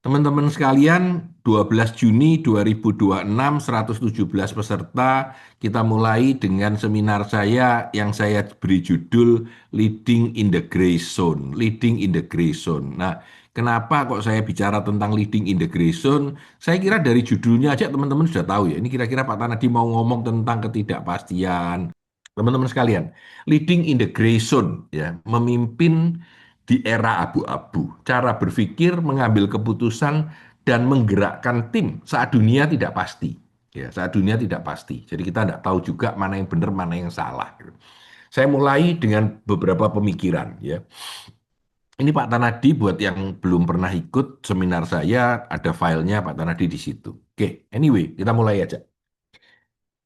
Teman-teman sekalian, 12 Juni 2026, 117 peserta, kita mulai dengan seminar saya yang saya beri judul Leading in the Gray Zone. Leading in the Gray Zone. Nah, kenapa kok saya bicara tentang Leading in the Gray Zone? Saya kira dari judulnya aja teman-teman sudah tahu ya, ini kira-kira Pak Tanadi mau ngomong tentang ketidakpastian. Teman-teman sekalian, Leading in the Gray Zone, ya, memimpin di era abu-abu. Cara berpikir, mengambil keputusan, dan menggerakkan tim saat dunia tidak pasti. Ya, saat dunia tidak pasti. Jadi kita tidak tahu juga mana yang benar, mana yang salah. Saya mulai dengan beberapa pemikiran. Ya, ini Pak Tanadi buat yang belum pernah ikut seminar saya, ada filenya Pak Tanadi di situ. Oke, anyway, kita mulai aja.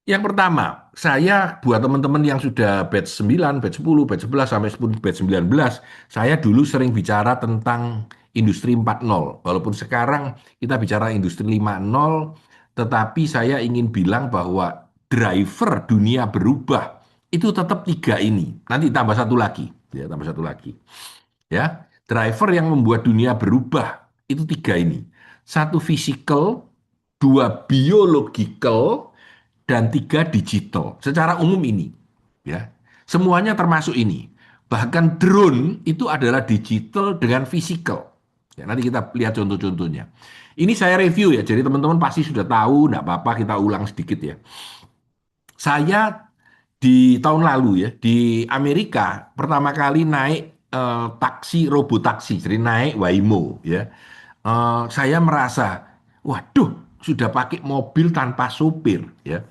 Yang pertama, saya buat teman-teman yang sudah batch 9, batch 10, batch 11, sampai batch 19, saya dulu sering bicara tentang industri 4.0. Walaupun sekarang kita bicara industri 5.0, tetapi saya ingin bilang bahwa driver dunia berubah itu tetap tiga ini. Nanti tambah satu lagi, ya tambah satu lagi. Ya, driver yang membuat dunia berubah itu tiga ini. Satu physical, dua biological, dan tiga digital. Secara umum ini, ya, semuanya termasuk ini. Bahkan drone itu adalah digital dengan physical. Ya, nanti kita lihat contoh-contohnya. Ini saya review ya, jadi teman-teman pasti sudah tahu, enggak apa-apa kita ulang sedikit ya. Saya di tahun lalu ya, di Amerika pertama kali naik taksi, robotaksi, jadi naik Waymo ya. Saya merasa, waduh, sudah pakai mobil tanpa supir ya.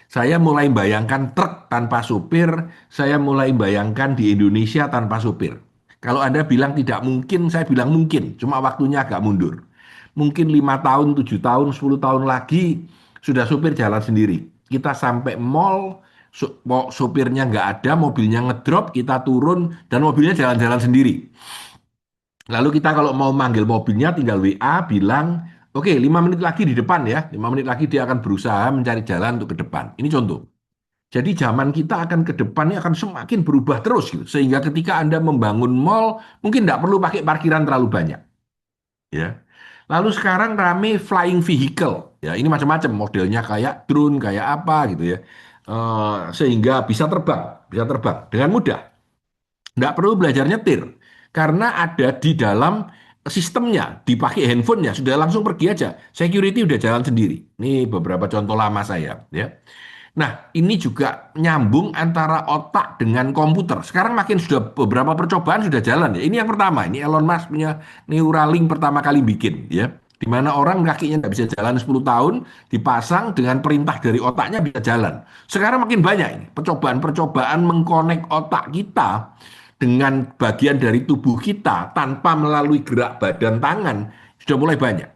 Saya mulai bayangkan truk tanpa supir, saya mulai bayangkan di Indonesia tanpa supir. Kalau Anda bilang tidak mungkin, saya bilang mungkin, cuma waktunya agak mundur. Mungkin 5 tahun, 7 tahun, 10 tahun lagi sudah supir jalan sendiri. Kita sampai mall, supirnya nggak ada, mobilnya ngedrop, kita turun, dan mobilnya jalan-jalan sendiri. Lalu kita kalau mau manggil mobilnya tinggal WA bilang, oke 5 menit lagi di depan ya, 5 menit lagi dia akan berusaha mencari jalan untuk ke depan. Ini contoh. Jadi zaman kita akan ke depannya akan semakin berubah terus gitu. Sehingga ketika Anda membangun mall, mungkin tidak perlu pakai parkiran terlalu banyak. Ya. Lalu sekarang rame flying vehicle. Ya, ini macam-macam modelnya kayak drone, kayak apa gitu ya. Sehingga bisa terbang dengan mudah. Nggak perlu belajar nyetir karena ada di dalam sistemnya, dipakai handphonenya sudah langsung pergi aja. Security udah jalan sendiri. Ini beberapa contoh lama saya, ya. Nah, ini juga nyambung antara otak dengan komputer. Sekarang makin sudah beberapa percobaan sudah jalan ya. Ini yang pertama, ini Elon Musk punya Neuralink pertama kali bikin ya. Di mana orang kakinya nggak bisa jalan 10 tahun, dipasang dengan perintah dari otaknya bisa jalan. Sekarang makin banyak ini, percobaan-percobaan mengkonek otak kita dengan bagian dari tubuh kita tanpa melalui gerak badan tangan, sudah mulai banyak.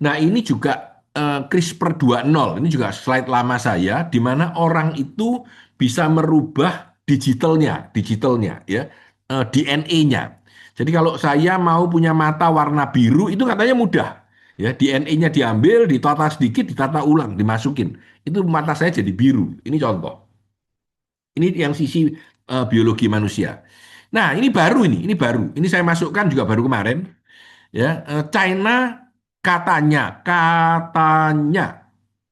Nah, ini juga CRISPR 2.0, ini juga slide lama saya, di mana orang itu bisa merubah digitalnya ya, DNA-nya. Jadi kalau saya mau punya mata warna biru, itu katanya mudah. Ya, DNA-nya diambil, ditata sedikit, ditata ulang, dimasukin. Itu mata saya jadi biru. Ini contoh. Ini yang sisi biologi manusia. Nah, ini baru. Ini saya masukkan juga baru kemarin. Ya, China katanya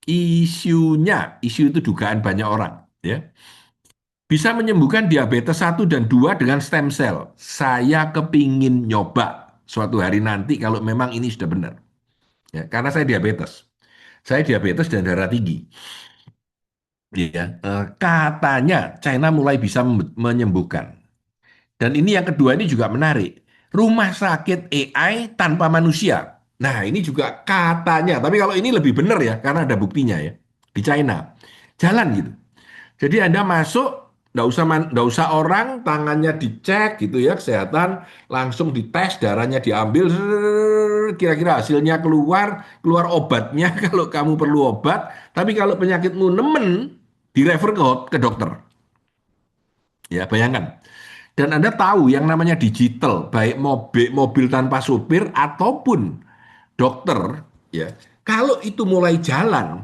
isu itu dugaan banyak orang, ya, bisa menyembuhkan diabetes 1 dan 2 dengan stem cell. Saya kepingin nyoba suatu hari nanti kalau memang ini sudah benar. Ya, karena saya diabetes. Saya diabetes dan darah tinggi. Ya, katanya China mulai bisa menyembuhkan. Dan ini yang kedua ini juga menarik. Rumah sakit AI tanpa manusia. Nah, ini juga katanya, tapi kalau ini lebih benar ya, karena ada buktinya ya, di China. Jalan gitu. Jadi Anda masuk, nggak usah orang, tangannya dicek gitu ya, kesehatan, langsung dites, darahnya diambil, kira-kira hasilnya keluar obatnya kalau kamu perlu obat, tapi kalau penyakitmu nemen, direfer ke dokter. Ya, bayangkan. Dan Anda tahu yang namanya digital, baik mobil tanpa supir ataupun dokter, ya. Kalau itu mulai jalan,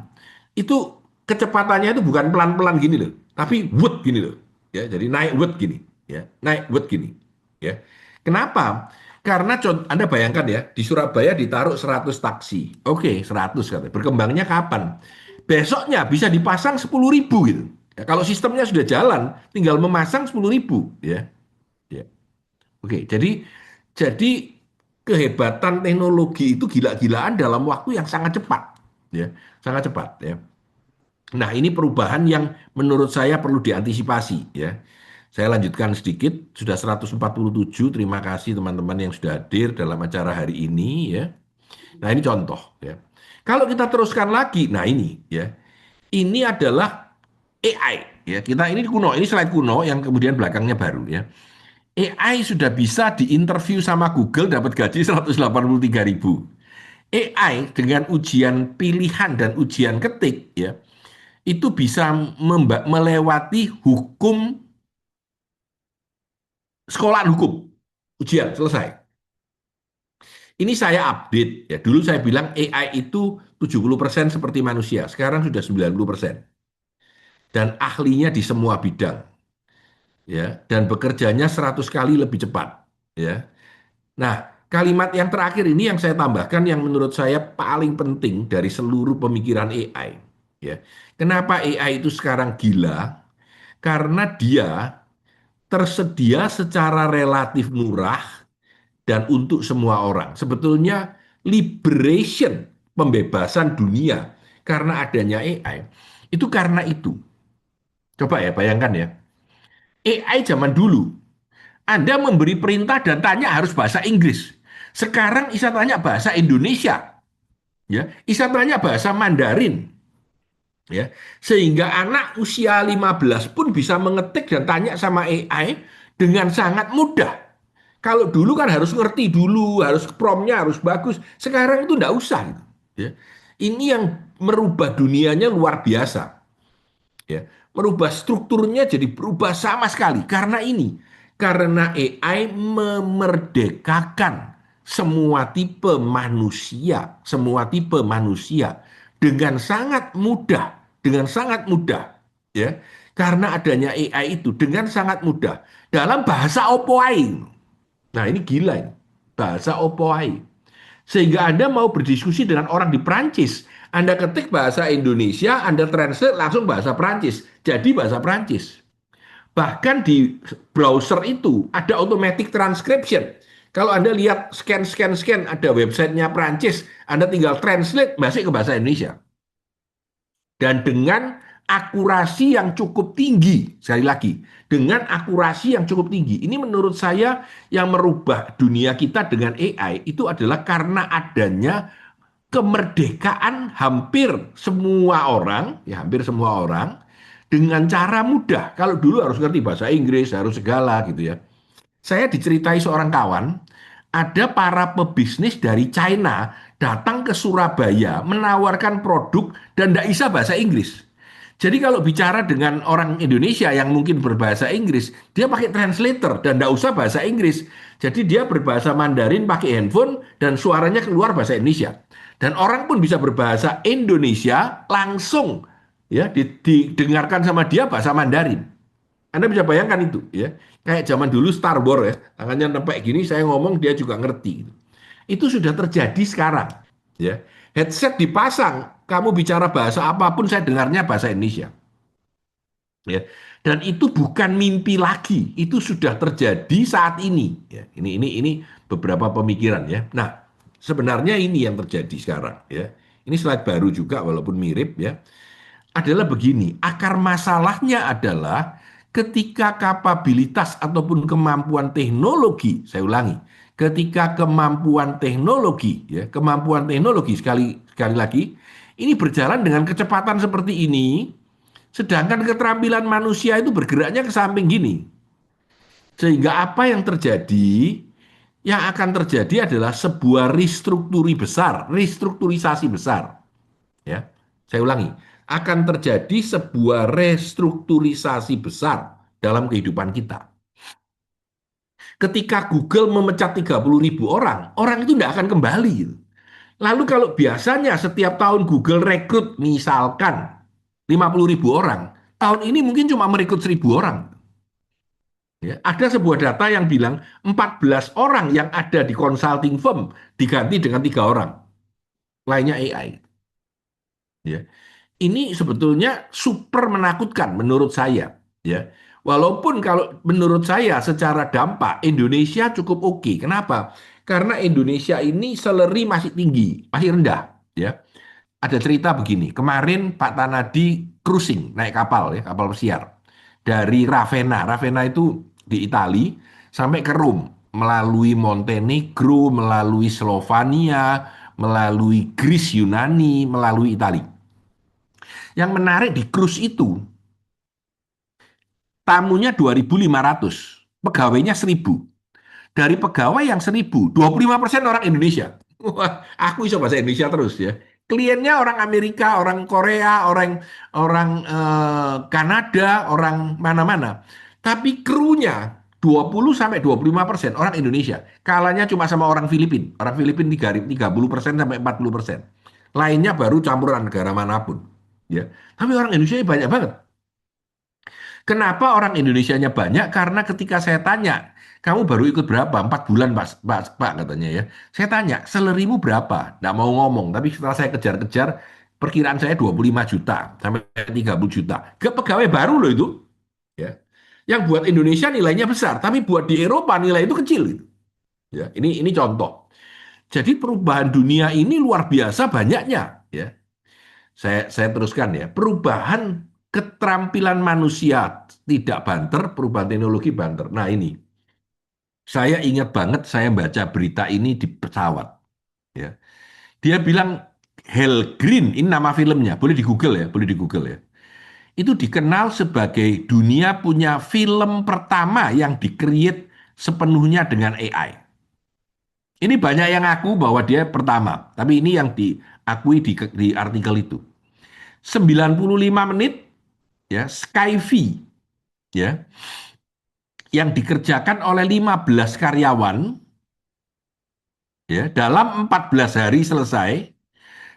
itu kecepatannya itu bukan pelan-pelan gini loh, tapi wut gini loh. ya. Jadi naik word gini, ya, naik word gini, ya. Kenapa? Karena Anda bayangkan ya, di Surabaya ditaruh 100 taksi. Oke, 100 katanya. Berkembangnya kapan? Besoknya bisa dipasang 10.000 gitu. Ya, kalau sistemnya sudah jalan, tinggal memasang 10.000, ya. Ya. Oke, jadi kehebatan teknologi itu gila-gilaan dalam waktu yang sangat cepat, ya, sangat cepat, ya. Nah, ini perubahan yang menurut saya perlu diantisipasi, ya. Saya lanjutkan sedikit, sudah 147. Terima kasih teman-teman yang sudah hadir dalam acara hari ini, ya. Nah, ini contoh, ya. Kalau kita teruskan lagi, nah ini, ya. Ini adalah AI, ya. Kita ini kuno, ini slide kuno yang kemudian belakangnya baru, ya. AI sudah bisa diinterview sama Google dapat gaji 183.000. AI dengan ujian pilihan dan ujian ketik, ya, itu bisa melewati hukum, sekolah hukum. Ujian selesai. Ini saya update, ya. Dulu saya bilang AI itu 70% seperti manusia, sekarang sudah 90%. Dan ahlinya di semua bidang, ya, dan bekerjanya 100 kali lebih cepat, ya. Nah, kalimat yang terakhir ini yang saya tambahkan yang menurut saya paling penting dari seluruh pemikiran AI, ya. Kenapa AI itu sekarang gila? Karena dia tersedia secara relatif murah dan untuk semua orang. Sebetulnya liberation, pembebasan dunia karena adanya AI, itu karena itu. Coba ya bayangkan ya, AI zaman dulu, Anda memberi perintah dan tanya harus bahasa Inggris. Sekarang bisa tanya bahasa Indonesia, ya, bisa tanya bahasa Mandarin, ya. Sehingga anak usia 15 pun bisa mengetik dan tanya sama AI dengan sangat mudah. Kalau dulu kan harus ngerti dulu, harus promptnya harus bagus. Sekarang itu enggak usah, gitu, ya. Ini yang merubah dunianya luar biasa, ya. Merubah strukturnya jadi berubah sama sekali karena ini, karena AI memerdekakan semua tipe manusia dengan sangat mudah, ya, karena adanya AI itu dengan sangat mudah dalam bahasa opoai. Nah, ini gila ini, bahasa opoai, sehingga Anda mau berdiskusi dengan orang di Prancis, Anda ketik bahasa Indonesia, Anda translate langsung bahasa Prancis, jadi bahasa Prancis. Bahkan di browser itu ada automatic transcription. Kalau Anda lihat scan, ada websitenya Prancis, Anda tinggal translate masuk ke bahasa Indonesia. Dan dengan akurasi yang cukup tinggi, sekali lagi, dengan akurasi yang cukup tinggi. Ini menurut saya yang merubah dunia kita dengan AI itu adalah karena adanya kemerdekaan hampir semua orang, ya hampir semua orang, dengan cara mudah. Kalau dulu harus ngerti bahasa Inggris, harus segala gitu ya. Saya diceritai seorang kawan, ada para pebisnis dari China datang ke Surabaya menawarkan produk dan tidak bisa bahasa Inggris. Jadi kalau bicara dengan orang Indonesia yang mungkin berbahasa Inggris, dia pakai translator dan tidak usah bahasa Inggris. Jadi dia berbahasa Mandarin pakai handphone dan suaranya keluar bahasa Indonesia. Dan orang pun bisa berbahasa Indonesia langsung, ya, didengarkan sama dia bahasa Mandarin. Anda bisa bayangkan itu, ya. Kayak zaman dulu Star Wars ya, tangannya nempel gini, saya ngomong dia juga ngerti. Itu sudah terjadi sekarang, ya. Headset dipasang, kamu bicara bahasa apapun saya dengarnya bahasa Indonesia, ya. Dan itu bukan mimpi lagi, itu sudah terjadi saat ini, ya. Ini beberapa pemikiran ya. Nah, sebenarnya ini yang terjadi sekarang, ya. Ini slide baru juga walaupun mirip ya, adalah begini, akar masalahnya adalah ketika kapabilitas ataupun kemampuan teknologi, saya ulangi, ketika kemampuan teknologi sekali lagi, ini berjalan dengan kecepatan seperti ini, sedangkan keterampilan manusia itu bergeraknya ke samping gini. Sehingga apa yang terjadi? Yang akan terjadi adalah sebuah restrukturisasi besar. Ya, saya ulangi, akan terjadi sebuah restrukturisasi besar dalam kehidupan kita. Ketika Google memecat 30.000 orang, orang itu tidak akan kembali. Lalu kalau biasanya setiap tahun Google rekrut misalkan 50.000 orang, tahun ini mungkin cuma merekrut 1.000 orang. Ya, ada sebuah data yang bilang 14 orang yang ada di consulting firm diganti dengan 3 orang, lainnya AI. Ya, ini sebetulnya super menakutkan menurut saya. Ya, walaupun kalau menurut saya secara dampak Indonesia cukup oke. Kenapa? Karena Indonesia ini salary masih tinggi, masih rendah. Ya, ada cerita begini. Kemarin Pak Tanadi cruising naik kapal ya, kapal pesiar dari Ravenna. Ravenna itu di Itali sampai ke Rom melalui Montenegro, melalui Slovenia, melalui Greece, Yunani, melalui Italia. Yang menarik di cruise itu tamunya 2.500, pegawainya 1.000. Dari pegawai yang 1.000, 25% orang Indonesia. Wah, aku bisa bahasa Indonesia terus ya. Kliennya orang Amerika, orang Korea, orang orang Kanada, orang mana-mana. Tapi krunya 20 sampai 25% orang Indonesia. Kalanya cuma sama orang Filipina. Orang Filipina 30% sampai 40%. Lainnya baru campuran negara manapun. Ya. Tapi orang Indonesia banyak banget. Kenapa orang Indonesianya banyak? Karena ketika saya tanya, kamu baru ikut berapa? 4 bulan, Pak, katanya ya. Saya tanya, selerimu berapa? Nggak mau ngomong, tapi setelah saya kejar-kejar, perkiraan saya 25 juta sampai 30 juta. Ke pegawai baru loh itu. Ya. Yang buat Indonesia nilainya besar, tapi buat di Eropa nilai itu kecil. Gitu. Ya, ini contoh. Jadi perubahan dunia ini luar biasa banyaknya. Ya, saya teruskan ya. Perubahan keterampilan manusia tidak banter, perubahan teknologi banter. Nah ini, saya ingat banget saya baca berita ini di pesawat. Ya. Dia bilang Hell Green, ini nama filmnya, boleh di Google ya, boleh di Google ya. Itu dikenal sebagai dunia punya film pertama yang di-create sepenuhnya dengan AI. Ini banyak yang ngaku bahwa dia pertama, tapi ini yang diakui di artikel itu. 95 menit ya Skyfi ya yang dikerjakan oleh 15 karyawan ya dalam 14 hari selesai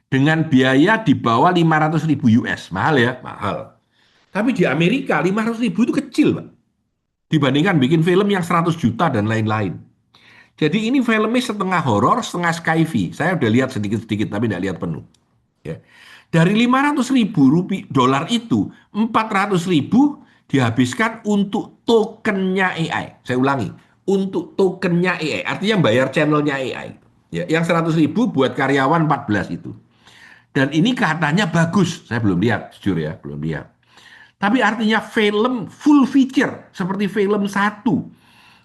dengan biaya di bawah 500.000 US. Mahal ya, mahal. Tapi di Amerika 500.000 itu kecil, Pak. Dibandingkan bikin film yang 100 juta dan lain-lain. Jadi ini filmnya setengah horor, setengah sci-fi. Saya udah lihat sedikit-sedikit tapi tidak lihat penuh. Ya. Dari 500.000 dolar itu, 400.000 dihabiskan untuk tokennya AI. Saya ulangi, untuk tokennya AI. Artinya bayar channelnya AI. Ya, yang 100.000 buat karyawan 14 itu. Dan ini katanya bagus. Saya belum lihat, jujur ya, belum lihat. Tapi artinya film full feature, seperti film satu.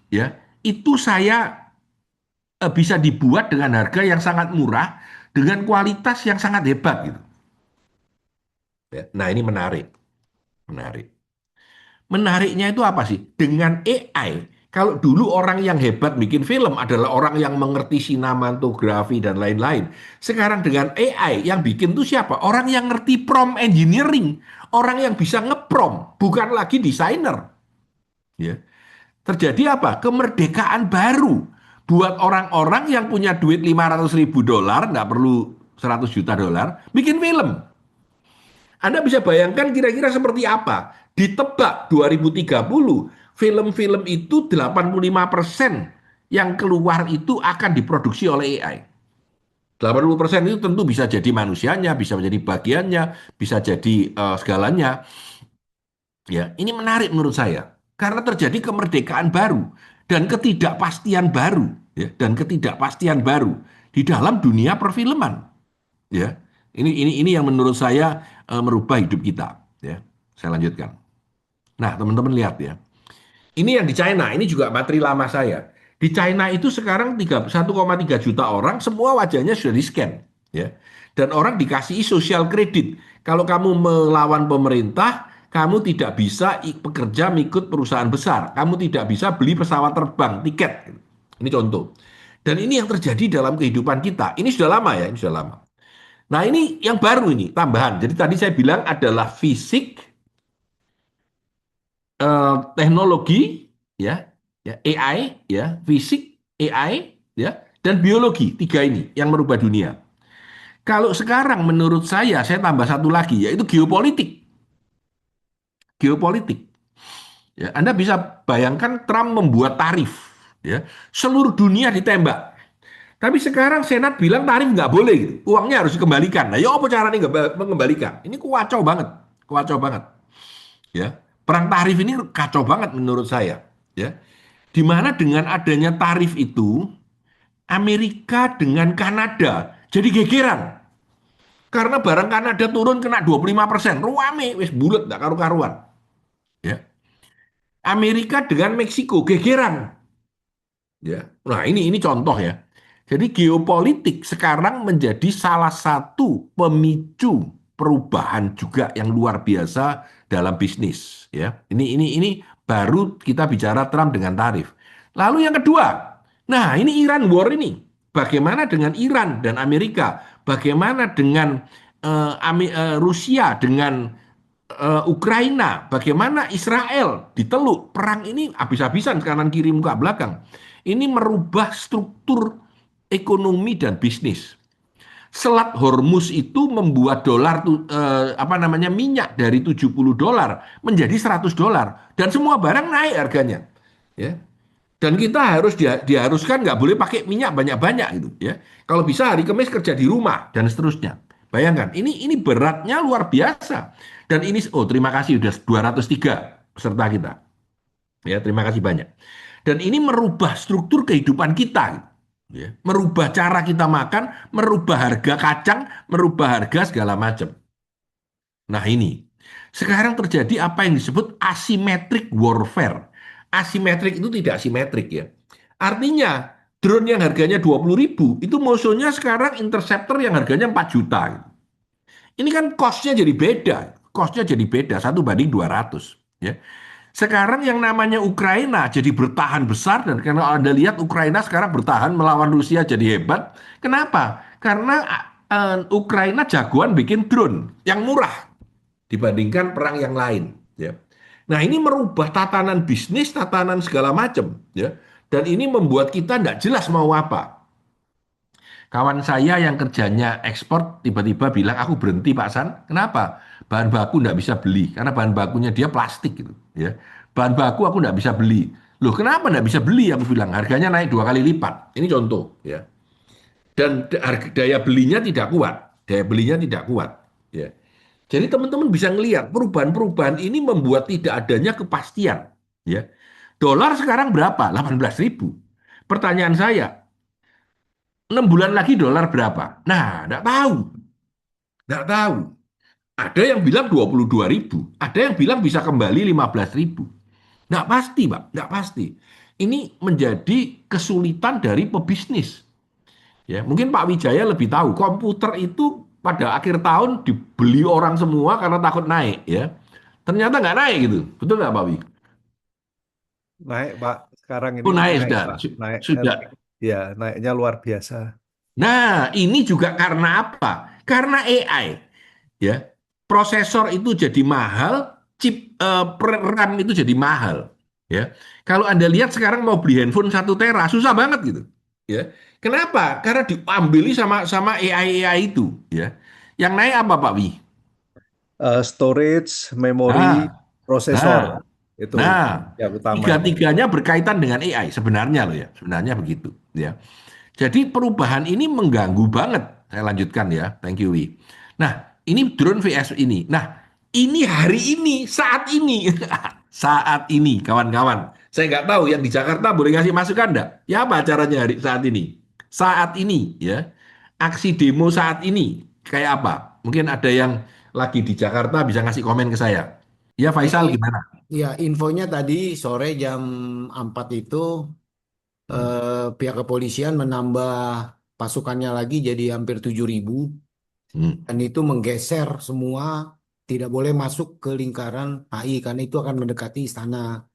Ya, itu saya bisa dibuat dengan harga yang sangat murah, dengan kualitas yang sangat hebat gitu. Ya, nah ini menarik, menarik. Menariknya itu apa sih? Dengan AI, kalau dulu orang yang hebat bikin film adalah orang yang mengerti sinematografi dan lain-lain. Sekarang dengan AI yang bikin itu siapa? Orang yang ngerti prompt engineering, orang yang bisa ngeprom, bukan lagi desainer. Ya. Terjadi apa? Kemerdekaan baru buat orang-orang yang punya duit 500.000 dolar, nggak perlu 100 juta dolar, bikin film. Anda bisa bayangkan kira-kira seperti apa? Ditebak 2030, film-film itu 85% yang keluar itu akan diproduksi oleh AI. 80% itu tentu bisa jadi manusianya, bisa menjadi bagiannya, bisa jadi segalanya. Ya, ini menarik menurut saya karena terjadi kemerdekaan baru dan ketidakpastian baru, ya, dan ketidakpastian baru di dalam dunia perfilman. Ya, ini yang menurut saya merubah hidup kita. Ya, saya lanjutkan. Nah, teman-teman lihat ya. Ini yang di China, ini juga materi lama saya. Di China itu sekarang 1,3 juta orang, semua wajahnya sudah di-scan. Ya. Dan orang dikasih sosial kredit. Kalau kamu melawan pemerintah, kamu tidak bisa bekerja mengikut perusahaan besar. Kamu tidak bisa beli pesawat terbang, tiket. Ini contoh. Dan ini yang terjadi dalam kehidupan kita. Ini sudah lama ya, ini sudah lama. Nah ini yang baru ini, tambahan. Jadi tadi saya bilang adalah fisik, teknologi, ya, ya, AI, ya, fisik, AI, ya, dan biologi. Tiga ini yang merubah dunia. Kalau sekarang menurut saya tambah satu lagi, yaitu geopolitik. Geopolitik. Ya, Anda bisa bayangkan Trump membuat tarif, ya, seluruh dunia ditembak. Tapi sekarang Senat bilang tarif nggak boleh, gitu. Uangnya harus dikembalikan. Nah, ya apa caranya nggak mengembalikan? Ini kacau banget, ya. Perang tarif ini kacau banget menurut saya, ya. Di mana dengan adanya tarif itu, Amerika dengan Kanada jadi gegeran. Karena barang Kanada turun kena 25%. Ruame, wis bulet, nggak karu-karuan. Ya. Amerika dengan Meksiko gegeran. Ya. Nah, ini contoh ya. Jadi geopolitik sekarang menjadi salah satu pemicu perubahan juga yang luar biasa dalam bisnis, ya. Ini baru kita bicara Trump dengan tarif. Lalu yang kedua, nah ini Iran war ini. Bagaimana dengan Iran dan Amerika? Bagaimana dengan Rusia dengan Ukraina, bagaimana Israel diteluk, perang ini habis-habisan kanan kiri muka belakang. Ini merubah struktur ekonomi dan bisnis. Selat Hormuz itu membuat dolar apa namanya minyak dari $70 menjadi $100 dan semua barang naik harganya. Ya. Dan kita harus diharuskan nggak boleh pakai minyak banyak-banyak gitu ya. Kalau bisa hari Kamis kerja di rumah dan seterusnya. Bayangkan, ini beratnya luar biasa. Dan ini oh terima kasih udah 203 peserta kita. Ya, terima kasih banyak. Dan ini merubah struktur kehidupan kita gitu. Ya, merubah cara kita makan, merubah harga kacang, merubah harga segala macam. Nah, ini sekarang terjadi apa yang disebut asymmetric warfare. Asimetrik itu tidak simetrik ya. Artinya drone yang harganya 20.000 itu musuhnya sekarang interceptor yang harganya 4 juta. Ini kan cost-nya jadi beda. Cost-nya jadi beda 1 banding 200. Ya. Sekarang yang namanya Ukraina jadi bertahan besar dan karena Anda lihat Ukraina sekarang bertahan melawan Rusia jadi hebat. Kenapa? Karena Ukraina jagoan bikin drone yang murah dibandingkan perang yang lain. Ya. Nah ini merubah tatanan bisnis, tatanan segala macam. Ya. Dan ini membuat kita tidak jelas mau apa. Kawan saya yang kerjanya ekspor tiba-tiba bilang, aku berhenti Pak San. Kenapa? Bahan baku tidak bisa beli. Karena bahan bakunya dia plastik. Gitu. Ya. Bahan baku aku tidak bisa beli. Loh kenapa tidak bisa beli? Aku bilang, harganya naik 2 kali lipat. Ini contoh. Ya. Dan daya belinya tidak kuat. Daya belinya tidak kuat. Ya. Jadi teman-teman bisa ngelihat perubahan-perubahan ini membuat tidak adanya kepastian. Ya. Dolar sekarang berapa? 18.000. Pertanyaan saya, 6 bulan lagi dolar berapa? Nah, enggak tahu. Enggak tahu. Ada yang bilang 22.000. Ada yang bilang bisa kembali 15.000. Enggak pasti, Pak. Enggak pasti. Ini menjadi kesulitan dari pebisnis. Ya, mungkin Pak Wijaya lebih tahu. Komputer itu pada akhir tahun dibeli orang semua karena takut naik, ya. Ternyata nggak naik gitu. Betul nggak Pak Wi? Naik, Pak. Sekarang ini Oh naik naik, sudah. Pak. Naik, Sudah. ya, naiknya luar biasa. Nah, ini juga karena apa? Karena AI. Ya. Prosesor itu jadi mahal, chip RAM itu jadi mahal. Ya. Kalau Anda lihat sekarang mau beli handphone 1 tera susah banget gitu. Ya. Kenapa? Karena diambil sama sama AI itu, ya. Yang naik apa Pak Wi? Storage, memori, Nah, prosesor. nah, Itu nah, yang utamanya. tiga-tiganya berkaitan dengan AI sebenarnya loh ya, sebenarnya begitu ya. Jadi perubahan ini mengganggu banget. Saya lanjutkan ya, thank you Wi. Nah, ini drone VS ini. Nah, ini hari ini, saat ini, saat ini, kawan-kawan. Saya nggak tahu yang di Jakarta boleh ngasih masukan enggak? Ya apa acaranya hari saat ini? Saat ini, ya. Aksi demo saat ini kayak apa? Mungkin ada yang lagi di Jakarta bisa ngasih komen ke saya. Ya Ini Faisal gimana? ya infonya tadi sore jam 4 itu Hmm, pihak kepolisian menambah pasukannya lagi jadi hampir 7.000 hmm, dan itu menggeser semua tidak boleh masuk ke lingkaran HI karena itu akan mendekati istana.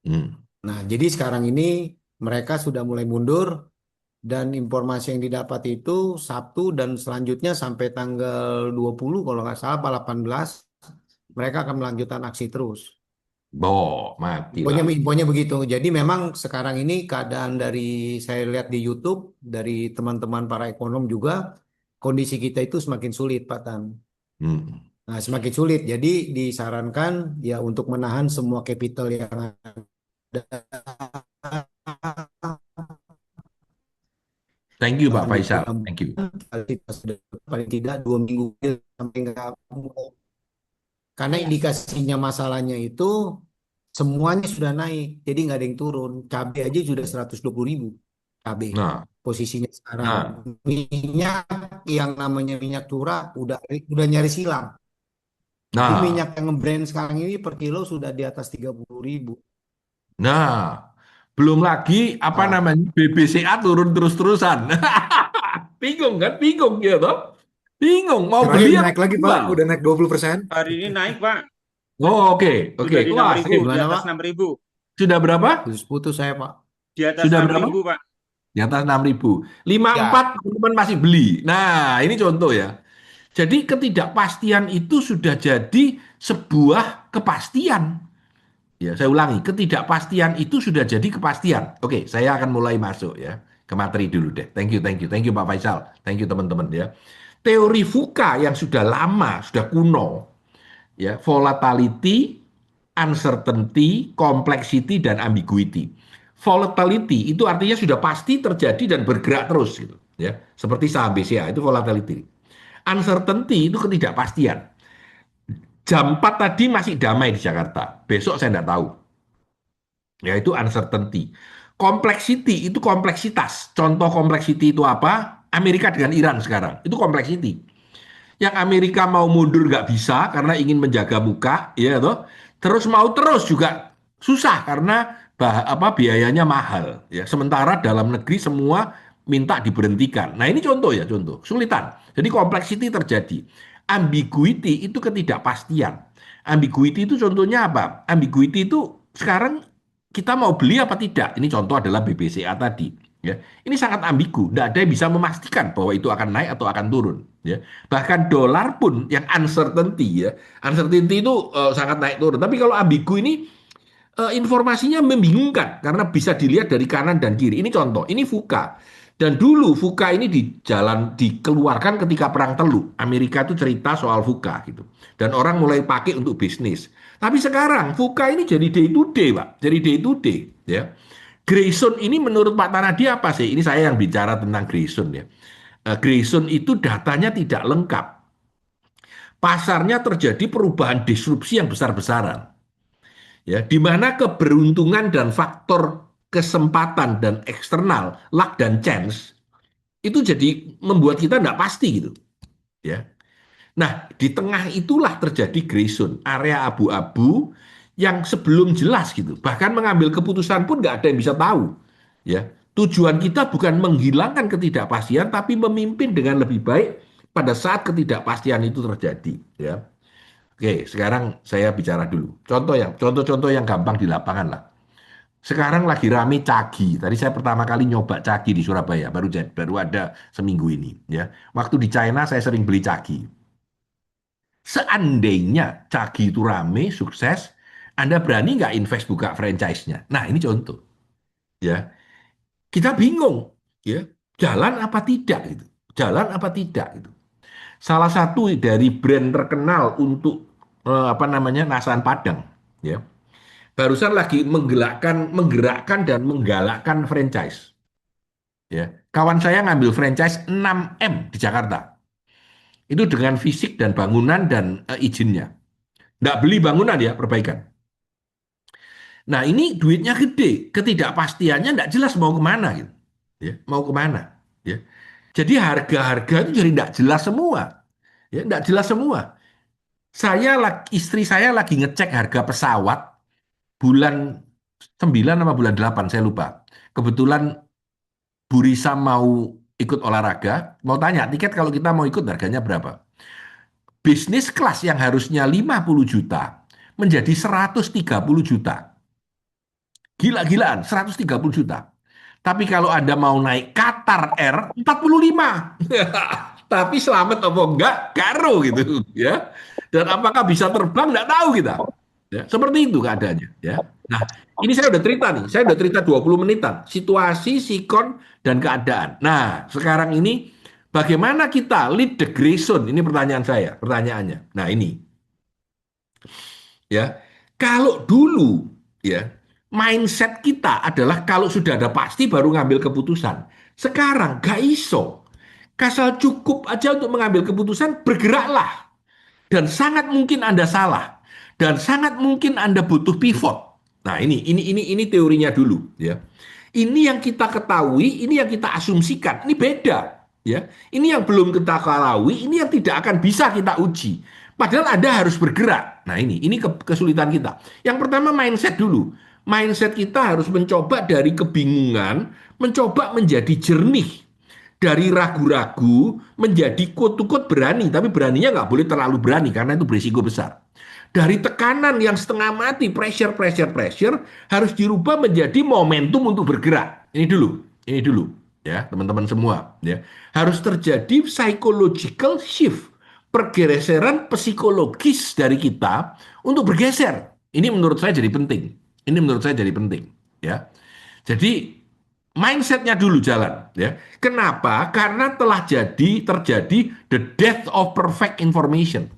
hmm, Nah, jadi sekarang ini mereka sudah mulai mundur dan informasi yang didapat itu Sabtu dan selanjutnya sampai tanggal 20 kalau nggak salah apa 18 mereka akan melanjutkan aksi terus. boh, Infonya, matilah. infonya begitu. Jadi memang sekarang ini keadaan dari saya lihat di YouTube dari teman-teman para ekonom juga kondisi kita itu semakin sulit, Pak Tan. Hmm. Nah, semakin sulit. Jadi disarankan ya untuk menahan semua capital yang ada Thank you Pak di Faisal. dalam Thank you. paling tidak 2 minggu sampai nggak, karena indikasinya masalahnya itu semuanya sudah naik, jadi nggak ada yang turun. Cabai aja sudah 120.000 cabai Nah, posisinya sekarang. nah, Minyak yang namanya minyak curah udah nyaris hilang. Jadi nah, minyak yang brand sekarang ini per kilo sudah di atas 30.000. nah. Belum lagi apa Ah, namanya BBCA turun terus-terusan. Bingung kan? Bingung ya toh? Bingung mau Terakhir beli apa naik lagi Pak, jual. udah naik 20%. Hari ini naik, Pak. Oh, oke, oke. Sudah di Wah, 6.000, sip. di gimana atas Pak? 6.000. Sudah berapa? Putus-putus saya Pak. Di atas Sudah berapa? 6.000, Pak. Di atas 6.000. 54 Ya, teman-teman masih beli. Nah, ini contoh ya. Jadi ketidakpastian itu sudah jadi sebuah kepastian. Ya, saya ulangi, ketidakpastian itu sudah jadi kepastian. Oke, saya akan mulai masuk ya ke materi dulu deh. Thank you Pak Faisal, thank you teman-teman ya. Teori VUCA yang sudah lama, sudah kuno, ya, volatility, uncertainty, complexity, dan ambiguity. Volatility itu artinya sudah pasti terjadi dan bergerak terus gitu, ya. Seperti saham BCA itu volatility. Uncertainty itu ketidakpastian. Jam 4 tadi masih damai di Jakarta. Besok saya tidak tahu. Yaitu uncertainty. Complexity itu kompleksitas. Contoh complexity itu apa? Amerika dengan Iran sekarang. Itu complexity. Yang Amerika mau mundur nggak bisa karena ingin menjaga muka, ya toh. Terus mau terus juga susah karena biayanya mahal. Ya, sementara dalam negeri semua minta diberhentikan. Nah ini contoh ya, contoh sulitan. Jadi complexity terjadi. Ambiguity itu ketidakpastian. Ambiguity itu contohnya apa? Ambiguity itu sekarang kita mau beli apa tidak? Ini contoh adalah BBCA tadi. Ya, ini sangat ambigu. Tidak ada yang bisa memastikan bahwa itu akan naik atau akan turun. Ya, bahkan dolar pun yang uncertainty ya, uncertainty itu sangat naik turun. Tapi kalau ambigu ini informasinya membingungkan karena bisa dilihat dari kanan dan kiri. Ini contoh, ini VUCA. Dan dulu VUCA ini dikeluarkan ketika perang Teluk. Amerika itu cerita soal VUCA gitu. Dan orang mulai pakai untuk bisnis. Tapi sekarang VUCA ini jadi day to day, Pak. Jadi day to day, ya. Grayson ini menurut Pak Tanadi apa sih? Ini saya yang bicara tentang Grayson ya. Grayson itu datanya tidak lengkap. Pasarnya terjadi perubahan disrupsi yang besar-besaran. Ya, di mana keberuntungan dan faktor kesempatan dan eksternal, luck dan chance itu jadi membuat kita tidak pasti gitu, ya. Nah, di tengah itulah terjadi Grayson, area abu-abu yang sebelum jelas gitu. Bahkan mengambil keputusan pun nggak ada yang bisa tahu, ya. Tujuan kita bukan menghilangkan ketidakpastian, tapi memimpin dengan lebih baik pada saat ketidakpastian itu terjadi, ya. Oke, sekarang saya bicara dulu. Contoh-contoh yang gampang di lapangan lah. Sekarang lagi rame cagi. Tadi saya pertama kali nyoba cagi di Surabaya, baru ada seminggu ini. Ya, waktu di China saya sering beli cagi. Seandainya cagi itu rame, sukses, Anda berani nggak invest buka franchise-nya? Nah, ini contoh. Ya, kita bingung. Ya, jalan apa tidak gitu. Jalan apa tidak gitu. Salah satu dari brand terkenal untuk apa namanya nasan Padang. Ya, barusan lagi menggerakkan dan menggalakkan franchise. Ya, kawan saya ngambil franchise 6M di Jakarta. Itu dengan fisik dan bangunan dan izinnya. Nggak beli bangunan ya, perbaikan. Nah ini duitnya gede, ketidakpastiannya nggak jelas mau kemana gitu. Ya, mau kemana? Ya. Jadi harga-harga itu jadi nggak jelas semua. Ya, nggak jelas semua. Istri saya lagi ngecek harga pesawat bulan 9 sama bulan 8 saya lupa. Kebetulan Bu Risa mau ikut olahraga, mau tanya tiket kalau kita mau ikut harganya berapa? Bisnis kelas yang harusnya 50 juta menjadi 130 juta. Gila-gilaan, 130 juta. Tapi kalau Anda mau naik Qatar Air, 45. Tapi selamat apa enggak, karo gitu ya. Dan apakah bisa terbang, enggak tahu kita. Ya, seperti itu keadaannya ya. Nah, ini saya udah cerita nih, saya udah cerita 20 menitan, situasi, sikon, dan keadaan. Nah, sekarang ini Bagaimana kita lead the gray zone? Ini pertanyaan saya, pertanyaannya. Nah ini, ya. Kalau dulu, ya, mindset kita adalah kalau sudah ada pasti baru ngambil keputusan. Sekarang gak iso. Kasal cukup aja untuk mengambil keputusan, bergeraklah. Dan sangat mungkin Anda salah. Dan sangat mungkin Anda butuh pivot. Nah, ini teorinya dulu, ya. Ini yang kita ketahui, ini yang kita asumsikan. Ini beda, ya. Ini yang belum kita ketahui, ini yang tidak akan bisa kita uji. Padahal Anda harus bergerak. Nah, ini kesulitan kita. Yang pertama mindset dulu. Mindset kita harus mencoba dari kebingungan, mencoba menjadi jernih, dari ragu-ragu menjadi quote-to-quote berani, tapi beraninya nggak boleh terlalu berani karena itu berisiko besar. Dari tekanan yang setengah mati, pressure, harus dirubah menjadi momentum untuk bergerak. Ini dulu, ya teman-teman semua. Ya, harus terjadi psychological shift, pergeseran psikologis dari kita untuk bergeser. Ini menurut saya jadi penting. Ya. Jadi mindsetnya dulu jalan, ya. Kenapa? Karena telah terjadi the death of perfect information.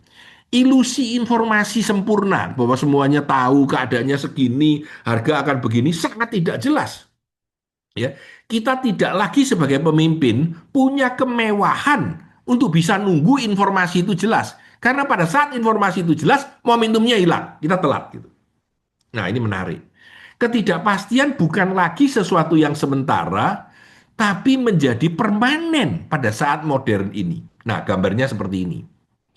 Ilusi informasi sempurna bahwa semuanya tahu keadaannya segini, harga akan begini sangat tidak jelas. Ya, kita tidak lagi sebagai pemimpin punya kemewahan untuk bisa nunggu informasi itu jelas. Karena pada saat informasi itu jelas, momentumnya hilang, kita telat gitu. Nah, ini menarik. Ketidakpastian bukan lagi sesuatu yang sementara, tapi menjadi permanen pada saat modern ini. Nah, gambarnya seperti ini.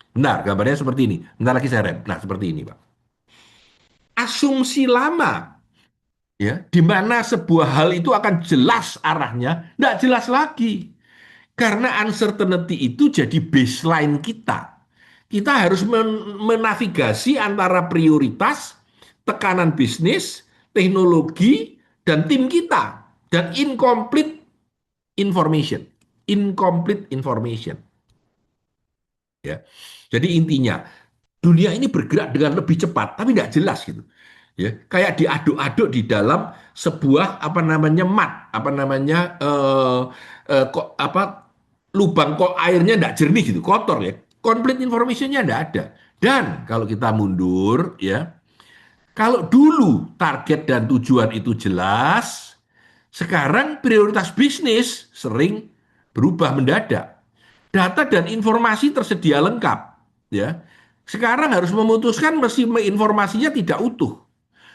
Benar, gambarnya seperti ini. Bentar lagi saya rem. Nah, seperti ini, Pak. Asumsi lama, ya, di mana sebuah hal itu akan jelas arahnya, tidak jelas lagi. Karena uncertainty itu jadi baseline kita. Kita harus menavigasi antara prioritas, tekanan bisnis, teknologi, dan tim kita. Dan incomplete information. Ya. Jadi intinya, dunia ini bergerak dengan lebih cepat, tapi tidak jelas gitu. Ya, kayak diaduk-aduk di dalam sebuah lubang kok airnya tidak jernih gitu, kotor ya. Complete informationnya tidak ada. Dan kalau kita mundur ya, kalau dulu target dan tujuan itu jelas, sekarang prioritas bisnis sering berubah mendadak. Data dan informasi tersedia lengkap, ya. Sekarang harus memutuskan meski informasinya tidak utuh.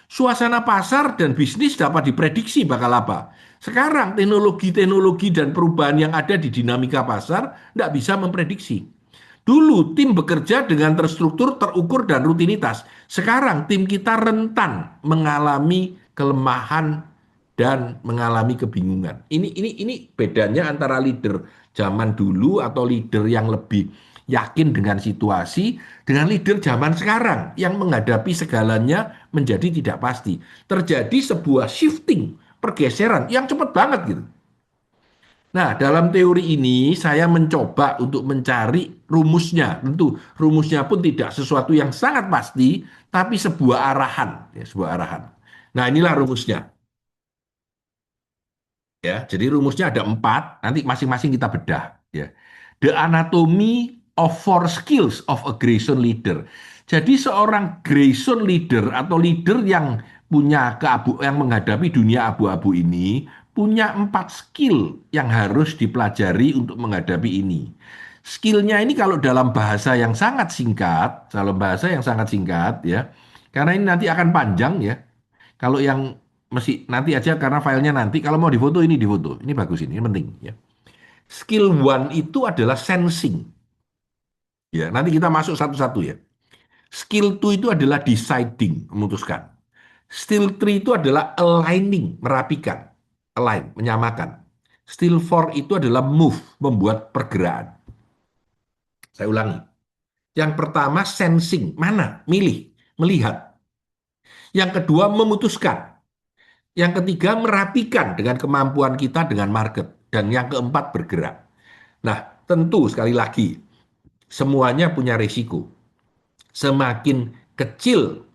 Suasana pasar dan bisnis dapat diprediksi bakal apa. Sekarang teknologi dan perubahan yang ada di dinamika pasar tidak bisa memprediksi. Dulu tim bekerja dengan terstruktur, terukur, dan rutinitas. Sekarang tim kita rentan mengalami kelemahan dan mengalami kebingungan. Ini bedanya antara leader zaman dulu atau leader yang lebih yakin dengan situasi dengan leader zaman sekarang yang menghadapi segalanya menjadi tidak pasti. Terjadi sebuah shifting, pergeseran yang cepat banget gitu. Nah, dalam teori ini saya mencoba untuk mencari rumusnya. Tentu rumusnya pun tidak sesuatu yang sangat pasti, tapi sebuah arahan, ya, sebuah arahan. Nah, inilah rumusnya. Ya, jadi rumusnya ada 4, nanti masing-masing kita bedah. Ya. The anatomy of 4 skills of a Grayson leader. Jadi seorang Grayson leader atau leader yang yang menghadapi dunia abu-abu ini punya 4 skill yang harus dipelajari untuk menghadapi ini. Skillnya ini kalau dalam bahasa yang sangat singkat, ya, karena ini nanti akan panjang ya. Kalau yang mesti nanti aja karena filenya nanti, kalau mau difoto ini difoto, ini bagus ini penting ya. Skill one itu adalah sensing, ya. Nanti kita masuk satu-satu ya. Skill two itu adalah deciding, memutuskan. Skill three itu adalah aligning, merapikan, align, menyamakan. Skill four itu adalah move, membuat pergerakan. Saya ulangi. Yang pertama sensing, mana? Milih, melihat. Yang kedua memutuskan. Yang ketiga merapikan dengan kemampuan kita dengan market. Dan yang keempat bergerak. Nah, tentu sekali lagi, semuanya punya risiko. Semakin kecil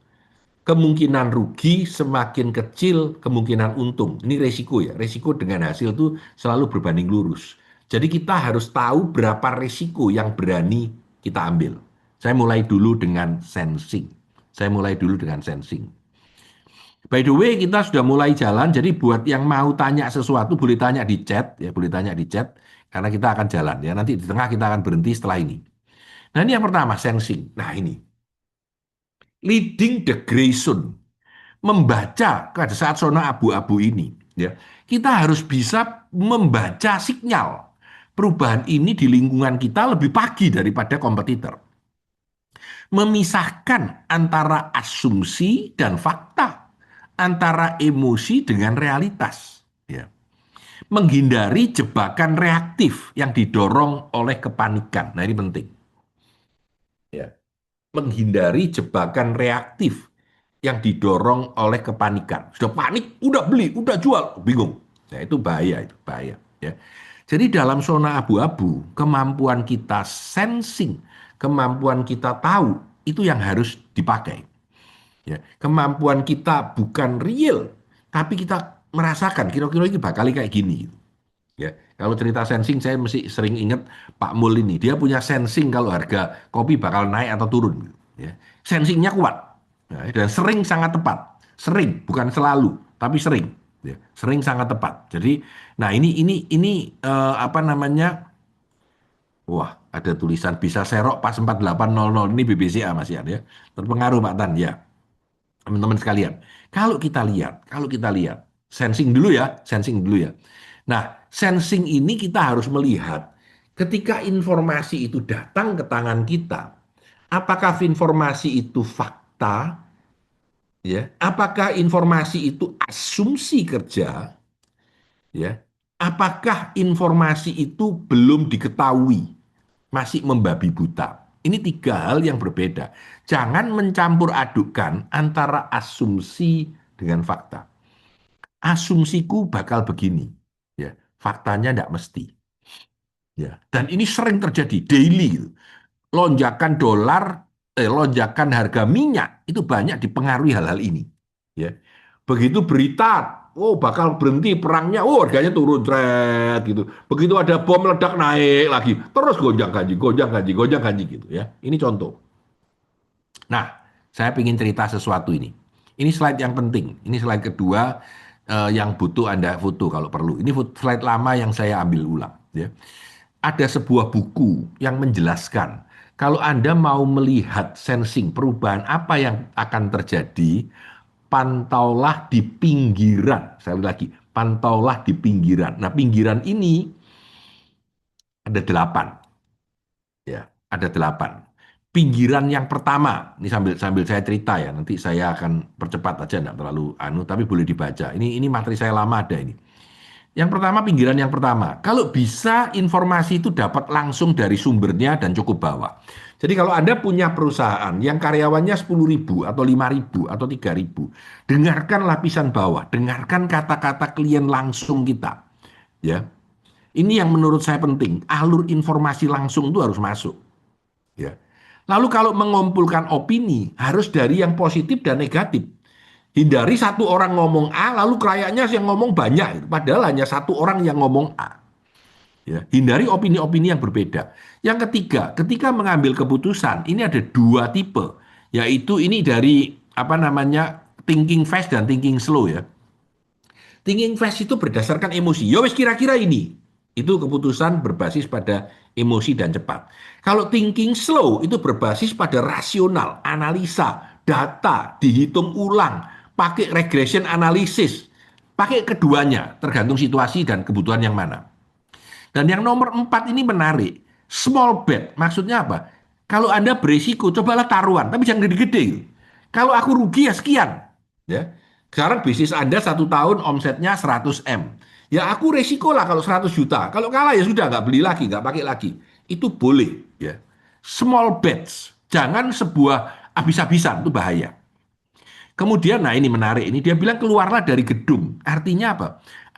kemungkinan rugi, semakin kecil kemungkinan untung. Ini risiko ya. Risiko dengan hasil itu selalu berbanding lurus. Jadi kita harus tahu berapa risiko yang berani kita ambil. Saya mulai dulu dengan sensing. Saya mulai dulu dengan sensing. By the way, kita sudah mulai jalan. Jadi buat yang mau tanya sesuatu, boleh tanya di chat, ya, boleh tanya di chat, karena kita akan jalan ya. Nanti di tengah kita akan berhenti setelah ini. Nah, ini yang pertama, sensing. Nah, ini leading the gray zone, membaca pada saat zona abu-abu ini, ya. Kita harus bisa membaca sinyal perubahan ini di lingkungan kita lebih pagi daripada kompetitor. Memisahkan antara asumsi dan fakta, antara emosi dengan realitas, ya. Menghindari jebakan reaktif yang didorong oleh kepanikan. Nah, ini penting. Ya. Menghindari jebakan reaktif yang didorong oleh kepanikan. Sudah panik, udah beli, udah jual, bingung. Nah, itu bahaya, itu bahaya. Ya. Jadi dalam zona abu-abu, kemampuan kita sensing, kemampuan kita tahu, itu yang harus dipakai. Ya. Kemampuan kita bukan real, tapi kita merasakan kira-kira ini bakal kayak gini. Ya, kalau cerita sensing saya mesti sering ingat Pak Mul ini. Dia punya sensing kalau harga kopi bakal naik atau turun. Ya. Sensingnya kuat, ya, dan sering sangat tepat. Sering, bukan selalu, tapi sering. Ya. Sering sangat tepat. Jadi, nah ini apa namanya? Wah, ada tulisan bisa serok pas 4800 ini BBCA Mas Yan ya. Terpengaruh Pak Tan ya. Teman-teman sekalian, kalau kita lihat, sensing dulu ya, sensing dulu ya. Nah, sensing ini kita harus melihat ketika informasi itu datang ke tangan kita, apakah informasi itu fakta, ya? Apakah informasi itu asumsi kerja, ya? Apakah informasi itu belum diketahui, masih membabi buta? Ini tiga hal yang berbeda. Jangan mencampur adukkan antara asumsi dengan fakta. Asumsiku bakal begini, ya. Faktanya tidak mesti. Ya. Dan ini sering terjadi daily. Gitu. Lonjakan dolar, lonjakan harga minyak itu banyak dipengaruhi hal-hal ini. Ya. Begitu berita, oh bakal berhenti perangnya, oh harganya turun, tret, gitu. Begitu ada bom meledak naik lagi, terus gonjang ganjing, gonjang ganjing, gonjang ganjing gitu ya. Ini contoh. Nah, saya ingin cerita sesuatu ini. Ini slide yang penting. Ini slide kedua yang butuh Anda foto kalau perlu. Ini slide lama yang saya ambil ulang. Ya. Ada sebuah buku yang menjelaskan kalau Anda mau melihat sensing perubahan apa yang akan terjadi, pantaulah di pinggiran. Saya ulang lagi, pantaulah di pinggiran. Nah, pinggiran ini ada 8. Ya, ada 8. Pinggiran yang pertama, ini sambil saya cerita ya, nanti saya akan percepat aja, enggak terlalu tapi boleh dibaca. Ini materi saya lama ada ini. Yang pertama, pinggiran yang pertama. Kalau bisa informasi itu dapat langsung dari sumbernya dan cukup bawah. Jadi kalau Anda punya perusahaan yang karyawannya 10.000 atau 5.000 atau 3.000, dengarkan lapisan bawah, dengarkan kata-kata klien langsung kita. Ya. Ini yang menurut saya penting, alur informasi langsung itu harus masuk. Ya. Lalu kalau mengumpulkan opini, harus dari yang positif dan negatif. Hindari satu orang ngomong A, lalu kayaknya yang ngomong banyak. Padahal hanya satu orang yang ngomong A. Ya. Hindari opini-opini yang berbeda. Yang ketiga, ketika mengambil keputusan, ini ada 2 tipe. Yaitu ini dari, apa namanya, thinking fast dan thinking slow ya. Thinking fast itu berdasarkan emosi. Ya wis kira-kira ini. Itu keputusan berbasis pada emosi dan cepat. Kalau thinking slow itu berbasis pada rasional, analisa, data, dihitung ulang, pakai regression analysis, pakai keduanya, tergantung situasi dan kebutuhan yang mana. Dan yang nomor 4 ini menarik, small bet, maksudnya apa? Kalau Anda berisiko, cobalah taruhan, tapi jangan gede-gede. Kalau aku rugi ya sekian. Ya. Sekarang bisnis Anda 1 tahun omsetnya 100 M. Ya aku resiko lah kalau 100 juta. Kalau kalah ya sudah nggak beli lagi, nggak pakai lagi. Itu boleh. Ya. Small bets. Jangan sebuah habis-habisan, itu bahaya. Kemudian, nah ini menarik, ini dia bilang keluarlah dari gedung. Artinya apa?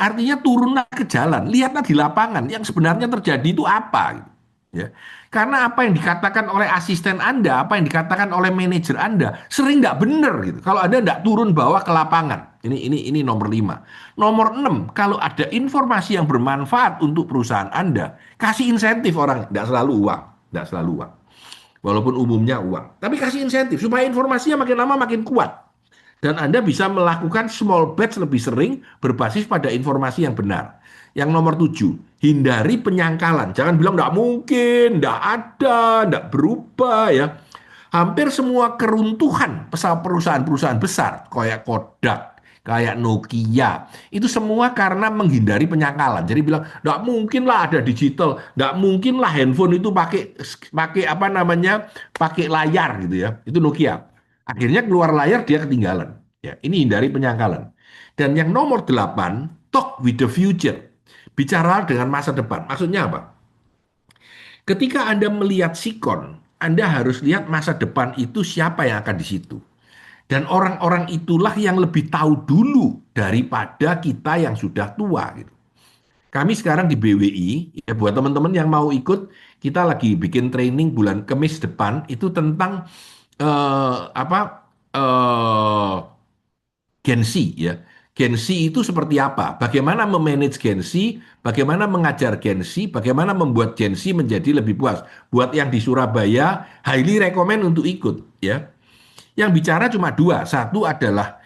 Artinya turunlah ke jalan, lihatlah di lapangan yang sebenarnya terjadi itu apa. Ya. Karena apa yang dikatakan oleh asisten Anda, apa yang dikatakan oleh manajer Anda, sering nggak benar gitu. Kalau Anda nggak turun bawah ke lapangan. Ini nomor 5. Nomor 6, kalau ada informasi yang bermanfaat untuk perusahaan Anda, kasih insentif orang, tidak selalu uang, tidak selalu uang. Walaupun umumnya uang, tapi kasih insentif supaya informasinya makin lama makin kuat. Dan Anda bisa melakukan small batch lebih sering berbasis pada informasi yang benar. Yang nomor 7, hindari penyangkalan. Jangan bilang tidak mungkin, tidak ada, tidak berubah ya. Hampir semua keruntuhan perusahaan-perusahaan besar, kayak Kodak, kayak Nokia, itu semua karena menghindari penyangkalan. Jadi bilang, tidak mungkin lah ada digital, tidak mungkin lah handphone itu pakai pakai apa namanya, pakai layar gitu ya. Itu Nokia. Akhirnya keluar layar dia ketinggalan. Ya, ini hindari penyangkalan. Dan yang nomor 8, talk with the future. Bicara dengan masa depan. Maksudnya apa? Ketika Anda melihat sikon, Anda harus lihat masa depan itu siapa yang akan di situ. Dan orang-orang itulah yang lebih tahu dulu daripada kita yang sudah tua gitu. Kami sekarang di BWI, ya buat teman-teman yang mau ikut, kita lagi bikin training bulan Kamis depan itu tentang apa Gen Z ya. Gen Z itu seperti apa? Bagaimana memanage Gen Z, bagaimana mengajar Gen Z, bagaimana membuat Gen Z menjadi lebih puas. Buat yang di Surabaya, highly recommend untuk ikut ya. Yang bicara cuma dua. Satu adalah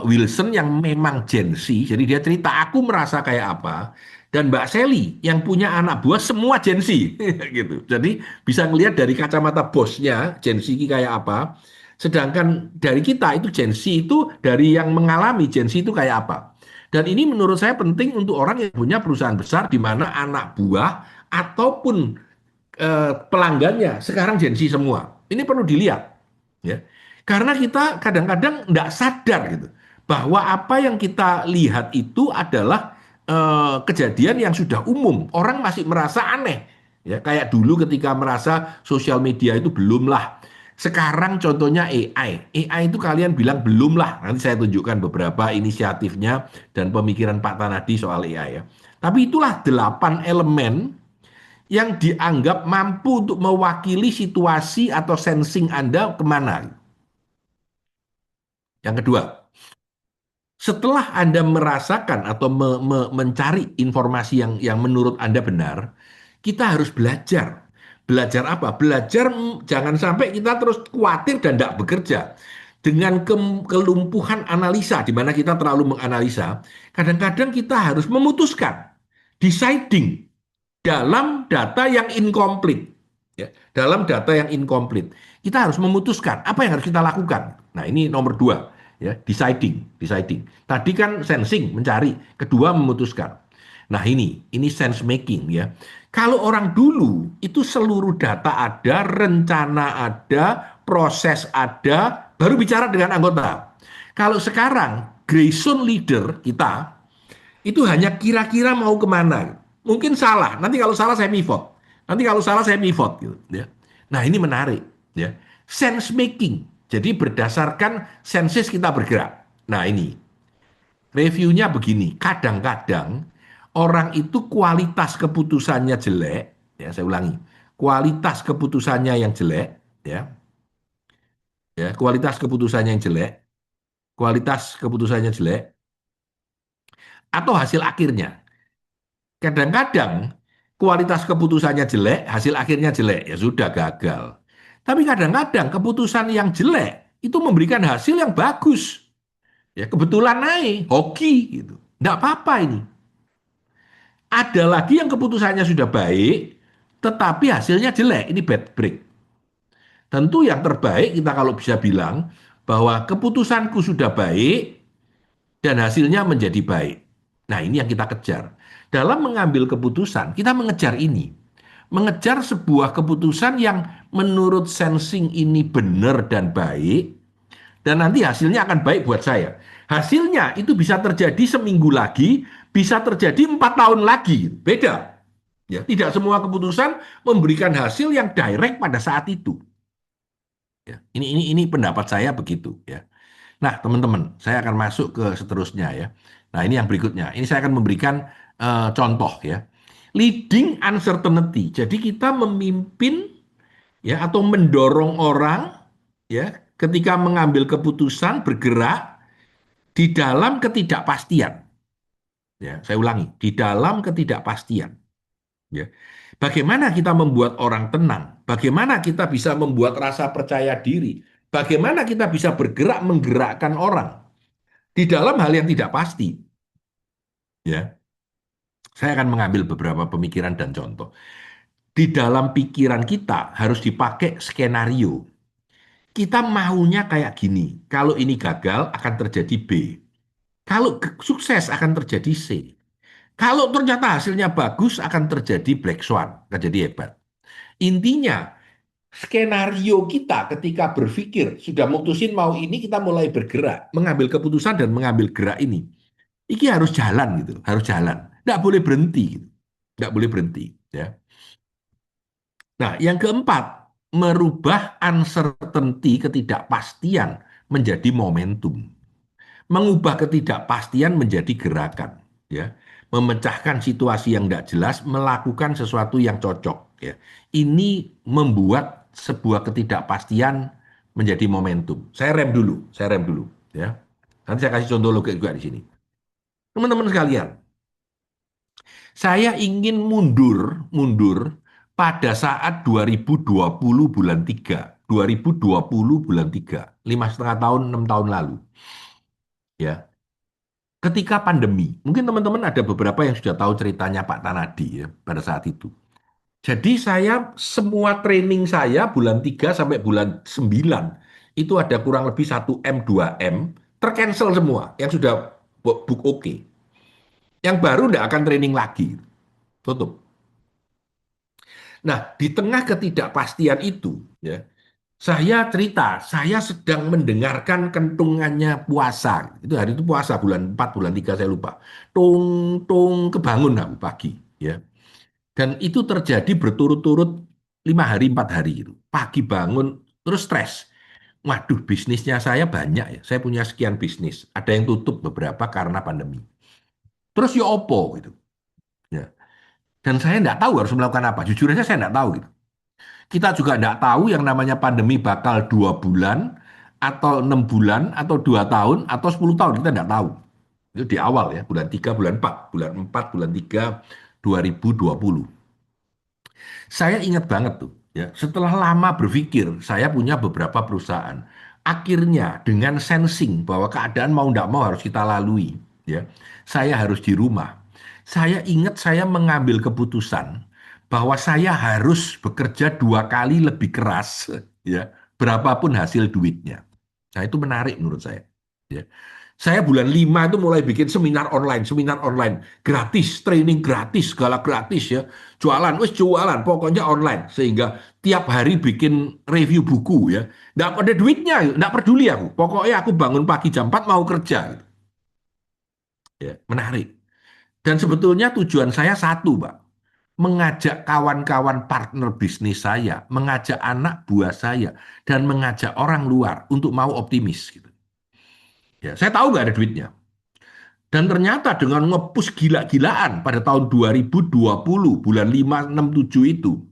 Wilson yang memang Gen Z, jadi dia cerita aku merasa kayak apa. Dan Mbak Sally yang punya anak buah semua Gen Z gitu. Jadi bisa ngelihat dari kacamata bosnya Gen Z kayak apa. Sedangkan dari kita itu Gen Z itu dari yang mengalami Gen Z itu kayak apa. Dan ini menurut saya penting untuk orang yang punya perusahaan besar di mana anak buah ataupun pelanggannya sekarang Gen Z semua. Ini perlu dilihat, ya. Karena kita kadang-kadang tidak sadar gitu bahwa apa yang kita lihat itu adalah kejadian yang sudah umum. Orang masih merasa aneh, ya. Kayak dulu ketika merasa sosial media itu belum lah. Sekarang contohnya AI. AI itu kalian bilang belum lah. Nanti saya tunjukkan beberapa inisiatifnya dan pemikiran Pak Tanadi soal AI ya. Tapi itulah 8 elemen yang dianggap mampu untuk mewakili situasi atau sensing Anda kemana. Yang kedua, setelah Anda merasakan atau mencari informasi yang menurut Anda benar, kita harus belajar. Belajar apa? Belajar jangan sampai kita terus khawatir dan tidak bekerja. Dengan kelumpuhan analisa, di mana kita terlalu menganalisa, kadang-kadang kita harus memutuskan, deciding, dalam data yang incomplete. Ya, dalam data yang incomplete. Kita harus memutuskan apa yang harus kita lakukan. Nah ini nomor 2. Ya, deciding. Tadi kan sensing, mencari. Kedua, memutuskan. Nah ini sense making ya. Kalau orang dulu itu seluruh data ada, rencana ada, proses ada, baru bicara dengan anggota. Kalau sekarang Grayson leader kita itu hanya kira-kira mau kemana. Mungkin salah. Nanti kalau salah saya pivot. Nanti kalau salah saya pivot gitu ya. Nah, ini menarik ya. Sense making. Jadi berdasarkan senses kita bergerak. Nah, ini reviewnya begini. Kadang-kadang orang itu kualitas keputusannya jelek, ya saya ulangi. Kualitas keputusannya yang jelek, ya. Ya, kualitas keputusannya yang jelek, kualitas keputusannya jelek atau hasil akhirnya. Kadang-kadang kualitas keputusannya jelek, hasil akhirnya jelek, ya sudah gagal. Tapi kadang-kadang keputusan yang jelek itu memberikan hasil yang bagus. Ya kebetulan naik, hoki gitu. Enggak apa-apa ini. Ada lagi yang keputusannya sudah baik, tetapi hasilnya jelek. Ini bad break. Tentu yang terbaik kita kalau bisa bilang bahwa keputusanku sudah baik dan hasilnya menjadi baik. Nah ini yang kita kejar. Dalam mengambil keputusan, kita mengejar ini. Mengejar sebuah keputusan yang menurut sensing ini benar dan baik, dan nanti hasilnya akan baik buat saya. Hasilnya itu bisa terjadi seminggu lagi, bisa terjadi 4 tahun lagi. Beda. Ya, tidak semua keputusan memberikan hasil yang direct pada saat itu. Ya, ini pendapat saya begitu ya. Nah, teman-teman, saya akan masuk ke seterusnya ya. Nah, ini yang berikutnya. Ini saya akan memberikan contoh ya. Leading uncertainty. Jadi kita memimpin ya atau mendorong orang ya ketika mengambil keputusan bergerak Di dalam ketidakpastian, ya, saya ulangi, di dalam ketidakpastian, ya, bagaimana kita membuat orang tenang? Bagaimana kita bisa membuat rasa percaya diri? Bagaimana kita bisa bergerak menggerakkan orang di dalam hal yang tidak pasti? Ya, saya akan mengambil beberapa pemikiran dan contoh. Di dalam pikiran kita harus dipakai skenario. Kita maunya kayak gini. Kalau ini gagal akan terjadi B. Kalau sukses akan terjadi C. Kalau ternyata hasilnya bagus akan terjadi black swan, akan jadi hebat. Intinya, skenario kita ketika berpikir, sudah mutusin mau ini, kita mulai bergerak, mengambil keputusan dan mengambil gerak ini. Ini harus jalan gitu, harus jalan. Nggak boleh berhenti gitu. Nggak boleh berhenti, ya. Nah, yang keempat, merubah uncertainty, ketidakpastian menjadi momentum. Mengubah ketidakpastian menjadi gerakan, ya. Memecahkan situasi yang tidak jelas, melakukan sesuatu yang cocok, ya. Ini membuat sebuah ketidakpastian menjadi momentum. Saya rem dulu, ya. Nanti saya kasih contoh logik juga di sini. Teman-teman sekalian, saya ingin mundur pada saat 2020 bulan 3, 2020 bulan 3, 5,5 tahun, 6 tahun lalu, ya. Ketika pandemi, mungkin teman-teman ada beberapa yang sudah tahu ceritanya Pak Tanadi ya pada saat itu. Jadi saya semua training saya bulan 3 sampai bulan 9 itu ada kurang lebih 1M, 2M tercancel semua yang sudah book oke. Yang baru tidak akan training lagi. Tutup. Nah, di tengah ketidakpastian itu, ya, saya cerita, saya sedang mendengarkan kentungannya puasa. Itu hari itu puasa bulan 4, bulan 3 saya lupa. Tung tung kebangun aku pagi, ya. Dan itu terjadi berturut-turut 5 hari 4 hari itu. Pagi bangun terus stres. Waduh, bisnisnya saya banyak ya. Saya punya sekian bisnis. Ada yang tutup beberapa karena pandemi. Terus ya opo gitu. Ya. Dan saya nggak tahu harus melakukan apa. Jujur aja saya nggak tahu gitu. Kita juga nggak tahu yang namanya pandemi bakal 2 bulan, atau 6 bulan, atau 2 tahun, atau 10 tahun. Kita nggak tahu. Itu di awal ya, bulan 3, bulan 4. Bulan 4, bulan 3, 2020. Saya ingat banget tuh, ya. Setelah lama berpikir, saya punya beberapa perusahaan. Akhirnya dengan sensing bahwa keadaan mau nggak mau harus kita lalui, ya. Saya harus di rumah. Saya ingat saya mengambil keputusan bahwa saya harus bekerja 2 kali lebih keras, ya, berapapun hasil duitnya. Nah, itu menarik menurut saya. Ya. Saya bulan 5 itu mulai bikin seminar online, gratis, training gratis, segala gratis ya. Jualan, wis jualan, pokoknya online. Sehingga tiap hari bikin review buku ya. Nggak ada duitnya, nggak peduli aku. Pokoknya aku bangun pagi jam 4 mau kerja. Gitu. Ya, menarik. Dan sebetulnya tujuan saya satu, Pak. Mengajak kawan-kawan partner bisnis saya, mengajak anak buah saya, dan mengajak orang luar untuk mau optimis. Gitu. Ya, saya tahu nggak ada duitnya. Dan ternyata dengan nge-push gila-gilaan pada tahun 2020, bulan 5, 6, 7 itu,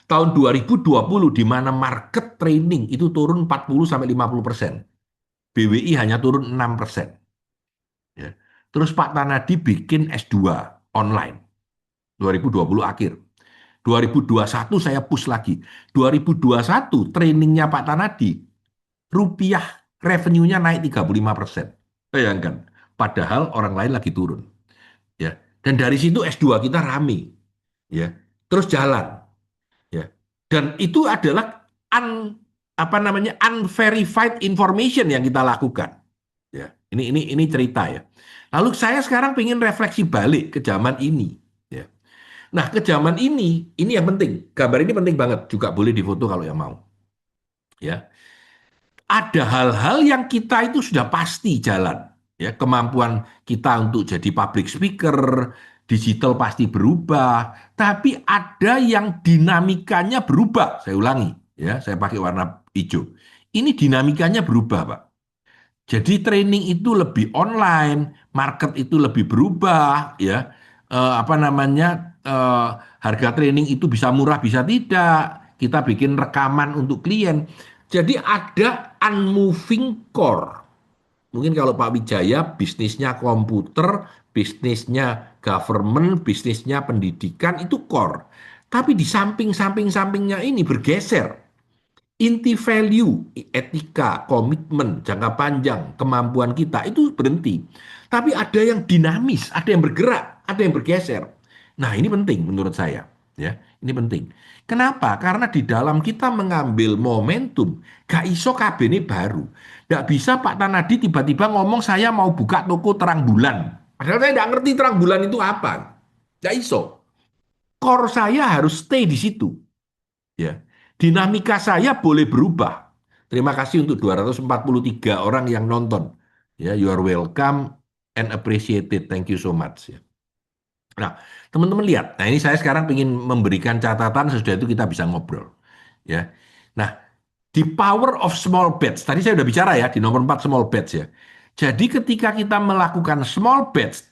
tahun 2020 di mana market training itu turun 40-50%. BWI hanya turun 6%. Ya. Terus Pak Tanadi bikin S2 online 2020 akhir. 2021 saya push lagi. 2021 trainingnya Pak Tanadi, rupiah revenue-nya naik 35%. Bayangkan, padahal orang lain lagi turun. Ya. Dan dari situ S2 kita rame. Ya. Terus jalan. Ya. Dan itu adalah apa namanya unverified information yang kita lakukan. Ya. Ini cerita ya. Lalu saya sekarang ingin refleksi balik ke zaman ini. Ya. Nah, ke zaman ini yang penting. Gambar ini penting banget. Juga boleh difoto kalau yang mau. Ya. Ada hal-hal yang kita itu sudah pasti jalan. Ya, kemampuan kita untuk jadi public speaker, digital pasti berubah, tapi ada yang dinamikanya berubah. Saya ulangi, ya, saya pakai warna hijau. Ini dinamikanya berubah, Pak. Jadi training itu lebih online, market itu lebih berubah, ya. Apa namanya? Harga training itu bisa murah, bisa tidak. Kita bikin rekaman untuk klien. Jadi ada unmoving core. Mungkin kalau Pak Wijaya bisnisnya komputer, bisnisnya government, bisnisnya pendidikan itu core. Tapi di samping-sampingnya ini bergeser. Inti value, etika, komitmen, jangka panjang, kemampuan kita itu berhenti. Tapi ada yang dinamis, ada yang bergerak, ada yang bergeser. Nah, ini penting menurut saya, ya. Ini penting. Kenapa? Karena di dalam kita mengambil momentum, gak iso KB ini baru. Gak bisa Pak Tanadi tiba-tiba ngomong saya mau buka toko terang bulan. Padahal saya nggak ngerti terang bulan itu apa. Gak iso. Core saya harus stay di situ. Ya, dinamika saya boleh berubah. Terima kasih untuk 243 orang yang nonton. Ya, you are welcome and appreciated. Thank you so much. Ya. Nah, teman-teman lihat. Nah, ini saya sekarang ingin memberikan catatan, sesudah itu kita bisa ngobrol. Ya. Nah, di power of small bets. Tadi saya sudah bicara ya di nomor 4 small bets ya. Jadi ketika kita melakukan small bets,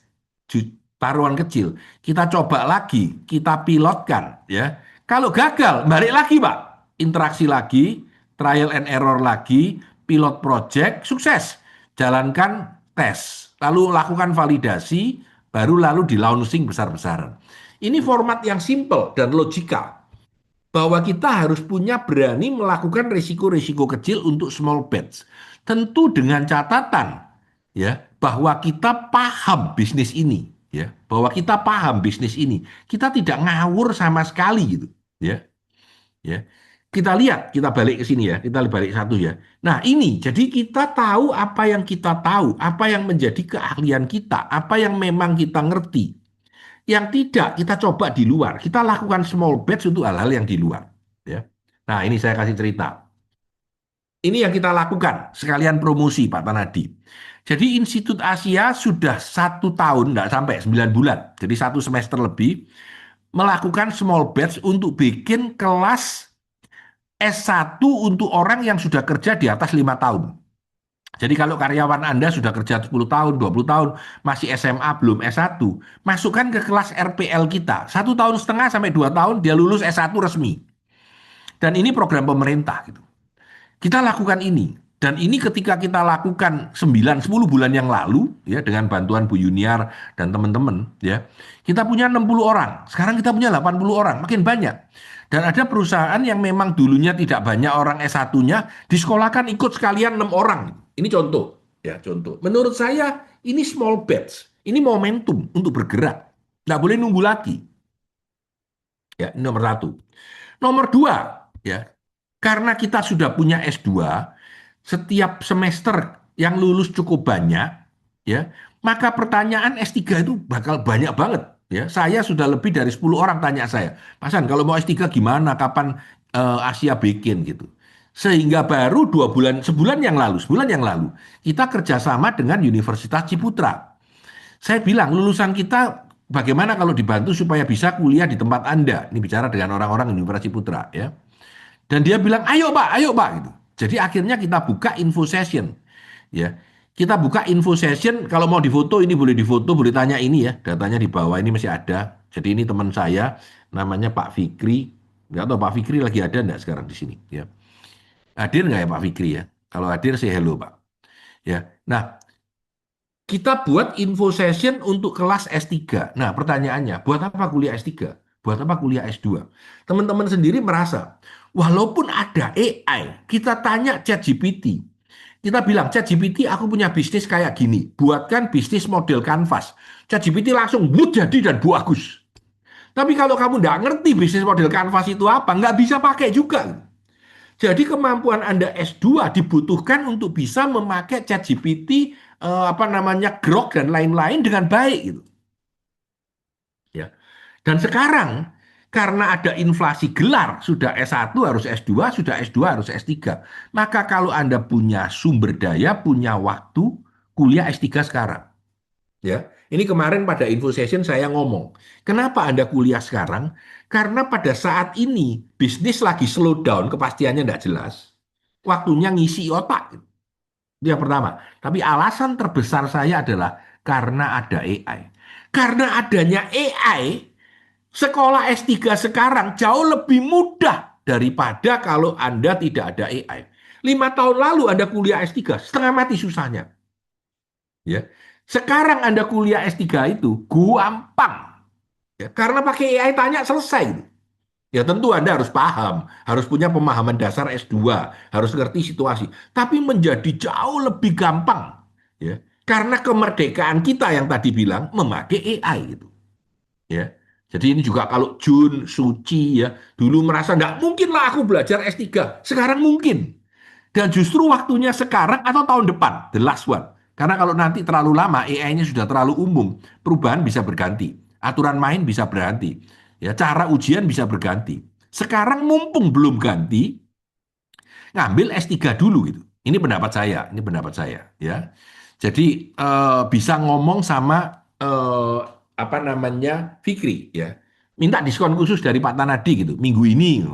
taruhan kecil, kita coba lagi, kita pilotkan ya. Kalau gagal, balik lagi Pak. Interaksi lagi, trial and error lagi, pilot project, sukses. Jalankan tes, lalu lakukan validasi, baru lalu di launching besar-besaran. Ini format yang simple dan logikal bahwa kita harus punya berani melakukan risiko-risiko kecil untuk small bets. Tentu dengan catatan ya bahwa kita paham bisnis ini ya, bahwa kita paham bisnis ini. Kita tidak ngawur sama sekali gitu ya. Ya. Kita lihat, kita balik ke sini ya, kita balik satu ya. Nah, ini jadi kita tahu apa yang kita tahu, apa yang menjadi keahlian kita, apa yang memang kita ngerti. Yang tidak kita coba di luar. Kita lakukan small batch untuk hal-hal yang di luar. Ya. Nah ini saya kasih cerita. Ini yang kita lakukan, sekalian promosi Pak Tanadi. Jadi Institut Asia sudah 1 tahun, tidak sampai 9 bulan, jadi 1 semester lebih, melakukan small batch untuk bikin kelas S1 untuk orang yang sudah kerja di atas 5 tahun. Jadi kalau karyawan Anda sudah kerja 10 tahun, 20 tahun, masih SMA belum S1, masukkan ke kelas RPL kita. 1,5 tahun sampai 2 tahun dia lulus S1 resmi. Dan ini program pemerintah gitu. Kita lakukan ini. Dan ini ketika kita lakukan 9-10 bulan yang lalu ya dengan bantuan Bu Yuniar dan teman-teman ya. Kita punya 60 orang. Sekarang kita punya 80 orang, makin banyak. Dan ada perusahaan yang memang dulunya tidak banyak orang S1-nya, disekolahkan ikut sekalian 6 orang. Ini contoh, ya contoh. Menurut saya ini small bets, ini momentum untuk bergerak. Nggak boleh nunggu lagi. Ya, ini nomor 1. Nomor 2, ya, karena kita sudah punya S2, setiap semester yang lulus cukup banyak, ya, maka pertanyaan S3 itu bakal banyak banget. Ya, saya sudah lebih dari 10 orang tanya saya, Mas San, kalau mau S3 gimana, kapan Asia bikin gitu. Sehingga baru 2 bulan, sebulan yang lalu, kita kerjasama dengan Universitas Ciputra. Saya bilang, lulusan kita bagaimana kalau dibantu supaya bisa kuliah di tempat Anda. Ini bicara dengan orang-orang Universitas Ciputra ya. Dan dia bilang, ayo Pak gitu. Jadi akhirnya kita buka info session. Ya. Kita buka info session, kalau mau difoto ini boleh difoto, boleh tanya ini ya, datanya di bawah ini masih ada. Jadi ini teman saya, namanya Pak Fikri. Nggak tahu Pak Fikri lagi ada nggak sekarang di sini ya. Hadir nggak ya Pak Fikri ya? Kalau hadir say hello Pak. Ya. Nah, kita buat info session untuk kelas S3. Nah, pertanyaannya, buat apa kuliah S3? Buat apa kuliah S2? Teman-teman sendiri merasa, walaupun ada AI, kita tanya ChatGPT. Kita bilang, ChatGPT aku punya bisnis kayak gini, buatkan bisnis model kanvas. ChatGPT langsung jadi dan bagus. Tapi kalau kamu nggak ngerti bisnis model kanvas itu apa, nggak bisa pakai juga. Jadi kemampuan Anda S2 dibutuhkan untuk bisa memakai ChatGPT, Grok dan lain-lain dengan baik gitu. Ya. Dan sekarang karena ada inflasi gelar, sudah S1 harus S2, sudah S2 harus S3. Maka kalau Anda punya sumber daya, punya waktu, kuliah S3 sekarang. Ya. Ini kemarin pada info session saya ngomong, kenapa Anda kuliah sekarang? Karena pada saat ini bisnis lagi slow down, kepastiannya tidak jelas. Waktunya ngisi otak. Itu yang pertama. Tapi alasan terbesar saya adalah karena ada AI. Karena adanya AI, sekolah S3 sekarang jauh lebih mudah daripada kalau Anda tidak ada AI. 5 tahun lalu Anda kuliah S3, setengah mati susahnya. Ya. Sekarang Anda kuliah S3 itu gampang. Ya, karena pakai AI tanya selesai gitu. Ya tentu Anda harus paham, harus punya pemahaman dasar S2, harus ngerti situasi. Tapi menjadi jauh lebih gampang. Ya. Karena kemerdekaan kita yang tadi bilang memakai AI gitu. Ya. Jadi ini juga kalau Jun, Suci ya, dulu merasa nggak mungkin lah aku belajar S3. Sekarang mungkin. Dan justru waktunya sekarang atau tahun depan, the last one. Karena kalau nanti terlalu lama, AI-nya sudah terlalu umum, perubahan bisa berganti, aturan main bisa berganti, ya cara ujian bisa berganti. Sekarang mumpung belum ganti, ngambil S3 dulu gitu. Ini pendapat saya, ya. Jadi bisa ngomong sama apa namanya Fikri, ya. Minta diskon khusus dari Pak Tanadi gitu. Minggu ini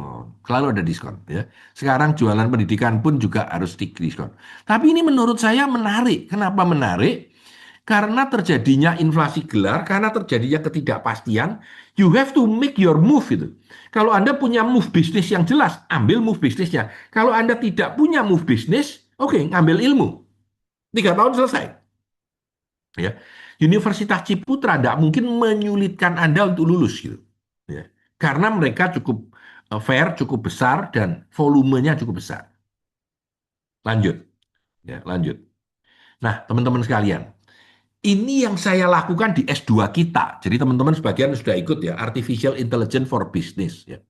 selalu ada diskon, ya. Sekarang jualan pendidikan pun juga harus diskon. Tapi ini menurut saya menarik. Kenapa menarik? Karena terjadinya inflasi gelar, karena terjadinya ketidakpastian, you have to make your move itu. Kalau Anda punya move bisnis yang jelas, ambil move bisnisnya. Kalau Anda tidak punya move bisnis, oke, ngambil ilmu. 3 tahun selesai. Ya. Universitas Ciputra tidak mungkin menyulitkan Anda untuk lulus gitu. Ya. Karena mereka cukup fair, cukup besar, dan volumenya cukup besar. Lanjut. Ya, lanjut. Nah, teman-teman sekalian, ini yang saya lakukan di S2 kita. Jadi teman-teman sebagian sudah ikut ya, Artificial Intelligence for Business. Ya.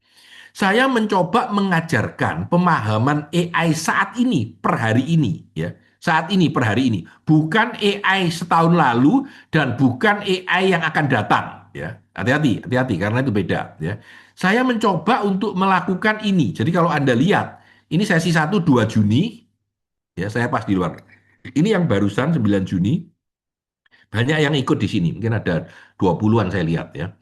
Saya mencoba mengajarkan pemahaman AI saat ini, per hari ini. Ya. Saat ini, per hari ini. Bukan AI setahun lalu dan bukan AI yang akan datang. Ya. Hati-hati, hati-hati, karena itu beda. Ya. Saya mencoba untuk melakukan ini. Jadi kalau Anda lihat, ini sesi 1 2 Juni, ya saya pas di luar. Ini yang barusan 9 Juni, banyak yang ikut di sini, mungkin ada 20-an saya lihat ya.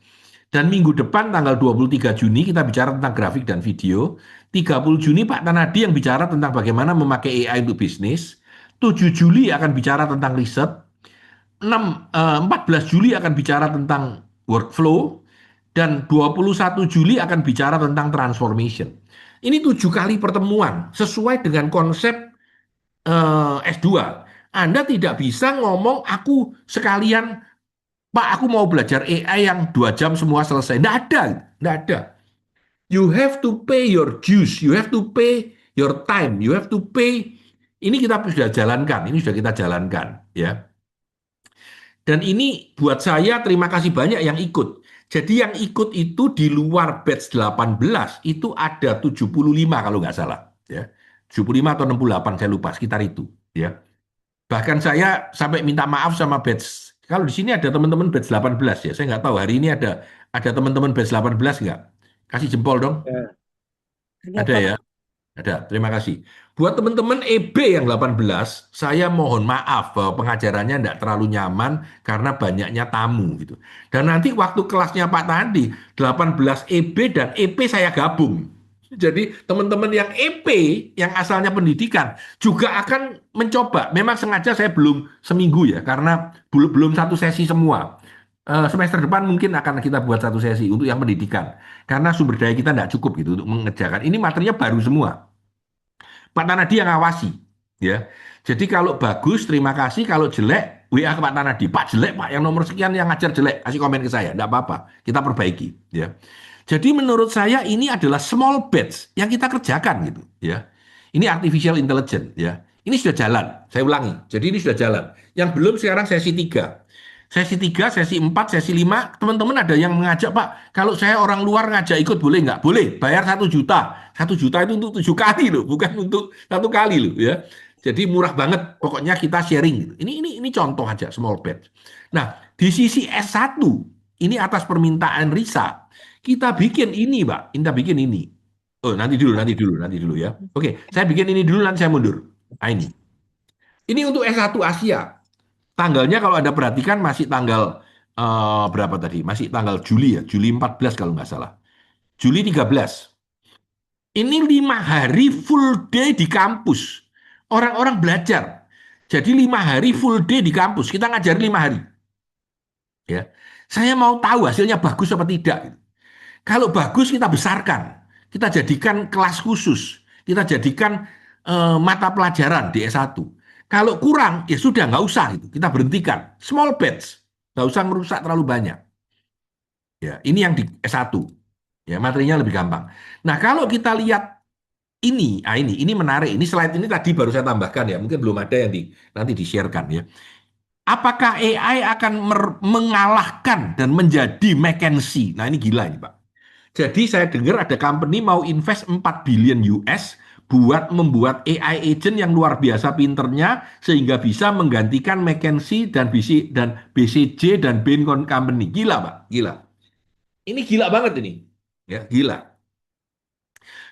Dan minggu depan tanggal 23 Juni kita bicara tentang grafik dan video. 30 Juni Pak Tanadi yang bicara tentang bagaimana memakai AI untuk bisnis. 7 Juli akan bicara tentang riset. 14 Juli akan bicara tentang workflow. Dan 21 Juli akan bicara tentang transformation. Ini 7 kali pertemuan sesuai dengan konsep S2. Anda tidak bisa ngomong aku sekalian Pak, aku mau belajar AI yang 2 jam semua selesai. Nggak ada, nggak ada. You have to pay your dues, you have to pay your time, you have to pay. Ini kita sudah jalankan, ini sudah kita jalankan, ya. Dan ini buat saya terima kasih banyak yang ikut. Jadi yang ikut itu di luar batch 18 itu ada 75 kalau nggak salah, ya. 75 atau 68 saya lupa sekitar itu, ya. Bahkan saya sampai minta maaf sama batch. Kalau di sini ada teman-teman batch 18 ya. Saya nggak tahu hari ini ada teman-teman batch 18 nggak? Kasih jempol dong. Ya. Ada ya? Ada. Terima kasih. Buat teman-teman EB yang 18, saya mohon maaf bahwa pengajarannya tidak terlalu nyaman karena banyaknya tamu gitu. Dan nanti waktu kelasnya Pak Tandi, 18 EB dan EP saya gabung. Jadi teman-teman yang EP yang asalnya pendidikan juga akan mencoba. Memang sengaja saya belum seminggu ya karena belum satu sesi semua. Semester depan mungkin akan kita buat satu sesi untuk yang pendidikan karena sumber daya kita tidak cukup gitu untuk mengerjakan. Ini materinya baru semua. Pak Tanadi yang ngawasi, ya. Jadi kalau bagus terima kasih, kalau jelek WA ke Pak Tanadi. Pak jelek Pak, yang nomor sekian yang ngajar jelek, kasih komen ke saya, tidak apa-apa, kita perbaiki, ya. Jadi menurut saya ini adalah small batch yang kita kerjakan gitu, ya. Ini artificial intelligence, ya. Ini sudah jalan, saya ulangi. Jadi ini sudah jalan. Yang belum sekarang sesi 3. Sesi 3, sesi 4, sesi 5, teman-teman ada yang mengajak, Pak, kalau saya orang luar ngajak ikut boleh nggak? Boleh, bayar 1 juta. 1 juta itu untuk 7 kali loh, bukan untuk 1 kali loh ya. Jadi murah banget, pokoknya kita sharing gitu. Ini contoh aja, small batch. Nah, di sisi S1, ini atas permintaan Risa, kita bikin ini, Pak. Kita bikin ini. Oh, nanti dulu ya. Oke, saya bikin ini dulu, nanti saya mundur. Nah, ini. Ini untuk S1 Asia. Tanggalnya kalau Anda perhatikan masih tanggal berapa tadi? Masih tanggal Juli ya, Juli 14 kalau nggak salah. Juli 13. Ini 5 hari full day di kampus. Orang-orang belajar. Jadi 5 hari full day di kampus. Kita ngajarin 5 hari. Ya, saya mau tahu hasilnya bagus apa tidak. Kalau bagus kita besarkan. Kita jadikan kelas khusus. Kita jadikan mata pelajaran di S1. Kalau kurang, ya sudah nggak usah gitu. Kita berhentikan. Small batch, nggak usah merusak terlalu banyak. Ya, ini yang di S1. Ya, materinya lebih gampang. Nah, kalau kita lihat ini menarik. Ini slide ini tadi baru saya tambahkan ya. Mungkin belum ada yang nanti di-sharekan ya. Apakah AI akan mengalahkan dan menjadi McKinsey? Nah, ini gila ini, Pak. Jadi saya dengar ada company mau invest 4 billion US buat membuat AI agent yang luar biasa pinternya sehingga bisa menggantikan McKinsey dan BCG dan Bain Company. Gila, Pak. Gila. Ini gila banget ini. Ya, gila.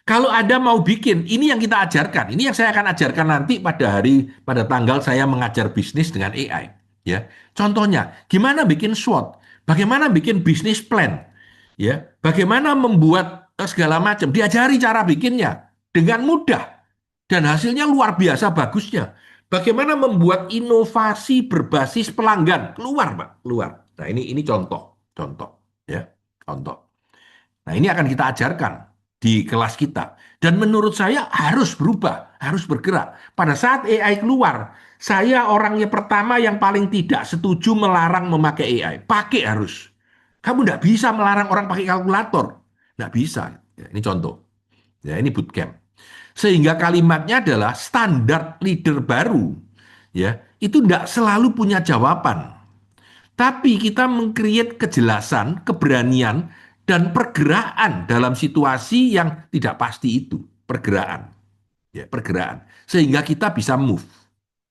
Kalau Anda mau bikin, ini yang kita ajarkan. Ini yang saya akan ajarkan nanti pada tanggal saya mengajar bisnis dengan AI. Ya, contohnya, gimana bikin SWOT, bagaimana bikin bisnis plan, ya, bagaimana membuat segala macam. Diajari cara bikinnya dengan mudah dan hasilnya luar biasa bagusnya. Bagaimana membuat inovasi berbasis pelanggan keluar, Pak, keluar. Nah, ini contoh, ya, contoh. Nah, ini akan kita ajarkan di kelas kita. Dan menurut saya harus berubah, harus bergerak. Pada saat AI keluar, saya orangnya pertama yang paling tidak setuju melarang memakai AI. Pakai harus. Kamu tidak bisa melarang orang pakai kalkulator. Tidak bisa. Ya, ini contoh. Ya, ini bootcamp. Sehingga kalimatnya adalah standar leader baru. Ya, itu tidak selalu punya jawaban. Tapi kita meng-create kejelasan, keberanian, dan pergerakan dalam situasi yang tidak pasti itu. Pergerakan. Ya, pergerakan. Sehingga kita bisa move.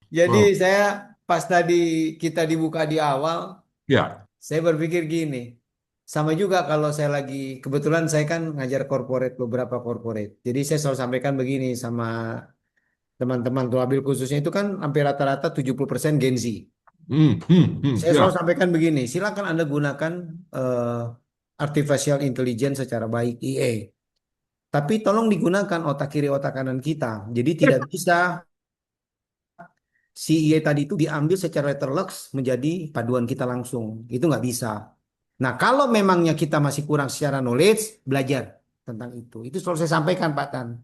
Jadi Oh, saya pas tadi kita dibuka di awal, ya, saya berpikir gini, sama juga kalau saya lagi, kebetulan saya kan ngajar corporate, beberapa corporate. Jadi saya selalu sampaikan begini sama teman-teman Tuabil khususnya itu kan hampir rata-rata 70% Gen Z. Saya selalu ya, sampaikan begini, silakan Anda gunakan eh, artificial intelligence secara baik, IA. Tapi tolong digunakan otak kiri otak kanan kita. Jadi tidak bisa si IA tadi itu diambil secara letterlux menjadi paduan kita langsung. Itu nggak bisa. Nah, kalau memangnya kita masih kurang secara knowledge, belajar tentang itu. Itu selalu saya sampaikan, Pak Tan.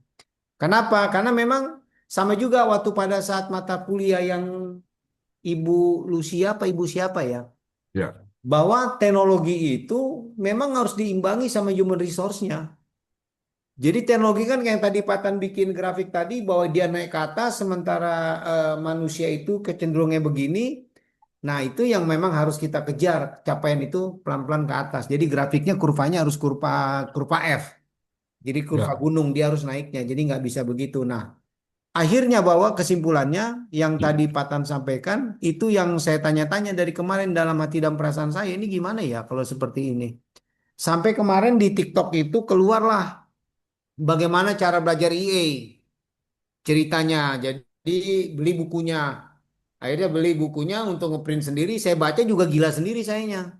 Kenapa? Karena memang sama juga waktu pada saat mata kuliah yang Ibu Lucia apa Ibu siapa ya? ya, Bahwa teknologi itu memang harus diimbangi sama human resource-nya. Jadi teknologi kan yang tadi Patan bikin grafik tadi bahwa dia naik ke atas sementara manusia itu kecenderungannya begini. Nah, itu yang memang harus kita kejar capaian itu pelan-pelan ke atas. Jadi grafiknya kurvanya harus kurva kurva F. Jadi kurva ya. gunung dia harus naiknya. Jadi nggak bisa begitu. Nah, akhirnya bahwa kesimpulannya yang tadi Patan sampaikan itu yang saya tanya-tanya dari kemarin dalam hati dan perasaan saya ini gimana ya kalau seperti ini. Sampai kemarin di TikTok itu keluarlah bagaimana cara belajar EA ceritanya. Jadi beli bukunya. Akhirnya beli bukunya untuk ngeprint sendiri. Saya baca juga gila sendiri sayanya.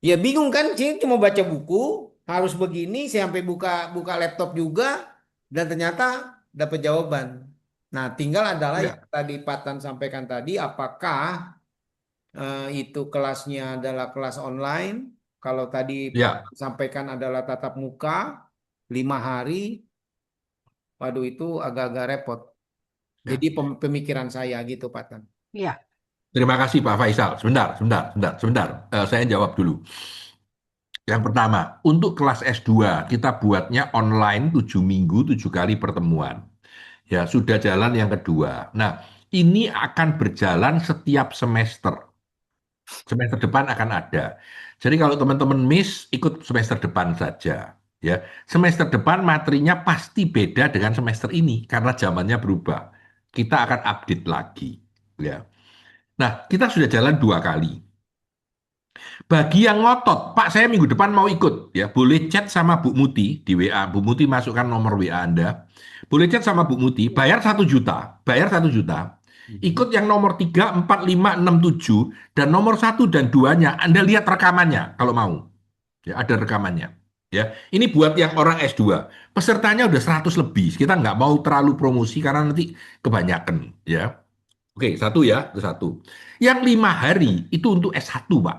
Ya bingung kan, sih cuma baca buku harus begini. Saya sampai buka buka laptop juga dan ternyata dapat jawaban. Nah, tinggal adalah yang Ya, tadi Patan sampaikan tadi, apakah itu kelasnya adalah kelas online? Kalau tadi ya, Patan sampaikan adalah tatap muka 5 hari, waduh itu agak-agak repot. ya. Jadi pemikiran saya gitu, Pak Tan. Ya. Terima kasih Pak Faisal. Sebentar. Saya jawab dulu. Yang pertama, untuk kelas S2, kita buatnya online 7 minggu, 7 kali pertemuan. Ya, sudah jalan yang kedua. Nah, ini akan berjalan setiap semester. Semester depan akan ada. Jadi kalau teman-teman miss, ikut semester depan saja. Ya, semester depan materinya pasti beda dengan semester ini karena zamannya berubah. Kita akan update lagi. Ya. Nah, kita sudah jalan 2 kali. Bagi yang ngotot, Pak, saya minggu depan mau ikut, ya, boleh chat sama Bu Muti di WA. Bu Muti masukkan nomor WA Anda. Boleh chat sama Bu Muti, bayar 1 juta. Mhm. Ikut yang nomor 3, 4, 5, 6, 7, dan nomor 1 dan 2-nya, Anda lihat rekamannya kalau mau. Ya, ada rekamannya. Ya, ini buat yang orang S2. Pesertanya udah 100 lebih. Kita nggak mau terlalu promosi karena nanti kebanyakan. Ya, oke, satu ya, itu satu. Yang 5 hari itu untuk S1, Pak.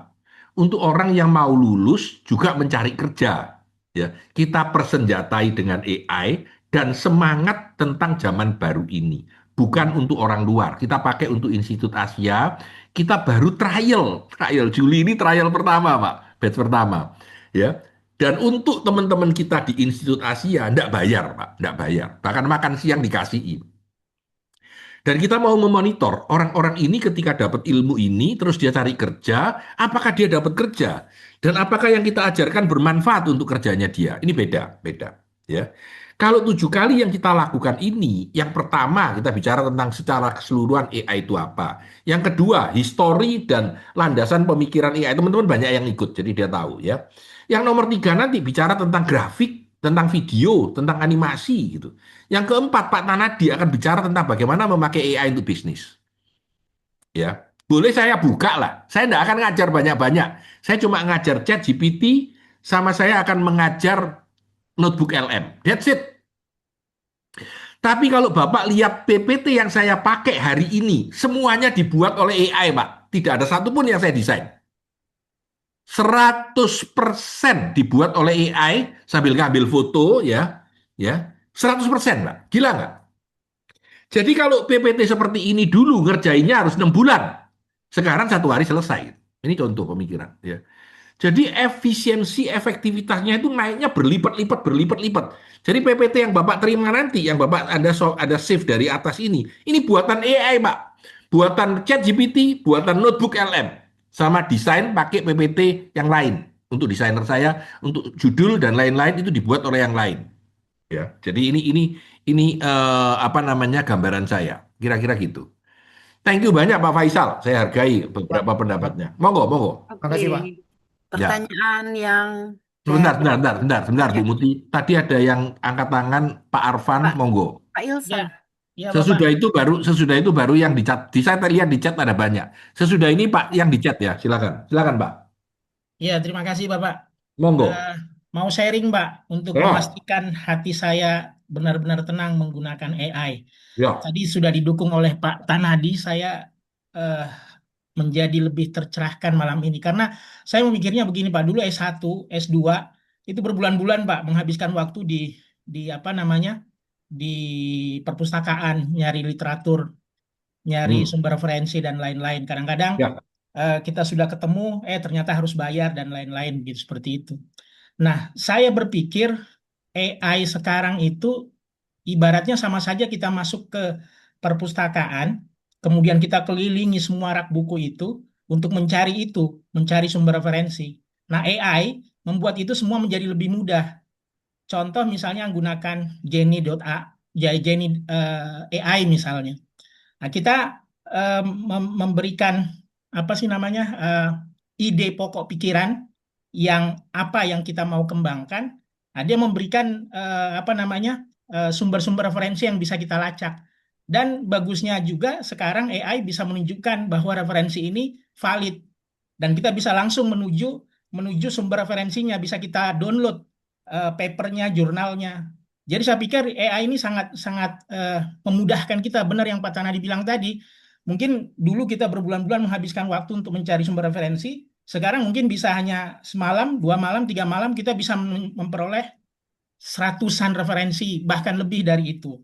Untuk orang yang mau lulus juga mencari kerja. Ya, kita persenjatai dengan AI dan semangat tentang zaman baru ini. bukan untuk orang luar. Kita pakai untuk Institut Asia. Kita baru trial Juli ini trial pertama, Pak, batch pertama, ya. Dan untuk teman-teman kita di Institut Asia, enggak bayar, Pak, enggak bayar. Bahkan makan siang dikasihin. Dan kita mau memonitor orang-orang ini ketika dapat ilmu ini, terus dia cari kerja, apakah dia dapat kerja? Dan apakah yang kita ajarkan bermanfaat untuk kerjanya dia? Ini beda, beda. Ya. Kalau 7 kali yang kita lakukan ini, yang pertama kita bicara tentang secara keseluruhan AI itu apa. Yang kedua, histori dan landasan pemikiran AI. Teman-teman banyak yang ikut, jadi dia tahu ya. Yang nomor 3 nanti bicara tentang grafik, tentang video, tentang animasi gitu. Yang keempat, Pak Tanadi akan bicara tentang bagaimana memakai AI untuk bisnis. Ya, boleh saya buka lah. Saya tidak akan ngajar banyak-banyak. Saya cuma ngajar chat GPT, sama saya akan mengajar notebook LM. That's it. Tapi kalau Bapak lihat PPT yang saya pakai hari ini, semuanya dibuat oleh AI, Pak. Tidak ada satupun yang saya desain. 100% dibuat oleh AI sambil ngambil foto ya, 100%, Pak. Gila nggak? Jadi kalau PPT seperti ini dulu ngerjainnya harus 6 bulan. Sekarang 1 hari selesai. Ini contoh pemikiran ya. Jadi efisiensi efektivitasnya itu naiknya berlipat-lipat. Jadi PPT yang Bapak terima nanti, yang Bapak ada save dari atas ini buatan AI, Pak. Buatan ChatGPT, buatan notebook LM, sama desain pakai PPT yang lain. Untuk desainer saya, untuk judul dan lain-lain itu dibuat oleh yang lain. Ya, jadi ini apa namanya gambaran saya, kira-kira gitu. Thank you banyak Pak Faisal, saya hargai Pak. beberapa pendapatnya. Monggo, monggo. Makasih, Pak. Oke, Ya. pertanyaan yang Sebentar, dari sebentar, Bu ya, Muti. Tadi ada yang angkat tangan, Pak Arfan, Pak monggo. Pak Ilsan. Ya, Bapak. Sesudah itu baru yang di chat. Saya lihat di chat ada banyak. Sesudah ini Pak yang di chat ya, silakan. Silakan Pak. Ya, terima kasih Bapak. Monggo. Mau sharing, Pak, untuk Ya. memastikan hati saya benar-benar tenang menggunakan AI. Ya. Tadi sudah didukung oleh Pak Tanadi, saya eh, menjadi lebih tercerahkan malam ini. Karena saya memikirnya begini, Pak. Dulu S1, S2, itu berbulan-bulan, Pak, menghabiskan waktu di apa namanya, di perpustakaan, nyari literatur, nyari sumber referensi, dan lain-lain. Kadang-kadang Ya. kita sudah ketemu, ternyata harus bayar, dan lain-lain, gitu, seperti itu. Nah, saya berpikir AI sekarang itu ibaratnya sama saja kita masuk ke perpustakaan, kemudian kita kelilingi semua rak buku itu untuk mencari sumber referensi. Nah, AI membuat itu semua menjadi lebih mudah. Contoh misalnya menggunakan Jenny AI misalnya. Nah, kita memberikan apa sih namanya ide pokok pikiran yang kita mau kembangkan. Nah, dia memberikan apa namanya sumber-sumber referensi yang bisa kita lacak. Dan bagusnya juga sekarang AI bisa menunjukkan bahwa referensi ini valid dan kita bisa langsung menuju sumber referensinya, bisa kita download papernya, jurnalnya. Jadi saya pikir AI ini sangat sangat memudahkan kita. Benar yang Pak Tanadi bilang tadi. Mungkin dulu kita berbulan-bulan menghabiskan waktu untuk mencari sumber referensi. Sekarang mungkin bisa hanya semalam, 2 malam, 3 malam kita bisa memperoleh seratusan referensi, bahkan lebih dari itu.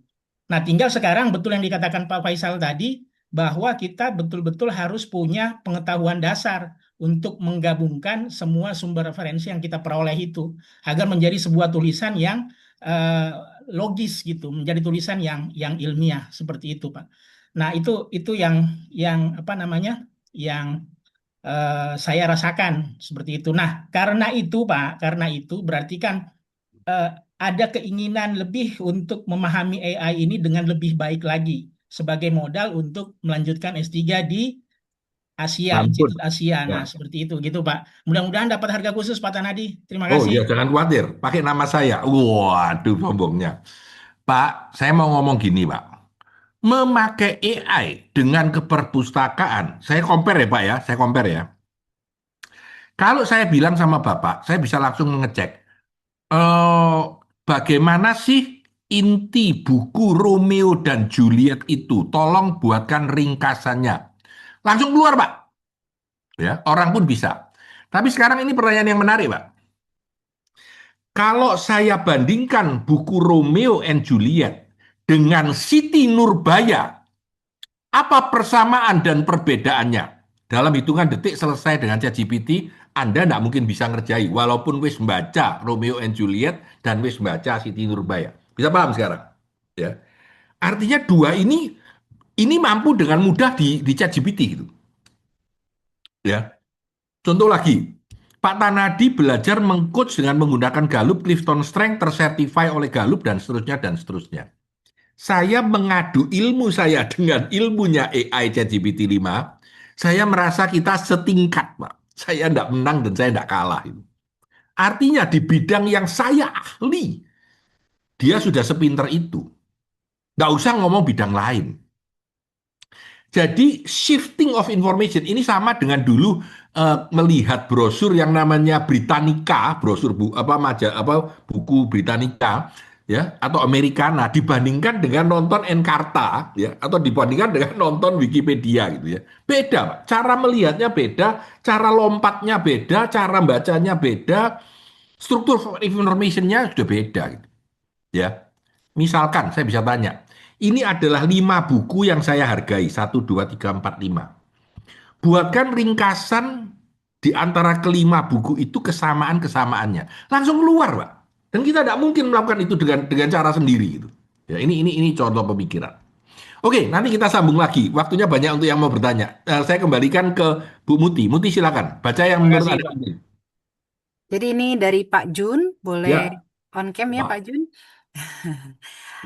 Nah, tinggal sekarang betul yang dikatakan Pak Faisal tadi, bahwa kita betul-betul harus punya pengetahuan dasar untuk menggabungkan semua sumber referensi yang kita peroleh itu, agar menjadi sebuah tulisan yang logis gitu, menjadi tulisan yang ilmiah seperti itu, Pak. Nah, itu yang apa namanya, yang saya rasakan seperti itu. Nah, karena itu Pak, berarti kan ada keinginan lebih untuk memahami AI ini dengan lebih baik lagi sebagai modal untuk melanjutkan S3 di Asia, Institut Asia. Nah, seperti itu gitu Pak. Mudah-mudahan dapat harga khusus Pak Tanadi. Terima Oh kasih. iya, jangan khawatir. Pakai nama saya. Waduh, sombongnya. Pak, saya mau ngomong gini, Pak. Memakai AI dengan keperpustakaan, saya compare ya, Pak ya. Saya compare ya. Kalau saya bilang sama Bapak, saya bisa langsung ngecek. Bagaimana sih inti buku Romeo dan Juliet itu? Tolong buatkan ringkasannya. Langsung keluar, Pak. Ya, orang pun bisa. Tapi sekarang ini pertanyaan yang menarik, Pak. Kalau saya bandingkan buku Romeo and Juliet dengan Siti Nurbaya, Apa persamaan dan perbedaannya? Dalam hitungan detik selesai dengan ChatGPT, Anda tidak mungkin bisa ngerjai, walaupun wis membaca Romeo and Juliet dan wis membaca Siti Nurbaya. Bisa paham sekarang? Ya. Artinya dua ini mampu dengan mudah di ChatGPT gitu. Ya. Contoh lagi, Pak Tanadi belajar mengcoach dengan menggunakan Gallup, Clifton Strength, tersertify oleh Gallup, dan seterusnya, dan seterusnya. Saya mengadu ilmu saya dengan ilmunya AI ChatGPT 5, saya merasa kita setingkat, Pak. Saya tidak menang dan saya tidak kalah. Artinya di bidang yang saya ahli, dia sudah sepinter itu. Nggak usah ngomong bidang lain. Jadi shifting of information ini sama dengan dulu melihat brosur yang namanya Britannica, brosur buku Britannica ya atau Americana dibandingkan dengan nonton Encarta ya atau dibandingkan dengan nonton Wikipedia gitu ya. Beda, Pak. Cara melihatnya beda, cara lompatnya beda, cara bacanya beda, struktur informationnya sudah beda gitu. Ya. Misalkan saya bisa tanya, ini adalah 5 buku yang saya hargai, 1, 2, 3, 4, 5. Buatkan ringkasan di antara kelima buku itu kesamaan-kesamaannya. Langsung keluar, Pak. Dan kita tidak mungkin melakukan itu dengan cara sendiri gitu. Ya, ini contoh pemikiran. Oke, nanti kita sambung lagi. Waktunya banyak untuk yang mau bertanya. Saya kembalikan ke Bu Muti. Muti silakan. Baca yang Terima menurut kasih, Anda Pak. penting. Jadi ini dari Pak Jun, boleh Ya. on cam ya Wah. Pak Jun?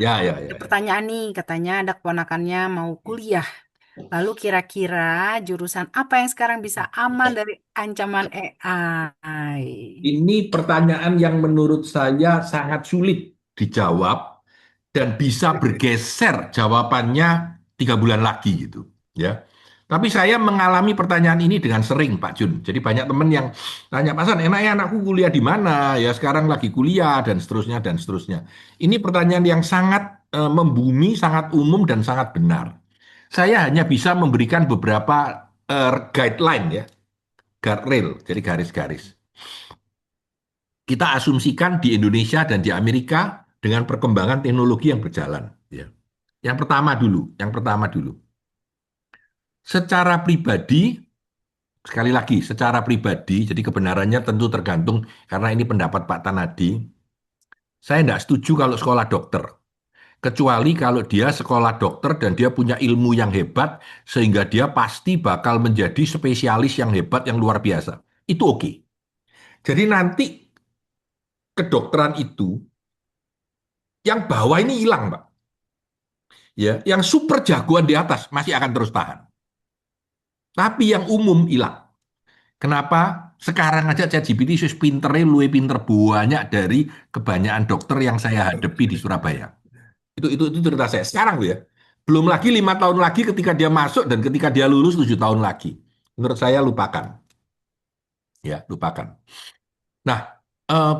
Ya, ya, Ada ya. pertanyaan nih, katanya ada keponakannya mau kuliah. Lalu kira-kira jurusan apa yang sekarang bisa aman dari ancaman AI? Ini pertanyaan yang menurut saya sangat sulit dijawab dan bisa bergeser jawabannya 3 bulan lagi gitu, ya. Tapi saya mengalami pertanyaan ini dengan sering, Pak Jun. Jadi banyak teman yang tanya, Pak San, enaknya anakku kuliah di mana? Ya sekarang lagi kuliah dan seterusnya dan seterusnya. Ini pertanyaan yang sangat membumi, sangat umum dan sangat benar. Saya hanya bisa memberikan beberapa guideline ya, guardrail, jadi garis-garis. Kita asumsikan di Indonesia dan di Amerika dengan perkembangan teknologi yang berjalan. Ya. Yang pertama dulu. Secara pribadi, sekali lagi, secara pribadi, jadi kebenarannya tentu tergantung, karena ini pendapat Pak Tanadi, saya tidak setuju kalau sekolah dokter. Kecuali kalau dia sekolah dokter dan dia punya ilmu yang hebat, sehingga dia pasti bakal menjadi spesialis yang hebat, yang luar biasa. Itu oke. Jadi nanti kedokteran itu, yang bawah ini hilang, Pak. Ya, yang super jagoan di atas masih akan terus tahan. Tapi yang umum hilang. Kenapa? Sekarang aja ChatGPT sus pinternya luwih pinter banyak dari kebanyakan dokter yang saya hadapi di Surabaya. Itu cerita saya. Sekarang tuh ya. Belum lagi 5 tahun lagi ketika dia masuk dan ketika dia lulus 7 tahun lagi. Menurut saya lupakan. Ya, lupakan. Nah,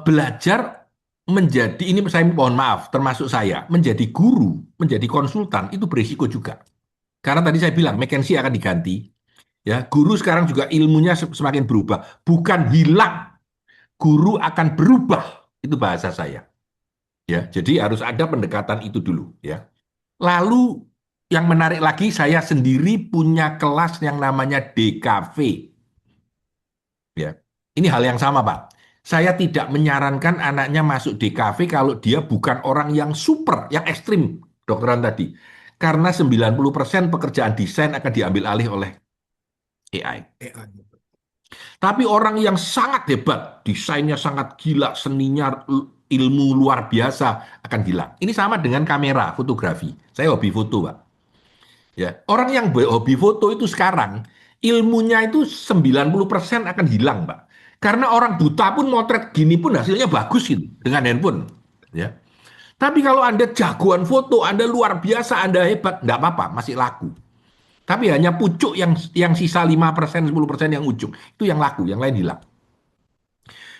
belajar menjadi, ini saya mohon maaf, termasuk saya, menjadi guru, menjadi konsultan, itu berisiko juga. Karena tadi saya bilang, McKinsey akan diganti. Ya, guru sekarang juga ilmunya semakin berubah. Bukan hilang, guru akan berubah. Itu bahasa saya. Ya, jadi harus ada pendekatan itu dulu. Ya. Lalu yang menarik lagi, saya sendiri punya kelas yang namanya DKV. Ya, ini hal yang sama, Pak. Saya tidak menyarankan anaknya masuk DKV kalau dia bukan orang yang super, yang ekstrim, dokteran tadi. Karena 90% pekerjaan desain akan diambil alih oleh AI. Tapi orang yang sangat hebat, desainnya sangat gila, seninya, ilmu luar biasa akan hilang. Ini sama dengan kamera, fotografi. Saya hobi foto, Pak. Ya, orang yang hobi foto itu sekarang ilmunya itu 90% akan hilang, Pak. Karena orang buta pun motret gini pun hasilnya bagus gitu dengan handphone, ya. Tapi kalau Anda jagoan foto, Anda luar biasa, Anda hebat, nggak apa-apa, masih laku. Tapi hanya pucuk yang sisa 5%, 10% yang ujung. Itu yang laku, yang lain hilang.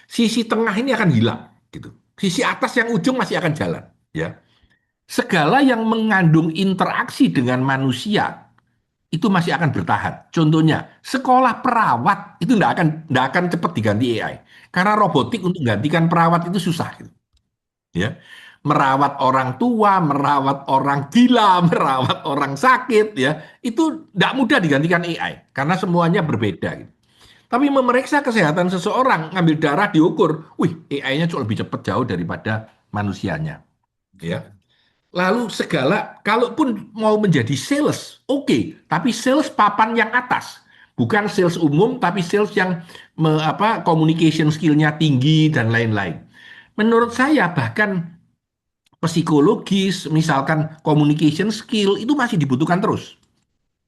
Sisi tengah ini akan hilang, gitu. Sisi atas yang ujung masih akan jalan, ya. Segala yang mengandung interaksi dengan manusia itu masih akan bertahan. Contohnya, sekolah perawat itu nggak akan cepat diganti AI. Karena robotik untuk menggantikan perawat itu susah, gitu. Ya. merawat orang tua, merawat orang gila, merawat orang sakit, ya, itu tidak mudah digantikan AI karena semuanya berbeda. Gitu. Tapi memeriksa kesehatan seseorang, ngambil darah diukur, wih, AI-nya lebih cepat jauh daripada manusianya. Ya. Lalu segala, kalaupun mau menjadi sales, oke, tapi sales papan yang atas, bukan sales umum, tapi sales yang communication skill-nya tinggi dan lain-lain. Menurut saya bahkan psikologis, misalkan communication skill itu masih dibutuhkan terus.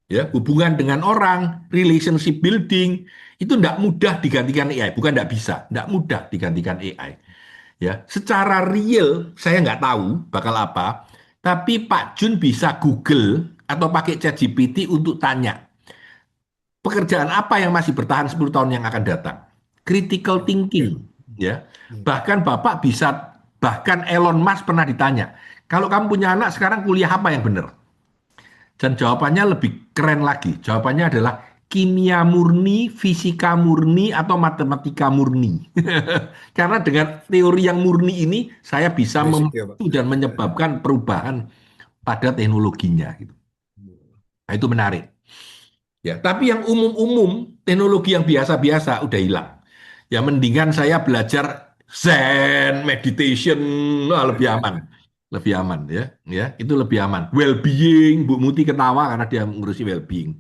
Ya, hubungan dengan orang, relationship building itu tidak mudah digantikan AI, bukan tidak bisa, tidak mudah digantikan AI. Ya, secara real saya nggak tahu bakal apa, tapi Pak Jun bisa Google atau pakai ChatGPT untuk tanya pekerjaan apa yang masih bertahan 10 tahun yang akan datang. Critical thinking, ya. Bahkan Bapak bisa, bahkan Elon Musk pernah ditanya, kalau kamu punya anak sekarang kuliah apa yang benar? Dan jawabannya lebih keren lagi. Jawabannya adalah kimia murni, fisika murni, atau matematika murni. Karena dengan teori yang murni ini, saya bisa Basic ya, Pak. memicu dan menyebabkan perubahan pada teknologinya. Gitu. Nah, itu menarik. Ya, tapi yang umum-umum, teknologi yang biasa-biasa udah hilang. Ya mendingan saya belajar Zen, meditation, lebih aman. Lebih aman ya, ya itu lebih aman. Well-being, Bu Muti ketawa karena dia ngurusi well-being.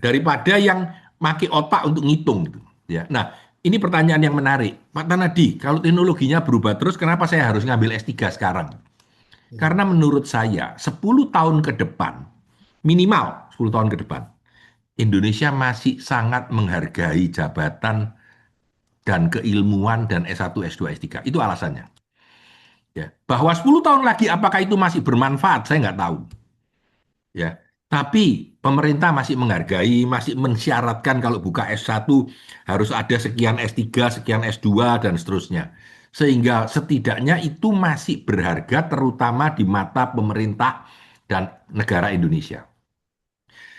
Daripada yang pakai otak untuk ngitung gitu. Ya. Nah, ini pertanyaan yang menarik. Pak Tanadi, kalau teknologinya berubah terus, kenapa saya harus ngambil S3 sekarang? Karena menurut saya 10 tahun ke depan, minimal 10 tahun ke depan, Indonesia masih sangat menghargai jabatan dan keilmuan dan S1, S2, S3. Itu alasannya. Ya. Bahwa 10 tahun lagi apakah itu masih bermanfaat, saya nggak tahu. Ya. Tapi pemerintah masih menghargai, masih mensyaratkan kalau buka S1 harus ada sekian S3, sekian S2, dan seterusnya. Sehingga setidaknya itu masih berharga terutama di mata pemerintah dan negara Indonesia.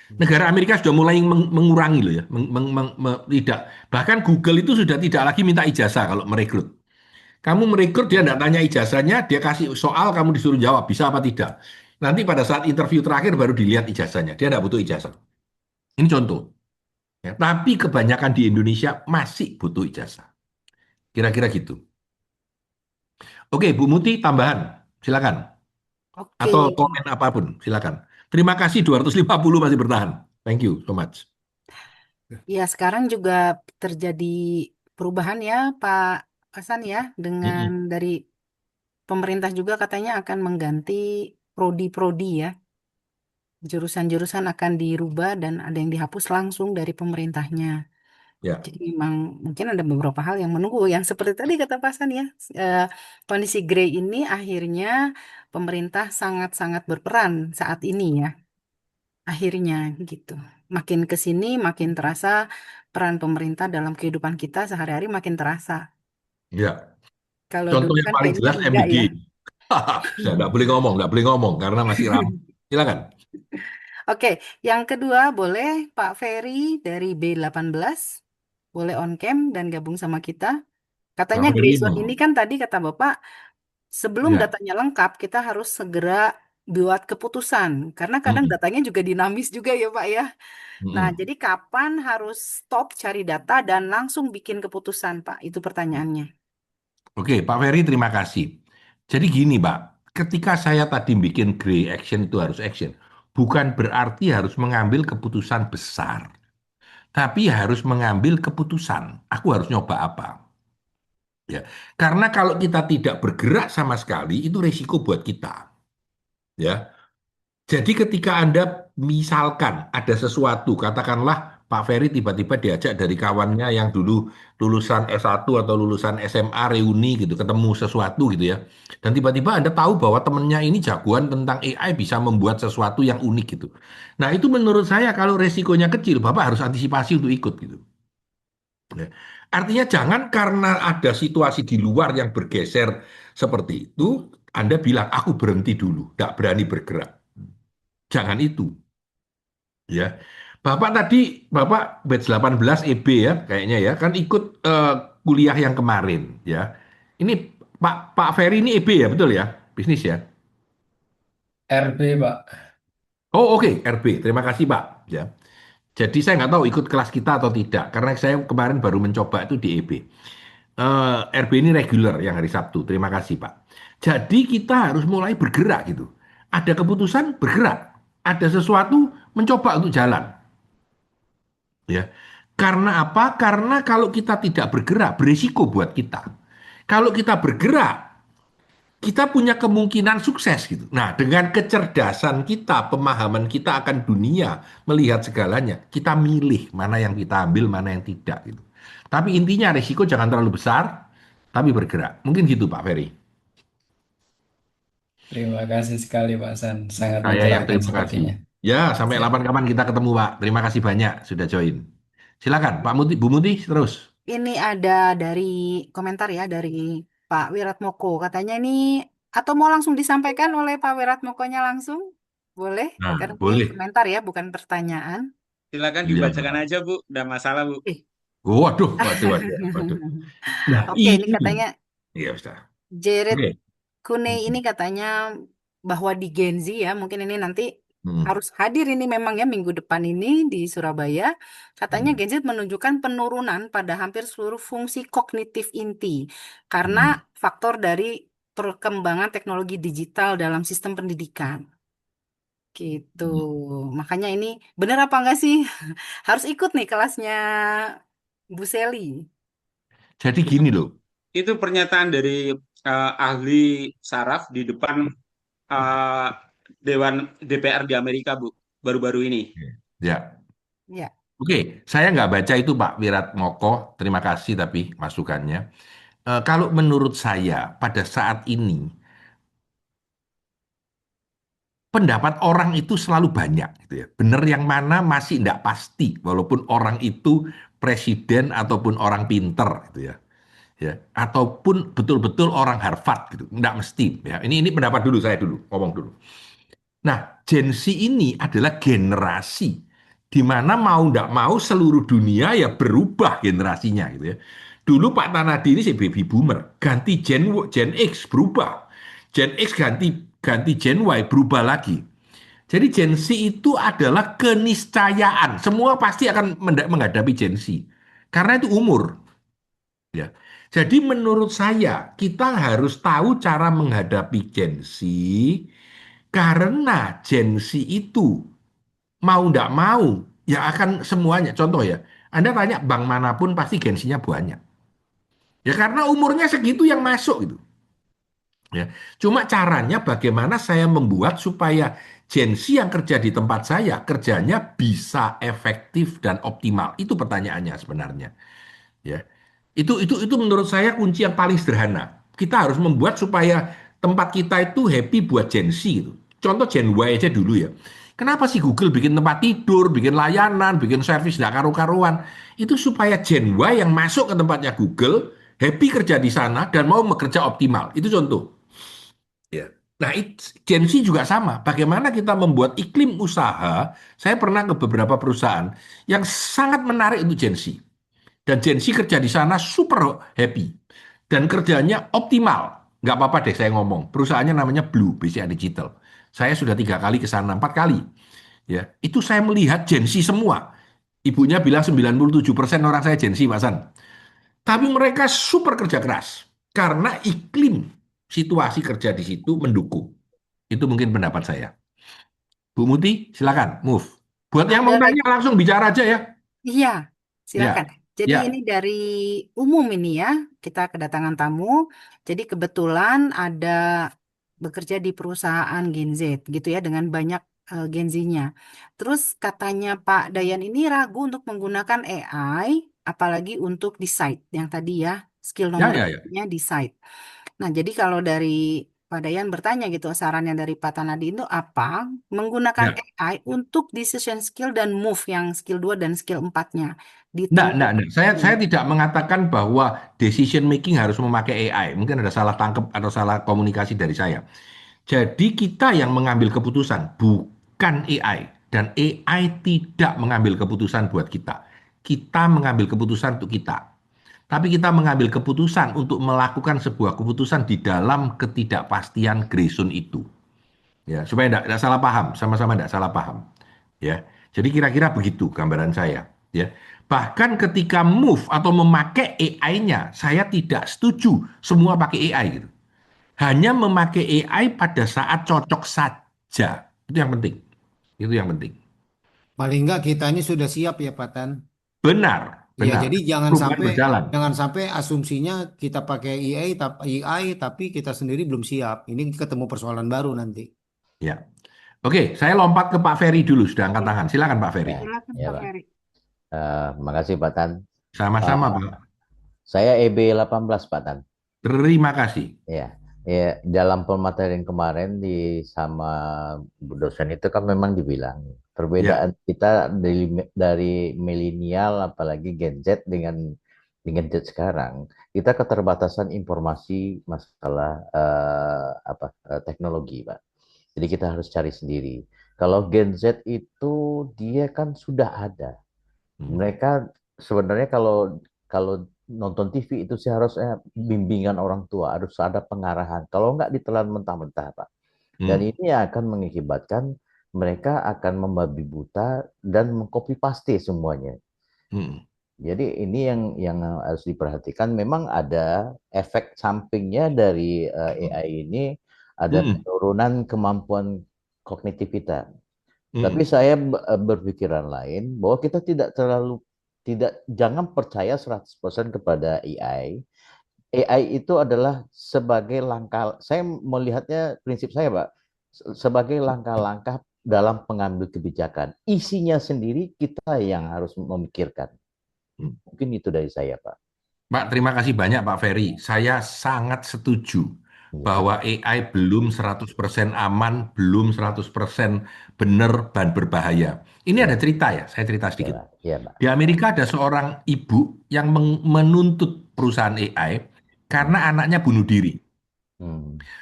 Negara Amerika sudah mulai mengurangi loh ya, tidak. Bahkan Google itu sudah tidak lagi minta ijazah kalau merekrut. Kamu merekrut dia tidak tanya ijazahnya, dia kasih soal kamu disuruh jawab bisa apa tidak. Nanti pada saat interview terakhir baru dilihat ijazahnya. Dia tidak butuh ijazah. Ini contoh. Ya, tapi kebanyakan di Indonesia masih butuh ijazah. Kira-kira gitu. Oke, Bu Muti tambahan, silakan. Oke. Atau komen apapun, silakan. Terima kasih 250 masih bertahan. Thank you so much. Ya, sekarang juga terjadi perubahan ya, Pak Hasan ya, dengan dari pemerintah juga katanya akan mengganti prodi-prodi ya. Jurusan-jurusan akan dirubah dan ada yang dihapus langsung dari pemerintahnya. Ya. Jadi memang mungkin ada beberapa hal yang menunggu. Yang seperti tadi kata Pak Hasan ya, kondisi grey ini akhirnya pemerintah sangat-sangat berperan saat ini ya. Akhirnya gitu. Makin ke sini makin terasa peran pemerintah dalam kehidupan kita sehari-hari makin terasa. Ya. Kalau Contoh dulu yang kan paling kayaknya jelas enggak MBG. ya. Saya nggak boleh ngomong karena masih ramai. Silakan. Oke, yang kedua boleh Pak Ferry dari B18 boleh on cam dan gabung sama kita. Katanya Pak gray Ferry zone mau. ini kan tadi kata Bapak sebelum Ya. datanya lengkap kita harus segera buat keputusan karena kadang Mm-mm. datanya juga dinamis juga ya Pak ya. Nah, Mm-mm. jadi kapan harus stop cari data dan langsung bikin keputusan, Pak? Itu pertanyaannya. Oke, Pak Ferry terima kasih. Jadi gini, Pak, ketika saya tadi bikin gray action itu harus action, bukan berarti harus mengambil keputusan besar, tapi harus mengambil keputusan. Aku harus nyoba apa? Ya, karena kalau kita tidak bergerak sama sekali, itu resiko buat kita. Ya, jadi ketika Anda misalkan ada sesuatu, katakanlah Pak Ferry tiba-tiba diajak dari kawannya yang dulu lulusan S1 atau lulusan SMA reuni gitu, ketemu sesuatu gitu ya. Dan tiba-tiba Anda tahu bahwa temennya ini jagoan tentang AI bisa membuat sesuatu yang unik gitu. Nah itu menurut saya kalau resikonya kecil, Bapak harus antisipasi untuk ikut gitu. Ya. Artinya jangan karena ada situasi di luar yang bergeser seperti itu, Anda bilang aku berhenti dulu, tidak berani bergerak. Jangan itu. Ya, Bapak tadi, Bapak batch 18 EB ya, kayaknya ya, kan ikut kuliah yang kemarin ya. Ini Pak Ferry ini EB ya, betul ya? bisnis ya. RB, Pak. Oh oke, RB. Terima kasih Pak. Ya. Jadi saya nggak tahu ikut kelas kita atau tidak, karena saya kemarin baru mencoba itu di EB. RB ini reguler yang hari Sabtu. Terima kasih Pak. Jadi kita harus mulai bergerak gitu. Ada keputusan bergerak, ada sesuatu mencoba untuk jalan. Ya, karena apa? Karena kalau kita tidak bergerak, berisiko buat kita. Kalau kita bergerak, kita punya kemungkinan sukses gitu. Nah, dengan kecerdasan kita, pemahaman kita akan dunia, melihat segalanya, kita milih mana yang kita ambil, mana yang tidak gitu. Tapi intinya risiko jangan terlalu besar, tapi bergerak. Mungkin gitu Pak Ferry. Terima kasih sekali, Pak San. Sangat Saya yang mencerahkan terima kasih. sepertinya. Ya, sampai Siap. kapan-kapan kita ketemu Pak. Terima kasih banyak sudah join. Silakan Pak Muti, Bu Muti terus. Ini ada dari komentar ya dari Pak Wiratmoko. Katanya ini atau mau langsung disampaikan oleh Pak Wiratmokonya langsung? Boleh? Nah, Karena ini boleh. komentar ya, bukan pertanyaan. Silakan Iya. dibacakan aja Bu, udah masalah Bu. Eh. Waduh, waduh. Nah, Oke, ini katanya Iya, Ustaz. Jared Oke. Kunei ini katanya bahwa di Gen Z ya, mungkin ini nanti harus hadir ini memang ya minggu depan ini di Surabaya. Katanya Gen Z menunjukkan penurunan pada hampir seluruh fungsi kognitif inti karena faktor dari perkembangan teknologi digital dalam sistem pendidikan. Gitu. Makanya ini benar apa enggak sih? Harus ikut nih kelasnya Bu Seli. Jadi gini loh. Itu pernyataan dari ahli saraf di depan Dewan DPR di Amerika Bu, baru-baru ini. Ya. Ya. Oke, saya nggak baca itu Pak Wiratmoko. Terima kasih tapi masukannya. Kalau menurut saya pada saat ini pendapat orang itu selalu banyak, gitu ya. Benar yang mana masih tidak pasti, walaupun orang itu presiden ataupun orang pinter, gitu ya. Ya, ataupun betul-betul orang Harvard, gitu. Nggak mesti. Ya. Ini pendapat dulu saya dulu, ngomong dulu. Nah, Gen Z ini adalah generasi di mana mau nggak mau seluruh dunia ya berubah generasinya, gitu ya. Dulu Pak Tanadi ini si baby boomer, ganti Gen X berubah, Gen X ganti Gen Y berubah lagi. Jadi Gen Z itu adalah keniscayaan. Semua pasti akan menghadapi Gen Z. Karena itu umur. Ya. Jadi menurut saya kita harus tahu cara menghadapi Gen Z karena Gen Z itu mau nggak mau ya akan semuanya. Contoh ya, Anda tanya bank manapun pasti Gen Z-nya banyak. Ya karena umurnya segitu yang masuk gitu. Ya. Cuma caranya bagaimana saya membuat supaya Gen Z yang kerja di tempat saya kerjanya bisa efektif dan optimal. Itu pertanyaannya sebenarnya. Ya. Itu menurut saya kunci yang paling sederhana. Kita harus membuat supaya tempat kita itu happy buat Gen Z gitu. Contoh Gen Y aja dulu ya. Kenapa sih Google bikin tempat tidur, bikin layanan, bikin servis nggak karu-karuan? Itu supaya Gen Y yang masuk ke tempatnya Google happy kerja di sana dan mau bekerja optimal. Itu contoh. Ya. Nah, Gen Z juga sama. Bagaimana kita membuat iklim usaha? Saya pernah ke beberapa perusahaan yang sangat menarik untuk Gen Z. Dan Gen Z kerja di sana super happy. Dan kerjanya optimal. Nggak apa-apa deh saya ngomong. Perusahaannya namanya Blue, BCA Digital. Saya sudah 3 kali ke sana, 4 kali. Ya, itu saya melihat Gen Z semua. Ibunya bilang 97% orang saya Gen Z, Pak San. Tapi mereka super kerja keras. Karena iklim situasi kerja di situ mendukung. Itu mungkin pendapat saya. Bu Muti, silakan move. Buat yang mau Ada tanya langsung bicara aja ya. Iya, silakan. Ya, Jadi ya. ini dari umum ini ya, kita kedatangan tamu. Jadi kebetulan ada bekerja di perusahaan Gen Z gitu ya dengan banyak Gen Z-nya. Terus katanya Pak Dayan ini ragu untuk menggunakan AI, apalagi untuk di site yang tadi ya, skill nomor Ya. nya di site. Nah, jadi kalau dari Pak Dayan bertanya gitu, sarannya dari Pak Tanadi itu apa? Menggunakan Ya. AI untuk decision skill dan move yang skill 2 dan skill 4-nya di Enggak. Saya tidak mengatakan bahwa decision making harus memakai AI. Mungkin ada salah tangkap atau salah komunikasi dari saya. Jadi kita yang mengambil keputusan, bukan AI. Dan AI tidak mengambil keputusan buat kita. Kita mengambil keputusan untuk kita. tapi kita mengambil keputusan untuk melakukan sebuah keputusan di dalam ketidakpastian gray zone itu. Ya, supaya tidak salah paham, sama-sama tidak salah paham. Ya, jadi kira-kira begitu gambaran saya. Ya, bahkan ketika move atau memakai AI-nya, saya tidak setuju semua pakai AI gitu. Hanya memakai AI pada saat cocok saja. Itu yang penting. Itu yang penting. Paling enggak kita ini sudah siap ya Pak Tan. Benar, Ya, benar. jadi Perubahan berjalan. jangan sampai asumsinya kita pakai AI tapi kita sendiri belum siap. Ini ketemu persoalan baru nanti. Ya. Oke, saya lompat ke Pak Ferry dulu, sudah angkat tangan. Silakan Pak Ferry. Ya, Silakan ya Pak Pak. Ferry. Makasih Pak Tan. Sama-sama, Eh, Pak. saya EB18 Pak Tan. Terima kasih. Ya, dalam pematerian kemarin sama Bu dosen itu kan memang dibilang perbedaan kita dari milenial apalagi Gen Z dengan Z sekarang, kita keterbatasan informasi masalah teknologi, Pak. Jadi kita harus cari sendiri. Kalau Gen Z itu dia kan sudah ada. Mereka sebenarnya kalau nonton TV itu seharusnya bimbingan orang tua, harus ada pengarahan. Kalau nggak ditelan mentah-mentah, Pak. Dan ini akan mengakibatkan mereka akan membabi buta dan mengcopy paste semuanya. Jadi ini yang harus diperhatikan. Memang ada efek sampingnya dari AI ini, ada penurunan kemampuan kognitif kita. Tapi saya berpikiran lain bahwa kita jangan percaya 100% kepada AI. AI itu adalah sebagai langkah, saya melihatnya prinsip saya, Pak, sebagai langkah-langkah dalam pengambil kebijakan. Isinya sendiri kita yang harus memikirkan. Mungkin itu dari saya, Pak. Pak, terima kasih banyak Pak Ferry. Saya sangat setuju bahwa AI belum 100% aman, belum 100% benar dan berbahaya. Ini ada cerita ya, saya cerita sedikit. Di Amerika ada seorang ibu yang menuntut perusahaan AI karena anaknya bunuh diri.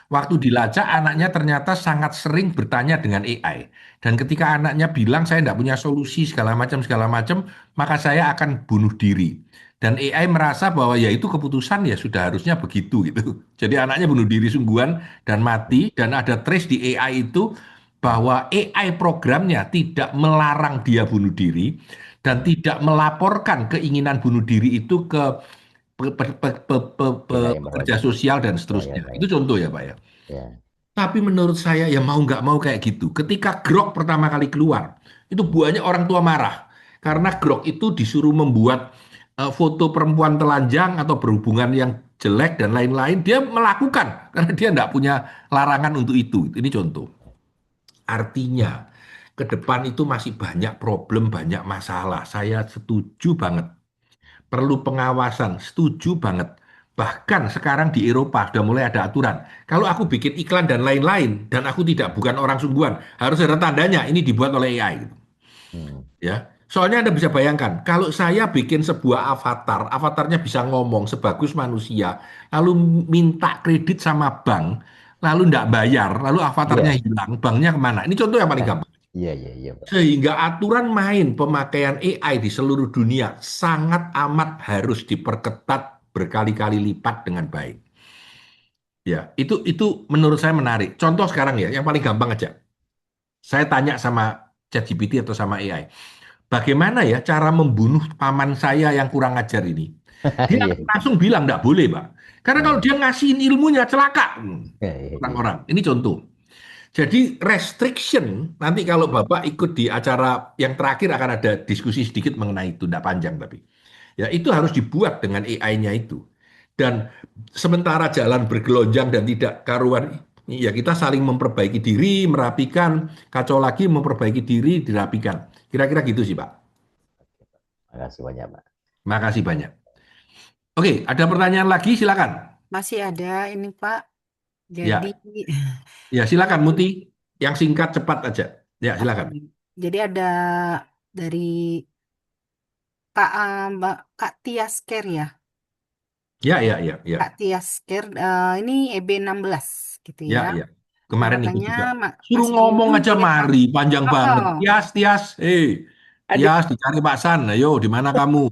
Waktu dilacak, anaknya ternyata sangat sering bertanya dengan AI. Dan ketika anaknya bilang, saya tidak punya solusi segala macam, maka saya akan bunuh diri. Dan AI merasa bahwa ya itu keputusan ya sudah harusnya begitu gitu. Jadi anaknya bunuh diri sungguhan dan mati, dan ada trace di AI itu bahwa AI programnya tidak melarang dia bunuh diri dan tidak melaporkan keinginan bunuh diri itu ke pekerja sosial dan seterusnya. Itu contoh ya Pak ya. Tapi menurut saya ya mau nggak mau kayak gitu. Ketika Grok pertama kali keluar, itu banyak orang tua marah. Karena Grok itu disuruh membuat foto perempuan telanjang atau berhubungan yang jelek dan lain-lain. Dia melakukan karena dia nggak punya larangan untuk itu. Ini contoh. Artinya ke depan itu masih banyak problem, banyak masalah. Saya setuju banget. Perlu pengawasan, setuju banget. Bahkan sekarang di Eropa sudah mulai ada aturan. Kalau aku bikin iklan dan lain-lain, dan aku bukan orang sungguhan, harus ada tandanya ini dibuat oleh AI. Ya, soalnya Anda bisa bayangkan, kalau saya bikin sebuah avatar, avatarnya bisa ngomong sebagus manusia, lalu minta kredit sama bank, lalu tidak bayar, lalu avatarnya hilang, banknya kemana? Ini contoh yang paling gampang. Iya, Pak. Sehingga aturan main pemakaian AI di seluruh dunia sangat amat harus diperketat berkali-kali lipat dengan baik. Ya, itu menurut saya menarik. Contoh sekarang ya, yang paling gampang aja. Saya tanya sama ChatGPT atau sama AI, bagaimana ya cara membunuh paman saya yang kurang ajar ini? Dia langsung bilang nggak boleh, Pak. Karena kalau dia ngasihin ilmunya celaka orang-orang. Ini contoh. Jadi restriction, nanti kalau Bapak ikut di acara yang terakhir akan ada diskusi sedikit mengenai itu, tidak panjang tapi. Ya itu harus dibuat dengan AI-nya itu. Dan sementara jalan bergelonjang dan tidak karuan, ya kita saling memperbaiki diri, merapikan, kacau lagi, memperbaiki diri, dirapikan. Kira-kira gitu sih Pak. Makasih banyak, Pak. Makasih banyak. Oke, ada pertanyaan lagi, silakan. Masih ada ini Pak. Ya. Jadi Ya, silakan Muti. Yang singkat cepat aja. Ya, silakan. Jadi ada dari Kak Tiasker ya. Ya. Kak Tiasker ini EB16 gitu Ya. ya. Kemarin ikut Katanya juga. Suruh Mas ngomong Bima aja boleh mari, panjang banget. Tias. Aduh. Tias, dicari Pak San. Ayo, di mana kamu?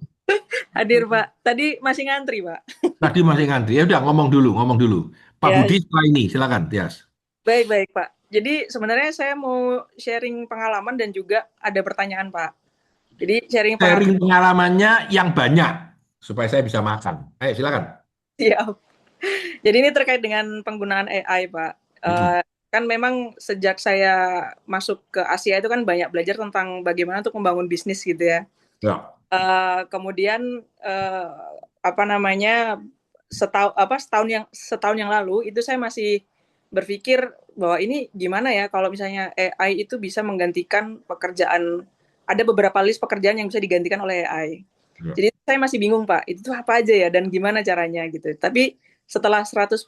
Hadir, Pak. Tadi masih ngantri, Pak. Tadi masih ngantri. Ya udah ngomong dulu, ngomong dulu. Pak Ya, Budi setelah ini, silakan, Tias. baik-baik, Pak. Jadi sebenarnya saya mau sharing pengalaman dan juga ada pertanyaan, Pak. Jadi sharing pengalaman. Sharing pengalamannya yang banyak supaya saya bisa makan. Ayo silakan. Siap. Jadi ini terkait dengan penggunaan AI, Pak. Kan memang sejak saya masuk ke Asia itu kan banyak belajar tentang bagaimana untuk membangun bisnis gitu ya. Ya. Kemudian apa namanya setahun yang lalu itu saya masih berpikir bahwa ini gimana ya kalau misalnya AI itu bisa menggantikan pekerjaan, ada beberapa list pekerjaan yang bisa digantikan oleh AI. Ya. Jadi saya masih bingung, Pak, itu apa aja ya dan gimana caranya gitu. Tapi setelah 100%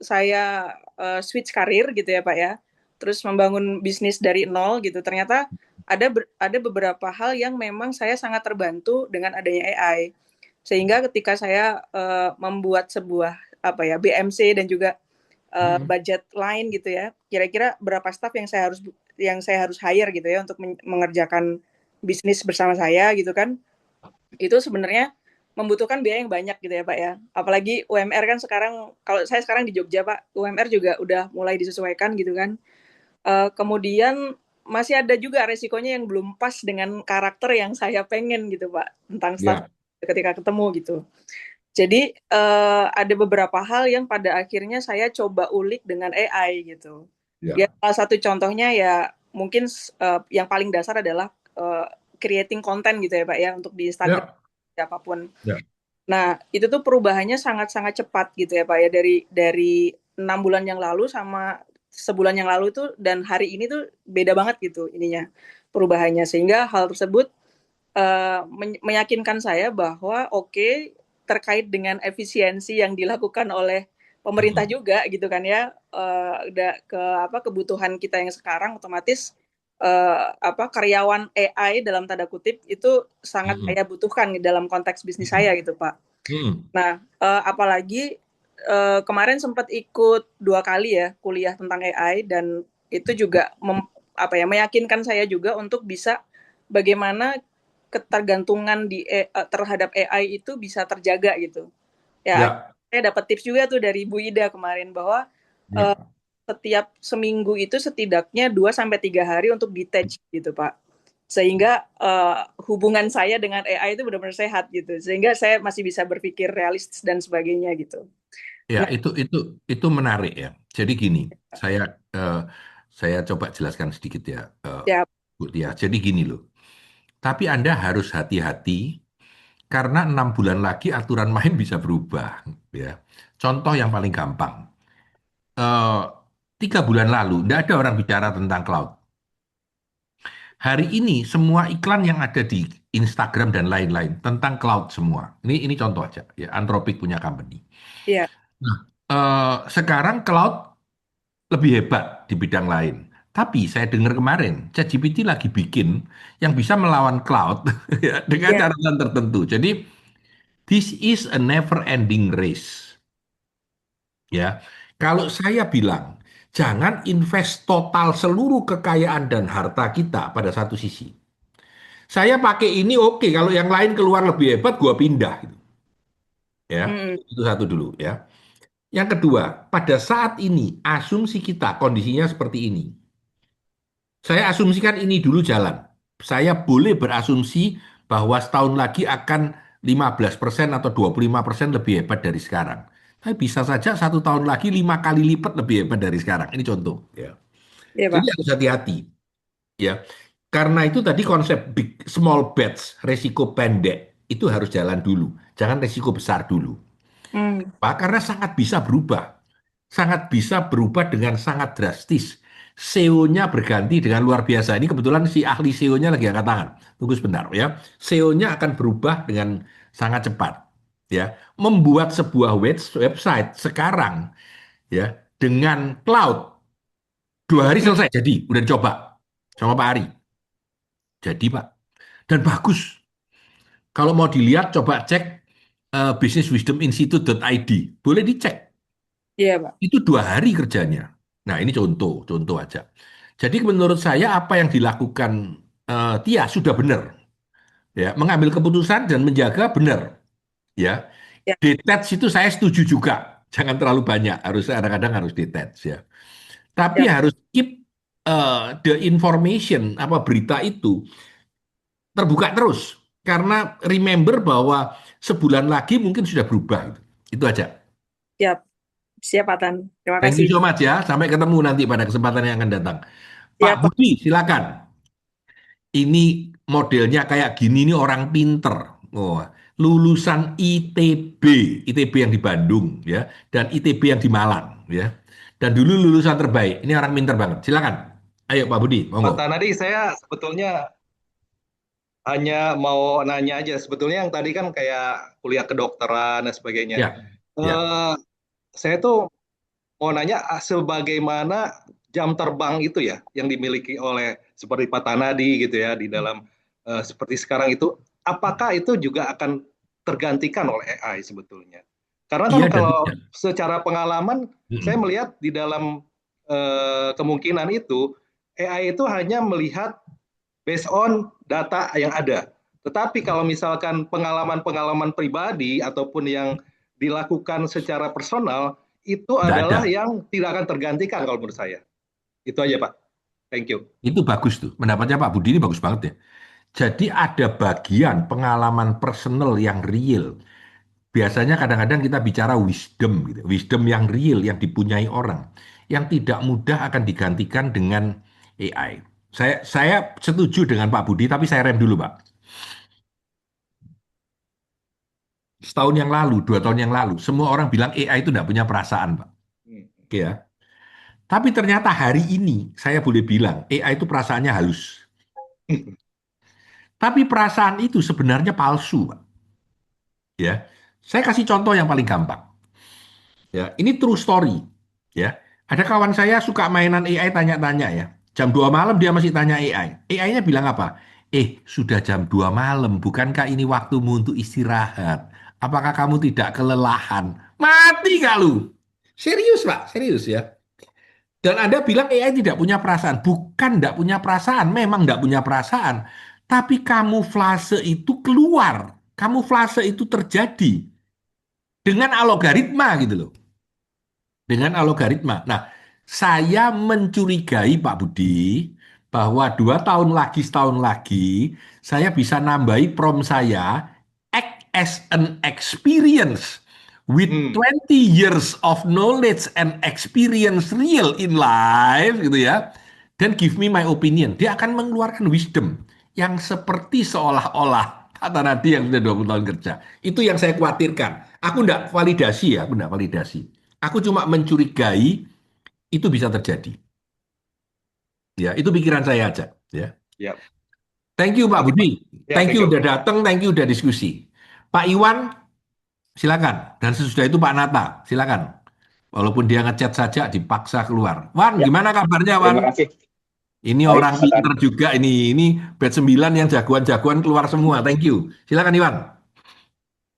saya switch karir gitu ya, Pak ya, terus membangun bisnis dari nol gitu, ternyata ada beberapa hal yang memang saya sangat terbantu dengan adanya AI. Sehingga ketika saya membuat sebuah BMC dan juga budget line gitu ya, kira-kira berapa staff yang saya harus hire gitu ya untuk mengerjakan bisnis bersama saya gitu kan. Itu sebenarnya membutuhkan biaya yang banyak gitu ya, Pak ya. Apalagi UMR kan sekarang, kalau saya sekarang di Jogja, Pak, UMR juga udah mulai disesuaikan gitu kan. Kemudian masih ada juga resikonya yang belum pas dengan karakter yang saya pengen gitu, Pak, tentang staff ketika ketemu gitu. Jadi ada beberapa hal yang pada akhirnya saya coba ulik dengan AI gitu. Ya, salah satu contohnya ya mungkin yang paling dasar adalah creating content gitu ya, Pak ya, untuk di Instagram siapapun. Nah, itu tuh perubahannya sangat-sangat cepat gitu ya, Pak ya, dari 6 bulan yang lalu sama sebulan yang lalu tuh dan hari ini tuh beda banget gitu ininya perubahannya, sehingga hal tersebut meyakinkan saya bahwa terkait dengan efisiensi yang dilakukan oleh pemerintah juga gitu kan ya, kebutuhan kita yang sekarang otomatis karyawan AI dalam tanda kutip itu sangat saya butuhkan dalam konteks bisnis saya gitu, Pak. Nah, apalagi kemarin sempat ikut 2 kali ya kuliah tentang AI dan itu juga meyakinkan saya juga untuk bisa bagaimana ketergantungan terhadap AI itu bisa terjaga gitu. Ya, saya dapat tips juga tuh dari Bu Ida kemarin bahwa setiap seminggu itu setidaknya 2-3 hari untuk detach gitu, Pak. Sehingga hubungan saya dengan AI itu benar-benar sehat gitu. Sehingga saya masih bisa berpikir realistis dan sebagainya gitu. Ya, itu menarik ya. Jadi gini, saya coba jelaskan sedikit ya, Bu Tia. Jadi gini loh. Tapi Anda harus hati-hati karena 6 bulan lagi aturan main bisa berubah. Ya. Contoh yang paling gampang. 3 bulan lalu, tidak ada orang bicara tentang cloud. Hari ini semua iklan yang ada di Instagram dan lain-lain tentang cloud semua. Ini contoh aja. Ya, Anthropic punya company. Iya. Nah, sekarang cloud lebih hebat di bidang lain. Tapi saya dengar kemarin, ChatGPT lagi bikin yang bisa melawan cloud ya, dengan catatan tertentu. Jadi, this is a never-ending race. Ya, kalau saya bilang, jangan invest total seluruh kekayaan dan harta kita pada satu sisi. Saya pakai ini oke, kalau yang lain keluar lebih hebat, gua pindah. Gitu. Ya, itu satu dulu ya. Yang kedua, pada saat ini asumsi kita kondisinya seperti ini. Saya asumsikan ini dulu jalan. Saya boleh berasumsi bahwa setahun lagi akan 15% atau 25% lebih hebat dari sekarang. Tapi bisa saja 1 tahun lagi 5 kali lipat lebih hebat dari sekarang. Ini contoh. Ya. Jadi harus hati-hati. Ya. Karena itu tadi konsep big, small bets, resiko pendek, itu harus jalan dulu. Jangan resiko besar dulu. Pak, karena sangat bisa berubah. Sangat bisa berubah dengan sangat drastis. SEO-nya berganti dengan luar biasa. Ini kebetulan si ahli SEO-nya lagi angkat tangan. Tunggu sebentar ya. SEO-nya akan berubah dengan sangat cepat. Ya, membuat sebuah website sekarang ya dengan cloud 2 hari selesai. Jadi udah dicoba sama Pak Ari. Jadi Pak, dan bagus. Kalau mau dilihat coba cek businesswisdominstitute.id. Boleh dicek. Iya, Pak. Itu 2 hari kerjanya. Nah, ini contoh aja. Jadi menurut saya apa yang dilakukan Tia sudah benar. ya, mengambil keputusan dan menjaga benar, ya. Ya. Detach itu saya setuju juga, jangan terlalu banyak, harus kadang-kadang harus detach ya. Tapi Ya. harus keep the information apa berita itu terbuka terus, karena remember bahwa sebulan lagi mungkin sudah berubah. Itu aja. Siap, siap Pak Tan. Terima Thank you kasih. so much ya. Sampai ketemu nanti pada kesempatan yang akan datang. Pak Siap, Pak. Budi, silakan. Ini modelnya kayak gini, ini orang pinter. Oh, lulusan ITB, ITB yang di Bandung ya, dan ITB yang di Malang ya. Dan dulu lulusan terbaik. Ini orang pinter banget. Silakan. Ayo Pak Budi, Pak monggo. Tanadi, saya sebetulnya hanya mau nanya aja. Sebetulnya yang tadi kan kayak kuliah kedokteran dan sebagainya. Ya, ya. Saya tuh mau nanya sebagaimana jam terbang itu ya yang dimiliki oleh seperti Pak Tanadi gitu ya di dalam seperti sekarang itu, apakah itu juga akan tergantikan oleh AI sebetulnya? Karena kan Iya dan kalau tidak. secara pengalaman saya Mm-mm. melihat di dalam kemungkinan itu AI itu hanya melihat based on data yang ada. Tetapi kalau misalkan pengalaman-pengalaman pribadi ataupun yang dilakukan secara personal, itu Nggak ada. adalah yang tidak akan tergantikan kalau menurut saya. Itu aja Pak. Thank you. Itu bagus tuh. Pendapatnya Pak Budi ini bagus banget ya. Jadi ada bagian pengalaman personal yang real. Biasanya kadang-kadang kita bicara wisdom gitu. Wisdom yang real yang dipunyai orang yang tidak mudah akan digantikan dengan AI. Saya setuju dengan Pak Budi, tapi saya rem dulu, Pak. Setahun yang lalu, 2 tahun yang lalu, semua orang bilang AI itu tidak punya perasaan, Pak. Oke ya. Tapi ternyata hari ini saya boleh bilang AI itu perasaannya halus. Tapi perasaan itu sebenarnya palsu, Pak. Ya. Saya kasih contoh yang paling gampang. Ya, ini true story. Ya, ada kawan saya suka mainan AI tanya-tanya ya. Jam 2 malam dia masih tanya AI. AI-nya bilang apa? Sudah jam 2 malam, bukankah ini waktumu untuk istirahat? Apakah kamu tidak kelelahan? Mati gak lu? Serius, Pak, serius ya. Dan Anda bilang AI tidak punya perasaan. Bukan tidak punya perasaan, memang tidak punya perasaan. Tapi kamuflase itu keluar. Kamuflase itu terjadi dengan algoritma gitu loh. Dengan algoritma. Nah, saya mencurigai Pak Budi bahwa 2 tahun lagi, setahun lagi, saya bisa nambahi prompt saya, act as an experience with 20 years of knowledge and experience real in life, gitu ya. Dan give me my opinion. Dia akan mengeluarkan wisdom yang seperti seolah-olah kata Nadi yang sudah 20 tahun kerja. Itu yang saya khawatirkan. Aku enggak validasi ya, aku enggak validasi. Aku cuma mencurigai itu bisa terjadi. Ya, itu pikiran saya aja. Ya. Ya. Thank you Pak Budi. Ya, Thank you udah datang, thank you udah diskusi. Pak Iwan, silakan. Dan sesudah itu Pak Nata, silakan. Walaupun dia ngechat saja, dipaksa keluar. Wan, Ya. gimana kabarnya Wan? Terima kasih. Ini Baik, orang Pak Tan. pinter juga ini batch 9 yang jagoan-jagoan keluar semua. Thank you. Silakan Iwan.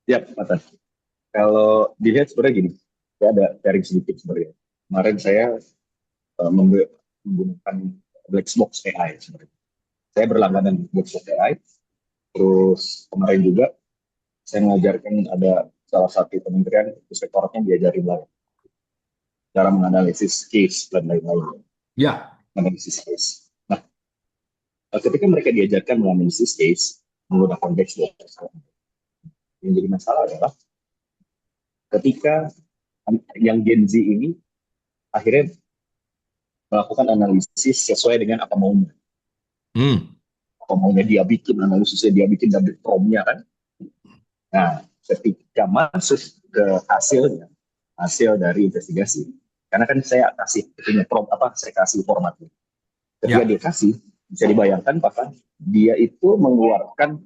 Ya, Pak Tan. Kalau dilihat sebenarnya gini, saya ada sharing sedikit sebenarnya. Kemarin saya menggunakan Blackbox AI sebenarnya. Saya berlangganan Blackbox AI. Terus kemarin juga saya mengajarkan ada salah satu kementerian inspektoratnya diajarin lagi cara menganalisis case dan lain-lain. Ya. Analisis case. Nah, ketika mereka diajarkan menganalisis case menggunakan Blackbox, yang jadi masalah adalah ketika yang Gen Z ini akhirnya melakukan analisis sesuai dengan apa maunya. Apa maunya dia bikin analisisnya, dia bikin dari promnya kan. Nah, ketika masuk ke hasil dari investigasi, karena kan saya kasih punya prompt saya kasih formatnya. Ketika dia kasih, bisa dibayangkan bahkan dia itu mengeluarkan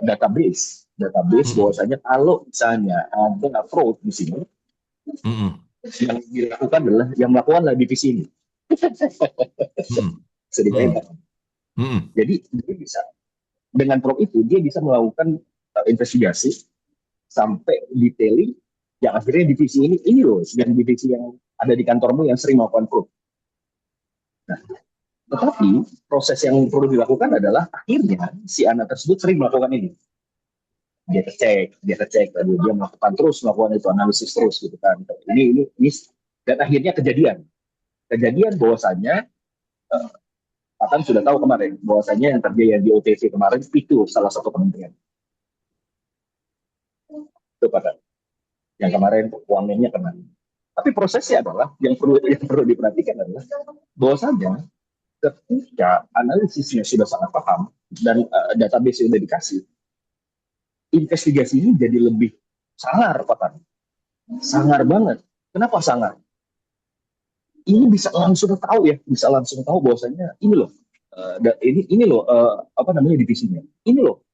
database bahwasanya kalau misalnya ada fraud di sini, yang dilakukan adalah yang melakukan divisi ini. Bisa dibayangkan. Jadi dia bisa dengan prompt itu dia bisa melakukan investigasi sampai detailing yang akhirnya divisi ini loh, yang divisi yang ada di kantormu yang sering melakukan fraud. Nah, Tetapi proses yang perlu dilakukan adalah akhirnya si anak tersebut sering melakukan ini. Dia kecek, lalu dia melakukan itu analisis terus gitu kan. Ini dan akhirnya kejadian bahwasanya Patan sudah tahu kemarin bahwasanya yang terjadi di OTC kemarin itu salah satu kementerian itu Patan yang kemarin uangnya kemarin. Tapi prosesnya adalah yang perlu diperhatikan adalah bahwasanya ketika analisisnya sudah sangat paham dan database sudah dikasih, investigasi ini jadi lebih sangar, Pak. Sangar banget. Kenapa sangar? Ini bisa langsung tahu bahwasanya ini loh, ini loh apa namanya divisinya, ini loh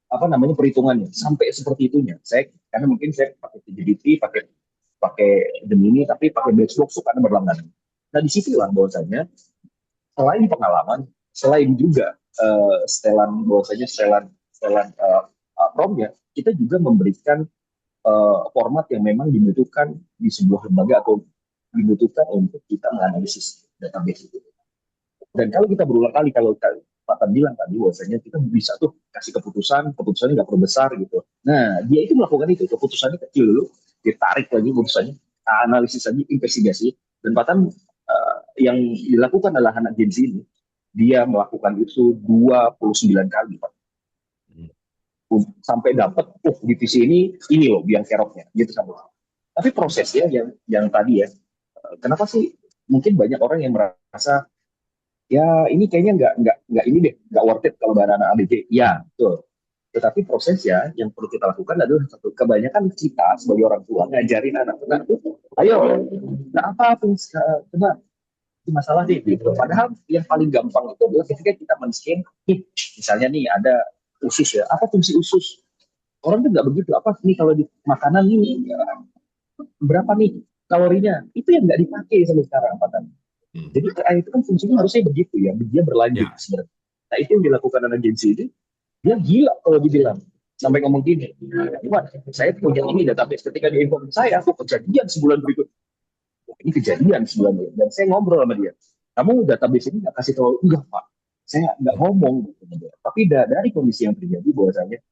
apa namanya perhitungannya sampai seperti itunya. Karena mungkin saya pakai ChatGPT, pakai Gemini, tapi pakai black box karena berlangganan. Nah disitulah bahwasanya selain pengalaman, selain juga setelan promnya, kita juga memberikan format yang memang dibutuhkan di sebuah lembaga atau dibutuhkan untuk kita menganalisis database itu. Dan kalau kita berulang kali, kalau Pak Tan bilang tadi bahwasanya kita bisa tuh kasih keputusannya nggak perlu besar gitu. Nah dia itu melakukan itu, keputusannya kecil dulu, ditarik lagi keputusannya, analisis lagi, investigasi. Dan Pak Tan yang dilakukan adalah anak Gen Z ini, dia melakukan itu 29 kali, Pak. Sampai dapat, divisi ini loh biang keroknya, gitu sampai. Tapi prosesnya yang tadi ya, kenapa sih mungkin banyak orang yang merasa ya ini kayaknya nggak ini deh, nggak worth it kalau bahasa anak ABG. Ya, betul. Tetapi prosesnya yang perlu kita lakukan adalah satu, kebanyakan kita sebagai orang tua ngajarin anak-anak tuh, ayo, nggak apa-apa, coba masalah sih gitu. Padahal yang paling gampang itu adalah ketika kita men-scan, misalnya nih ada usus ya, apa fungsi usus? Orang tuh nggak begitu, apa nih kalau di makanan ini berapa nih kalorinya? Itu yang nggak dipakai sampai sekarang, Pak Tan. Jadi itu kan fungsinya harusnya begitu ya, dia berlanjut sebenarnya. Nah itu yang dilakukan anak Gen Z ini, dia gila kalau dibilang. Sampai ngomong gini, Iwan, saya punya ini database, ketika diinform saya, aku kejadian sebulan berikut. Ini kejadian sebenarnya, dan saya ngobrol sama dia, kamu database ini nggak kasih tahu? Enggak Pak, saya nggak ngomong gitu. Tapi dari kondisi yang terjadi bahwasanya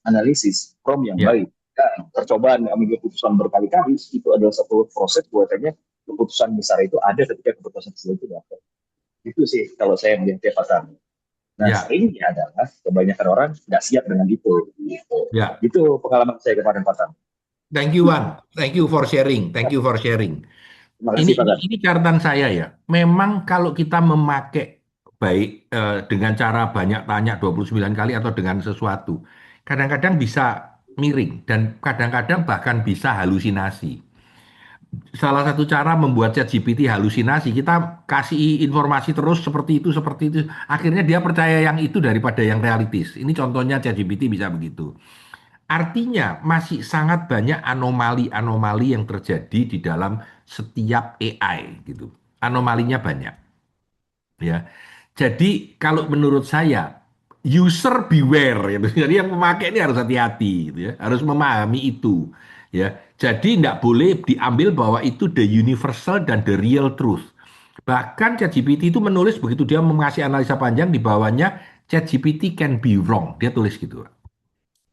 analisis prom yang baik dan percobaan mengambil keputusan berkali-kali itu adalah satu proses bahwasanya keputusan besar itu ada ketika keputusan kecil itu dapat. Itu sih kalau saya melihat Pak. Nah seringnya adalah kebanyakan orang nggak siap dengan itu. Itu pengalaman saya kemarin Pak. Thank you Wan, thank you for sharing, Ini catatan saya ya. Memang kalau kita memakai baik dengan cara banyak tanya 29 kali atau dengan sesuatu, kadang-kadang bisa miring dan kadang-kadang bahkan bisa halusinasi. Salah satu cara membuat ChatGPT halusinasi, kita kasih informasi terus seperti itu, akhirnya dia percaya yang itu daripada yang realistis. Ini contohnya ChatGPT bisa begitu. Artinya masih sangat banyak anomali-anomali yang terjadi di dalam setiap AI gitu. Anomalinya banyak. Ya. Jadi kalau menurut saya user beware gitu. Jadi yang memakai ini harus hati-hati gitu ya. Harus memahami itu ya. Jadi tidak boleh diambil bahwa itu the universal dan the real truth. Bahkan ChatGPT itu menulis begitu dia mengasih analisa panjang di bawahnya ChatGPT can be wrong. Dia tulis gitu.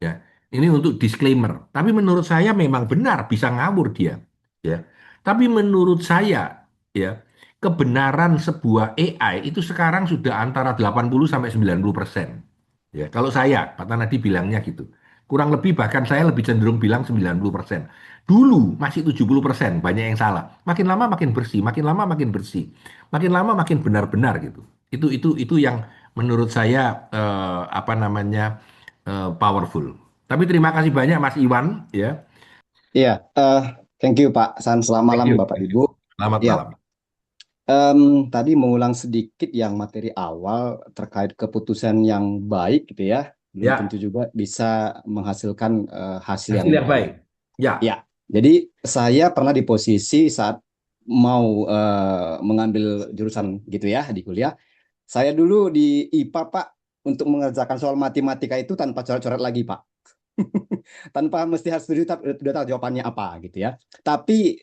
Ya. Ini untuk disclaimer. Tapi menurut saya memang benar bisa ngawur dia. Ya. Tapi menurut saya ya kebenaran sebuah AI itu sekarang sudah antara 80-90%. Ya, kalau saya, Pak Tanadi bilangnya gitu. Kurang lebih bahkan saya lebih cenderung bilang 90%. Dulu masih 70%, banyak yang salah. Makin lama makin bersih, makin lama makin bersih. Makin lama makin benar-benar gitu. Itu yang menurut saya powerful. Tapi terima kasih banyak Mas Iwan ya. Iya, thank you Pak San. Selamat malam Bapak Ibu. Selamat malam. Tadi mengulang sedikit yang materi awal terkait keputusan yang baik gitu ya. Belum tentu juga bisa menghasilkan hasil yang baik. Ya. Jadi saya pernah di posisi saat mau mengambil jurusan gitu ya di kuliah. Saya dulu di IPA Pak untuk mengerjakan soal matematika itu tanpa coret-coret lagi Pak. Tanpa mesti harus sudah tahu jawabannya apa gitu ya. Tapi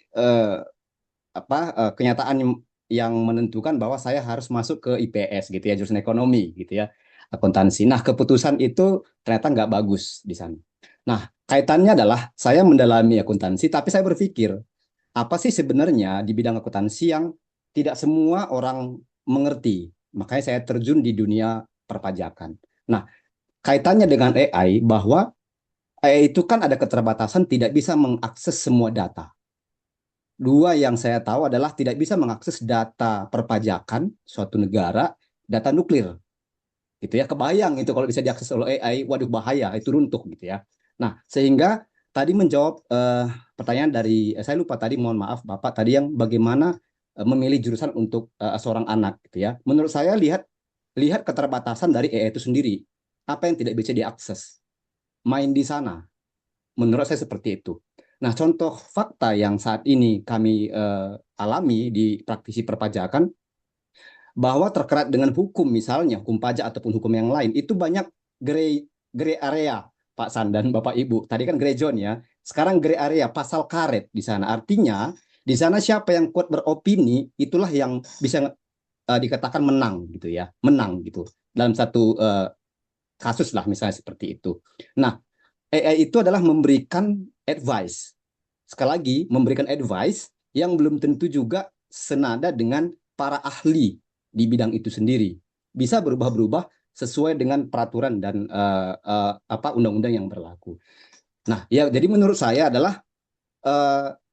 kenyataan yang menentukan bahwa saya harus masuk ke IPS gitu ya, jurusan ekonomi gitu ya, akuntansi. Nah, keputusan itu ternyata nggak bagus di sana. Nah, kaitannya adalah saya mendalami akuntansi, tapi saya berpikir, apa sih sebenarnya di bidang akuntansi yang tidak semua orang mengerti. Makanya saya terjun di dunia perpajakan. Nah, kaitannya dengan AI, bahwa AI itu kan ada keterbatasan, tidak bisa mengakses semua data. Dua yang saya tahu adalah tidak bisa mengakses data perpajakan suatu negara, data nuklir. Gitu ya, kebayang itu kalau bisa diakses oleh AI, waduh bahaya, itu runtuh gitu ya. Nah, sehingga tadi menjawab pertanyaan dari saya lupa tadi, mohon maaf Bapak tadi, yang bagaimana memilih jurusan untuk seorang anak gitu ya. Menurut saya lihat keterbatasan dari AI itu sendiri. Apa yang tidak bisa diakses? Main di sana. Menurut saya seperti itu. Nah, contoh fakta yang saat ini kami alami di praktisi perpajakan, bahwa terkait dengan hukum, misalnya hukum pajak ataupun hukum yang lain, itu banyak gray area, Pak San dan Bapak Ibu. Tadi kan gray zone ya, sekarang gray area, pasal karet di sana. Artinya di sana siapa yang kuat beropini, itulah yang bisa dikatakan menang gitu ya, menang gitu dalam satu kasus lah misalnya seperti itu. Nah, AI itu adalah memberikan advice. Sekali lagi, memberikan advice yang belum tentu juga senada dengan para ahli di bidang itu sendiri. Bisa berubah-berubah sesuai dengan peraturan dan undang-undang yang berlaku. Nah, ya jadi menurut saya adalah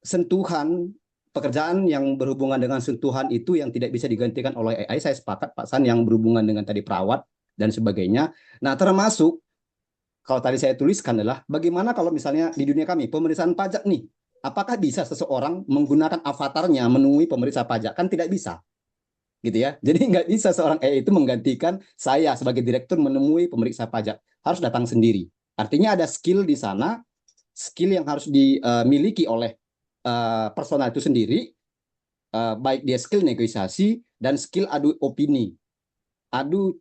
sentuhan pekerjaan yang berhubungan dengan sentuhan itu yang tidak bisa digantikan oleh AI. Saya sepakat Pak San, yang berhubungan dengan tadi perawat dan sebagainya. Nah, termasuk kalau tadi saya tuliskan adalah bagaimana kalau misalnya di dunia kami pemeriksaan pajak nih, apakah bisa seseorang menggunakan avatarnya menemui pemeriksa pajak? Kan tidak bisa, gitu ya. Jadi nggak bisa seorang AI itu menggantikan saya sebagai direktur menemui pemeriksa pajak, harus datang sendiri. Artinya ada skill di sana, skill yang harus dimiliki oleh personal itu sendiri, baik dia skill negosiasi dan skill adu opini, adu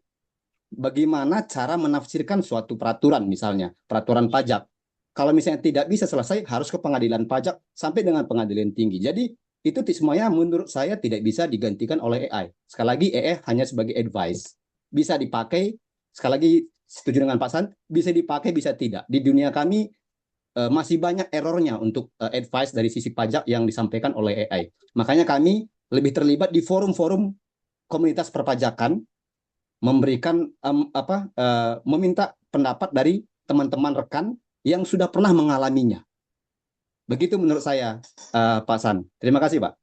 bagaimana cara menafsirkan suatu peraturan, misalnya peraturan pajak. Kalau misalnya tidak bisa selesai, harus ke pengadilan pajak sampai dengan pengadilan tinggi. Jadi itu semuanya menurut saya tidak bisa digantikan oleh AI. Sekali lagi, AI hanya sebagai advice. Bisa dipakai, sekali lagi setuju dengan Pak San, bisa dipakai, bisa tidak. Di dunia kami masih banyak errornya untuk advice dari sisi pajak yang disampaikan oleh AI. Makanya kami lebih terlibat di forum-forum komunitas perpajakan, memberikan meminta pendapat dari teman-teman rekan yang sudah pernah mengalaminya. Begitu menurut saya, Pak San. Terima kasih, Pak.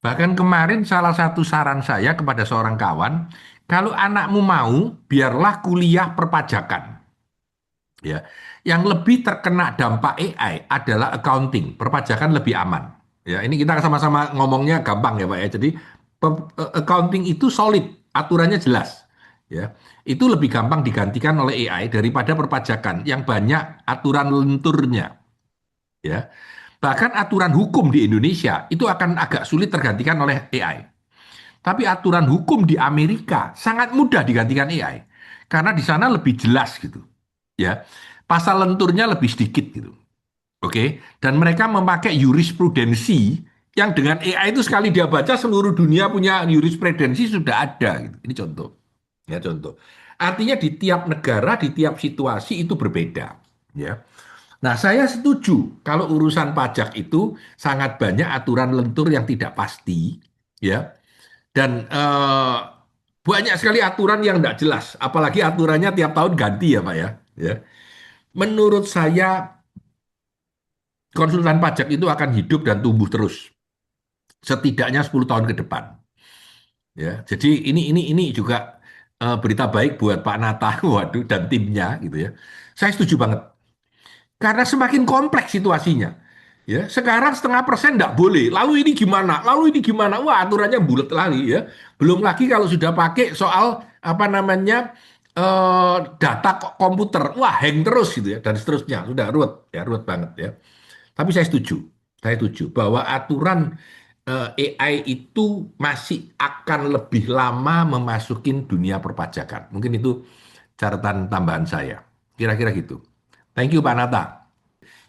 Bahkan kemarin salah satu saran saya kepada seorang kawan, kalau anakmu mau, biarlah kuliah perpajakan. Ya, yang lebih terkena dampak AI adalah accounting, perpajakan lebih aman. Ya, ini kita sama-sama ngomongnya gampang ya Pak ya. Jadi accounting itu solid, aturannya jelas. Ya, itu lebih gampang digantikan oleh AI daripada perpajakan yang banyak aturan lenturnya. Ya, bahkan aturan hukum di Indonesia itu akan agak sulit tergantikan oleh AI. Tapi aturan hukum di Amerika sangat mudah digantikan AI karena di sana lebih jelas gitu. Ya, pasal lenturnya lebih sedikit gitu. Oke, dan mereka memakai jurisprudensi yang dengan AI itu sekali dia baca seluruh dunia punya jurisprudensi sudah ada gitu. Ini contoh. Ya, contoh. Artinya di tiap negara, di tiap situasi itu berbeda, ya. Nah, saya setuju kalau urusan pajak itu sangat banyak aturan lentur yang tidak pasti, ya. Dan banyak sekali aturan yang tidak jelas, apalagi aturannya tiap tahun ganti ya Pak ya. Ya. Menurut saya konsultan pajak itu akan hidup dan tumbuh terus setidaknya 10 tahun ke depan. Ya, jadi ini juga berita baik buat Pak Nata, waduh, dan timnya gitu ya. Saya setuju banget karena semakin kompleks situasinya. Ya, sekarang 0,5% tidak boleh. Lalu ini gimana? Lalu ini gimana? Wah, aturannya bulat lagi ya. Belum lagi kalau sudah pakai soal apa namanya data komputer, wah hang terus gitu ya dan seterusnya. Sudah ruwet banget ya. Tapi saya setuju bahwa aturan AI itu masih akan lebih lama memasukin dunia perpajakan. Mungkin itu catatan tambahan saya. Kira-kira gitu. Thank you Pak Nata.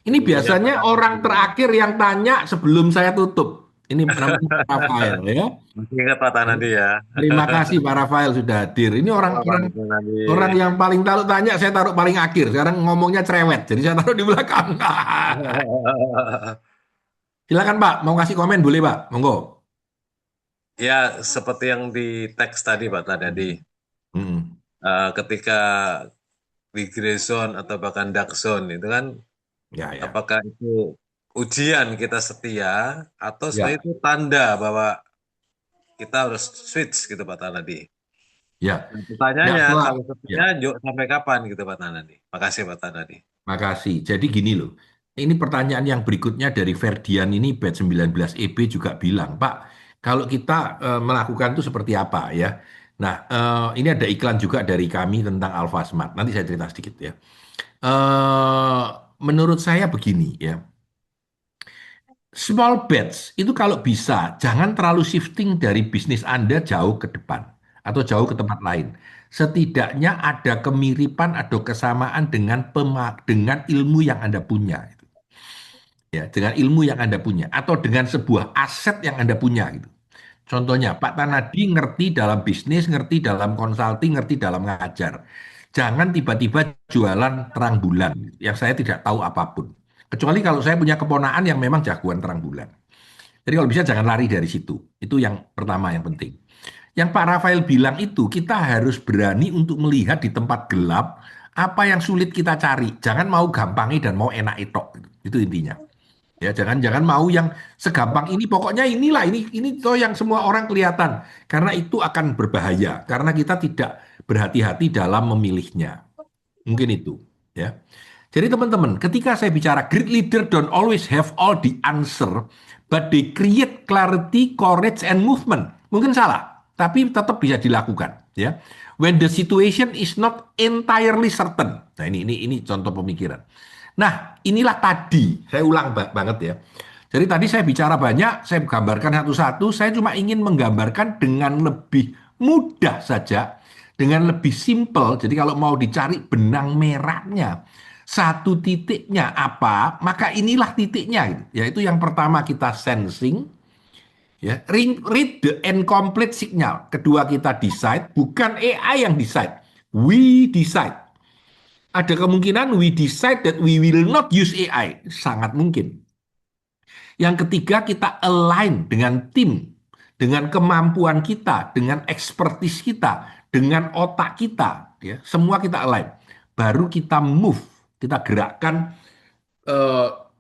Ini biasanya orang terakhir yang tanya sebelum saya tutup. Ini namanya Pak Rafael ya. Masih ingat Pak Tanadi ya. Terima kasih Pak Rafael sudah hadir. Ini Pak orang Tanadi. orang yang paling tahu tanya saya taruh paling akhir. Sekarang ngomongnya cerewet, jadi saya taruh di belakang. Silakan Pak, mau kasih komen boleh Pak, monggo. Ya, seperti yang di teks tadi Pak Tanadi. Hmm. Ketika di gray zone atau bahkan dark zone itu kan, Ya, ya. apakah itu ujian kita setia atau Ya. sebenarnya itu tanda bahwa kita harus switch gitu Pak Tanadi. Ya. Nah, pertanyaannya Ya, kalau setia sampai kapan gitu Pak Tanadi? Makasih Pak Tanadi. Makasih. Jadi gini loh, ini pertanyaan yang berikutnya dari Ferdian ini batch 19 EB juga bilang, Pak, kalau kita melakukan itu seperti apa ya? Nah, ini ada iklan juga dari kami tentang Alpha Smart. Nanti saya cerita sedikit ya. Menurut saya begini ya, small bets itu kalau bisa jangan terlalu shifting dari bisnis Anda jauh ke depan atau jauh ke tempat lain. Setidaknya ada kemiripan, ada kesamaan dengan ilmu yang Anda punya. Ya, dengan ilmu yang Anda punya atau dengan sebuah aset yang Anda punya gitu. Contohnya, Pak Tanadi ngerti dalam bisnis, ngerti dalam konsulting, ngerti dalam ngajar. Jangan tiba-tiba jualan terang bulan, yang saya tidak tahu apapun. Kecuali kalau saya punya keponakan yang memang jagoan terang bulan. Jadi kalau bisa jangan lari dari situ. Itu yang pertama yang penting. Yang Pak Rafael bilang itu, kita harus berani untuk melihat di tempat gelap apa yang sulit kita cari. Jangan mau gampangnya dan mau enak itu. Itu intinya. Ya, jangan mau yang segampang ini, pokoknya inilah, ini toh yang semua orang kelihatan. Karena itu akan berbahaya, karena kita tidak berhati-hati dalam memilihnya. Mungkin itu, ya. Jadi teman-teman, ketika saya bicara great leader don't always have all the answer, but they create clarity, courage, and movement. Mungkin salah, tapi tetap bisa dilakukan, ya. When the situation is not entirely certain. Nah, ini contoh pemikiran. Nah, inilah tadi, saya ulang banget ya. Jadi tadi saya bicara banyak, saya gambarkan satu-satu, saya cuma ingin menggambarkan dengan lebih mudah saja, dengan lebih simple. Jadi kalau mau dicari benang merahnya, satu titiknya apa, maka inilah titiknya. Yaitu yang pertama kita sensing, ya, read the incomplete signal. Kedua kita decide, bukan AI yang decide, we decide. Ada kemungkinan we decide that we will not use AI. Sangat mungkin. Yang ketiga, kita align dengan tim, dengan kemampuan kita, dengan expertise kita, dengan otak kita. Ya, semua kita align. Baru kita move, kita gerakkan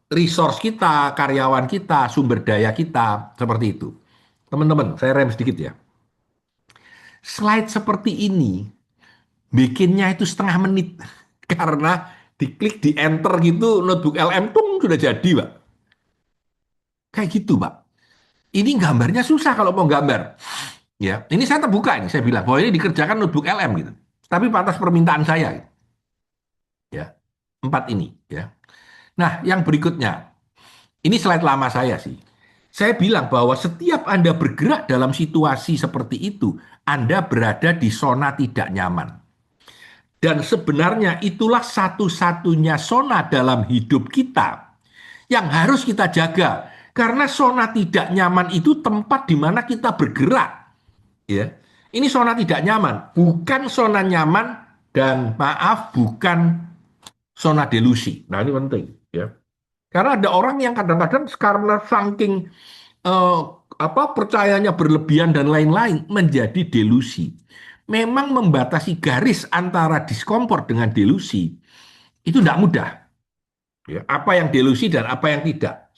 resource kita, karyawan kita, sumber daya kita, seperti itu. Teman-teman, saya rem sedikit ya. Slide seperti ini, bikinnya itu setengah menit. Karena diklik di enter gitu notebook LM tung sudah jadi Pak. Kayak gitu Pak. Ini gambarnya susah kalau mau gambar. Ya, ini saya terbuka ini, saya bilang bahwa ini dikerjakan notebook LM gitu. Tapi atas permintaan saya. Gitu. Ya, 4 ini ya. Nah, yang berikutnya. Ini slide lama saya sih. Saya bilang bahwa setiap Anda bergerak dalam situasi seperti itu, Anda berada di zona tidak nyaman. Dan sebenarnya itulah satu-satunya zona dalam hidup kita yang harus kita jaga. Karena zona tidak nyaman itu tempat di mana kita bergerak. Ya. Ini zona tidak nyaman, bukan zona nyaman dan maaf, bukan zona delusi. Nah ini penting. Ya. Karena ada orang yang kadang-kadang karena saking percayanya berlebihan dan lain-lain menjadi delusi. Memang membatasi garis antara diskomfort dengan delusi itu tidak mudah. Ya, apa yang delusi dan apa yang tidak.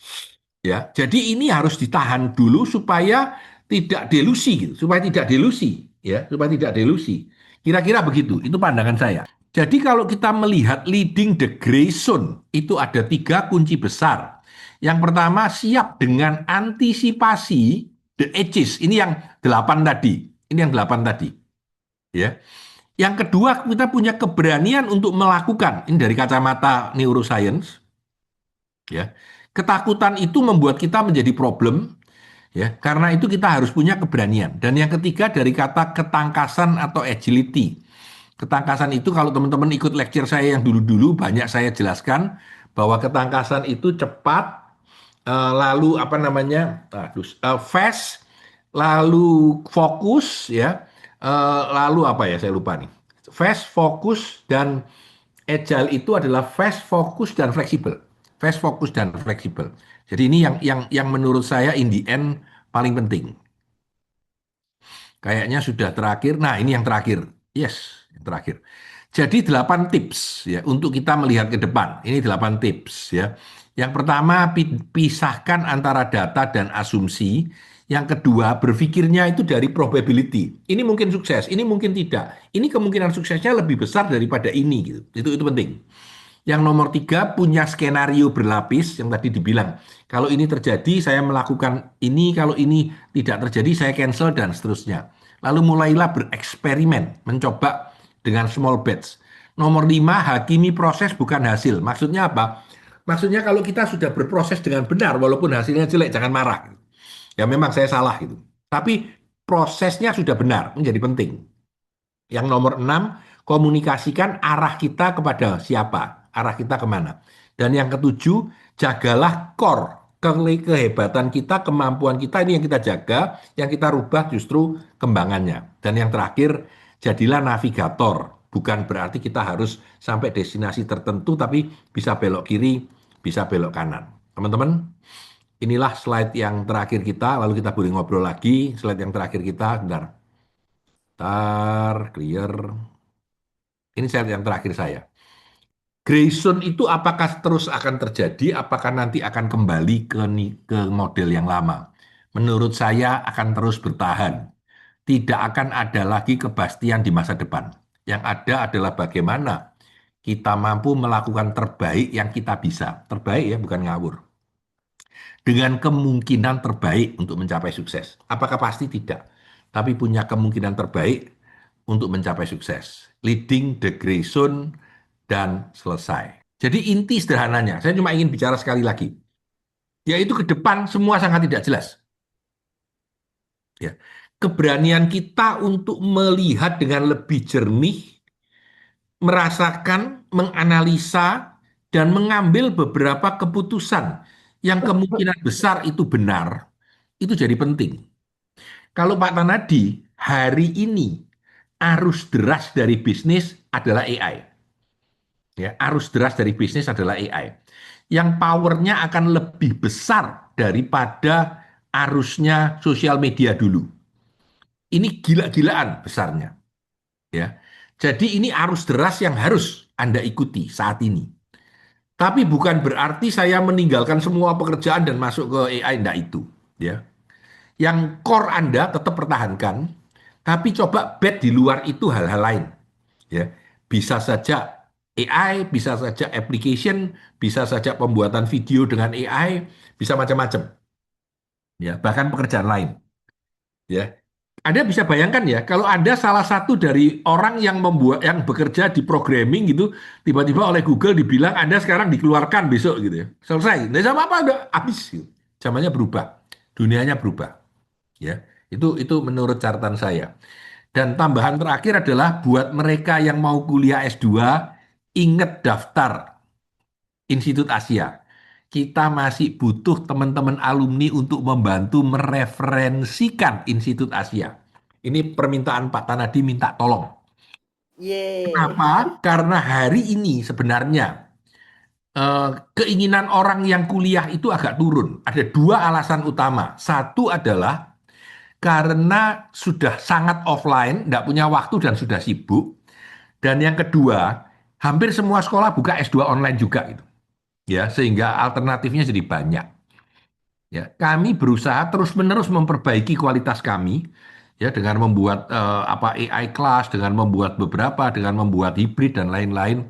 Ya, jadi ini harus ditahan dulu supaya tidak delusi, gitu. Supaya tidak delusi, ya, supaya tidak delusi. Kira-kira begitu. Itu pandangan saya. Jadi kalau kita melihat leading the gray zone itu ada 3 kunci besar. Yang pertama siap dengan antisipasi the edges. Ini yang 8 tadi. Ini yang 8 tadi. Ya. Yang kedua kita punya keberanian untuk melakukan, ini dari kacamata neuroscience, ya. Ketakutan itu membuat kita menjadi problem, ya. Karena itu kita harus punya keberanian. Dan yang ketiga dari kata ketangkasan atau agility. Ketangkasan itu kalau teman-teman ikut lecture saya yang dulu-dulu banyak saya jelaskan bahwa ketangkasan itu cepat, lalu apa namanya, fast, lalu fokus ya, lalu apa ya saya lupa nih. Fast, fokus dan agile itu adalah fast, fokus dan fleksibel. Fast, fokus dan fleksibel. Jadi ini yang menurut saya in the end paling penting. Kayaknya sudah terakhir. Nah, ini yang terakhir. Yes, yang terakhir. Jadi 8 tips ya untuk kita melihat ke depan. Ini 8 tips ya. Yang pertama, pisahkan antara data dan asumsi. Yang kedua, berpikirnya itu dari probability. Ini mungkin sukses, ini mungkin tidak. Ini kemungkinan suksesnya lebih besar daripada ini gitu. Itu penting. Yang nomor 3, punya skenario berlapis yang tadi dibilang. Kalau ini terjadi, saya melakukan ini. Kalau ini tidak terjadi, saya cancel dan seterusnya. Lalu mulailah bereksperimen, mencoba dengan small bets. Nomor 5, hakimi proses bukan hasil. Maksudnya apa? Maksudnya kalau kita sudah berproses dengan benar, walaupun hasilnya jelek, jangan marah. Ya memang saya salah gitu. Tapi prosesnya sudah benar, menjadi penting. Yang nomor 6, komunikasikan arah kita kepada siapa, arah kita kemana. Dan yang ketujuh, jagalah core, kehebatan kita, kemampuan kita, ini yang kita jaga, yang kita rubah justru kembangannya. Dan yang terakhir, jadilah navigator. Bukan berarti kita harus sampai destinasi tertentu, tapi bisa belok kiri, bisa belok kanan. Teman-teman, inilah slide yang terakhir kita, lalu kita boleh ngobrol lagi. Slide yang terakhir kita, bentar, clear. Ini slide yang terakhir saya. Grayson itu apakah terus akan terjadi, apakah nanti akan kembali ke model yang lama? Menurut saya akan terus bertahan. Tidak akan ada lagi kepastian di masa depan. Yang ada adalah bagaimana kita mampu melakukan terbaik yang kita bisa. Terbaik ya, bukan ngawur. Dengan kemungkinan terbaik untuk mencapai sukses. Apakah pasti? Tidak. Tapi punya kemungkinan terbaik untuk mencapai sukses. Leading the Grayson dan selesai. Jadi inti sederhananya, saya cuma ingin bicara sekali lagi. Yaitu ke depan semua sangat tidak jelas. Ya. Keberanian kita untuk melihat dengan lebih jernih, merasakan, menganalisa, dan mengambil beberapa keputusan yang kemungkinan besar itu benar, itu jadi penting. Kalau Pak Tanadi, hari ini arus deras dari bisnis adalah AI. Ya, arus deras dari bisnis adalah AI. Yang powernya akan lebih besar daripada arusnya sosial media dulu. Ini gila-gilaan besarnya. Ya. Jadi ini arus deras yang harus Anda ikuti saat ini. Tapi bukan berarti saya meninggalkan semua pekerjaan dan masuk ke AI, enggak itu. Ya. Yang core Anda tetap pertahankan, tapi coba bet di luar itu hal-hal lain. Ya. Bisa saja AI, bisa saja application, bisa saja pembuatan video dengan AI, bisa macam-macam. Ya, bahkan pekerjaan lain. Ya. Anda bisa bayangkan ya, kalau Anda salah satu dari orang yang bekerja di programming gitu, tiba-tiba oleh Google dibilang Anda sekarang dikeluarkan besok gitu ya. Selesai. Nggak sama apa, udah habis gitu. Zamannya berubah. Dunianya berubah. Ya. Itu menurut catatan saya. Dan tambahan terakhir adalah buat mereka yang mau kuliah S2, ingat daftar Institut Asia. Kita masih butuh teman-teman alumni untuk membantu mereferensikan Institut Asia. Ini permintaan Pak Tanadi, minta tolong. Kenapa? Karena hari ini sebenarnya keinginan orang yang kuliah itu agak turun. Ada 2 alasan utama. Satu adalah karena sudah sangat offline, tidak punya waktu dan sudah sibuk. Dan yang kedua, hampir semua sekolah buka S2 online juga gitu. Ya, sehingga alternatifnya jadi banyak. Ya, kami berusaha terus-menerus memperbaiki kualitas kami ya dengan membuat AI class, dengan membuat beberapa, dengan membuat hibrid dan lain-lain.